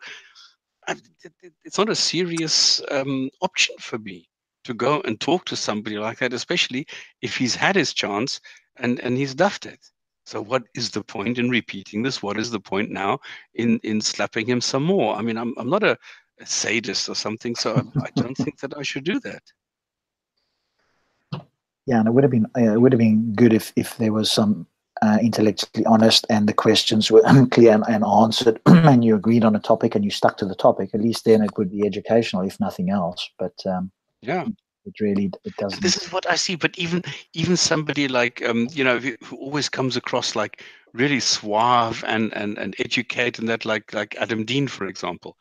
It's not a serious option for me to go and talk to somebody like that, especially if he's had his chance and he's duffed it. So what is the point in repeating this? What is the point now in slapping him some more? I'm not a sadist or something, so I don't think that I should do that. Yeah, and it would have been good if there was some intellectually honest and the questions were clear and answered, and you agreed on a topic and you stuck to the topic. At least then it would be educational, if nothing else. But it doesn't. This is what I see. But even somebody like who always comes across like really suave and educated, and that like Adam Dean, for example.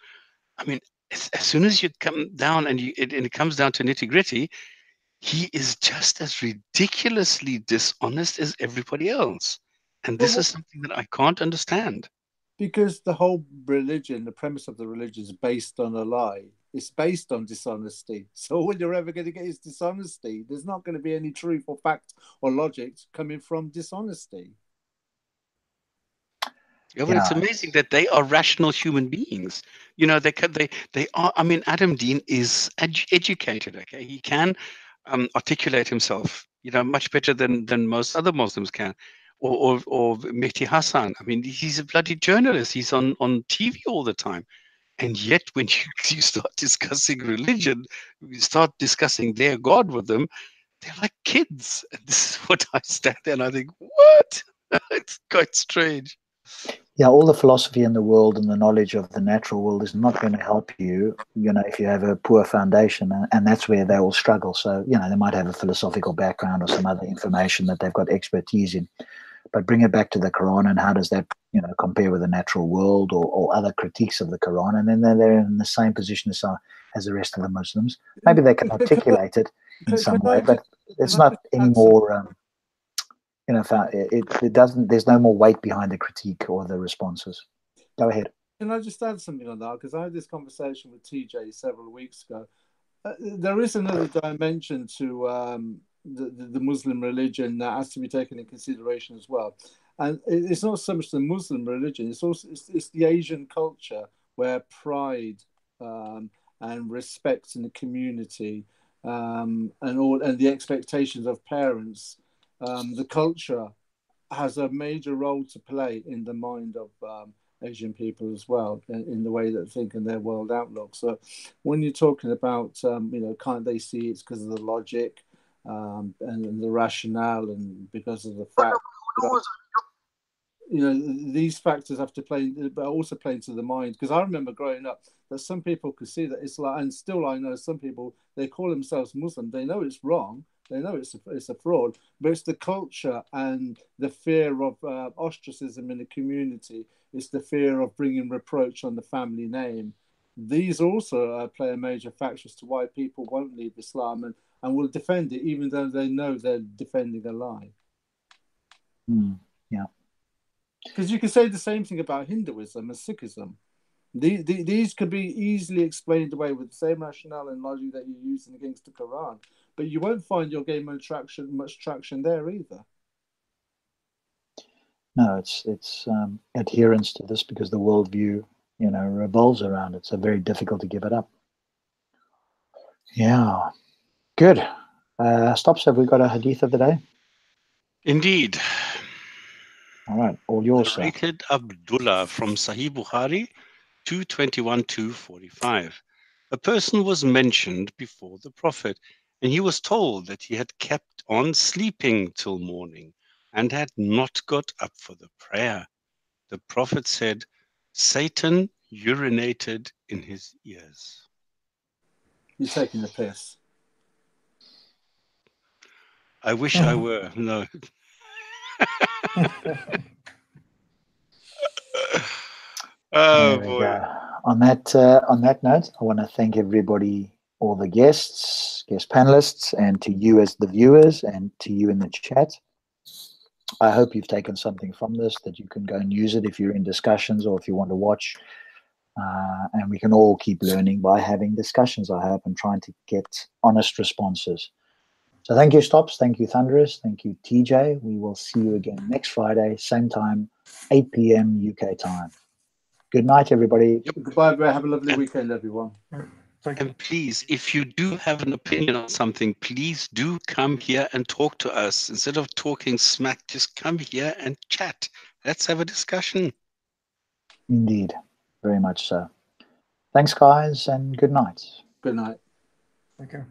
As soon as you come down and it comes down to nitty gritty, he is just as ridiculously dishonest as everybody else. And this is something that I can't understand. Because the whole religion, the premise of the religion is based on a lie. It's based on dishonesty. So all you're ever going to get is dishonesty. There's not going to be any truth or fact or logic coming from dishonesty. Yeah, but it's amazing that they are rational human beings. They are. Adam Dean is educated. Okay, he can articulate himself, much better than most other Muslims can, or Mehdi Hassan. He's a bloody journalist. He's on TV all the time, and yet when you start discussing religion, you start discussing their God with them, they're like kids. And this is what I stand there and I think, what? It's quite strange. Yeah, all the philosophy in the world and the knowledge of the natural world is not going to help you, if you have a poor foundation, and that's where they all struggle. So, they might have a philosophical background or some other information that they've got expertise in, but bring it back to the Quran and how does that, compare with the natural world or other critiques of the Quran, and then they're in the same position as the rest of the Muslims. Maybe they can articulate it in some way, but it's not any more... it doesn't. There's no more weight behind the critique or the responses. Go ahead. Can I just add something on that? Because I had this conversation with TJ several weeks ago. There is another dimension to the Muslim religion that has to be taken into consideration as well. And it's not so much the Muslim religion; it's the Asian culture where pride and respect in the community and the expectations of parents. The culture has a major role to play in the mind of Asian people as well, in the way that they think and their world outlook. So when you're talking about, can't they see it's because of the logic and the rationale and because of the fact that, these factors have to play, but also play into the mind. Because I remember growing up that some people could see that it's like, and still I know some people, they call themselves Muslim. They know it's wrong. They know it's a fraud, but it's the culture and the fear of ostracism in the community. It's the fear of bringing reproach on the family name. These also play a major factor as to why people won't leave Islam and will defend it, even though they know they're defending a lie. Yeah. Because you can say the same thing about Hinduism and Sikhism. These could be easily explained away with the same rationale and logic that you're using against the Quran, but you won't find you'll gain much traction there either. No, it's adherence to this because the worldview revolves around it. So very difficult to give it up. Yeah. Good. Stops, have we got a hadith of the day? Indeed. All right, all yours, sir. Narrated Abdullah from Sahih Bukhari 221-245. A person was mentioned before the Prophet, and he was told that he had kept on sleeping till morning and had not got up for the prayer. The Prophet said, Satan urinated in his ears. You're taking the piss. I wish I were. No. Oh boy. On that note, I want to thank everybody, all the guest panelists, and to you as the viewers, and to you in the chat. I hope you've taken something from this, that you can go and use it if you're in discussions or if you want to watch. And we can all keep learning by having discussions, I hope, and trying to get honest responses. So thank you, Stops. Thank you, Thunderous. Thank you, TJ. We will see you again next Friday, same time, 8 p.m. UK time. Good night, everybody. Yep. Goodbye, everybody. Have a lovely weekend, everyone. And please, if you do have an opinion on something, please do come here and talk to us. Instead of talking smack, just come here and chat. Let's have a discussion. Indeed. Very much so. Thanks, guys, and good night. Good night. Okay.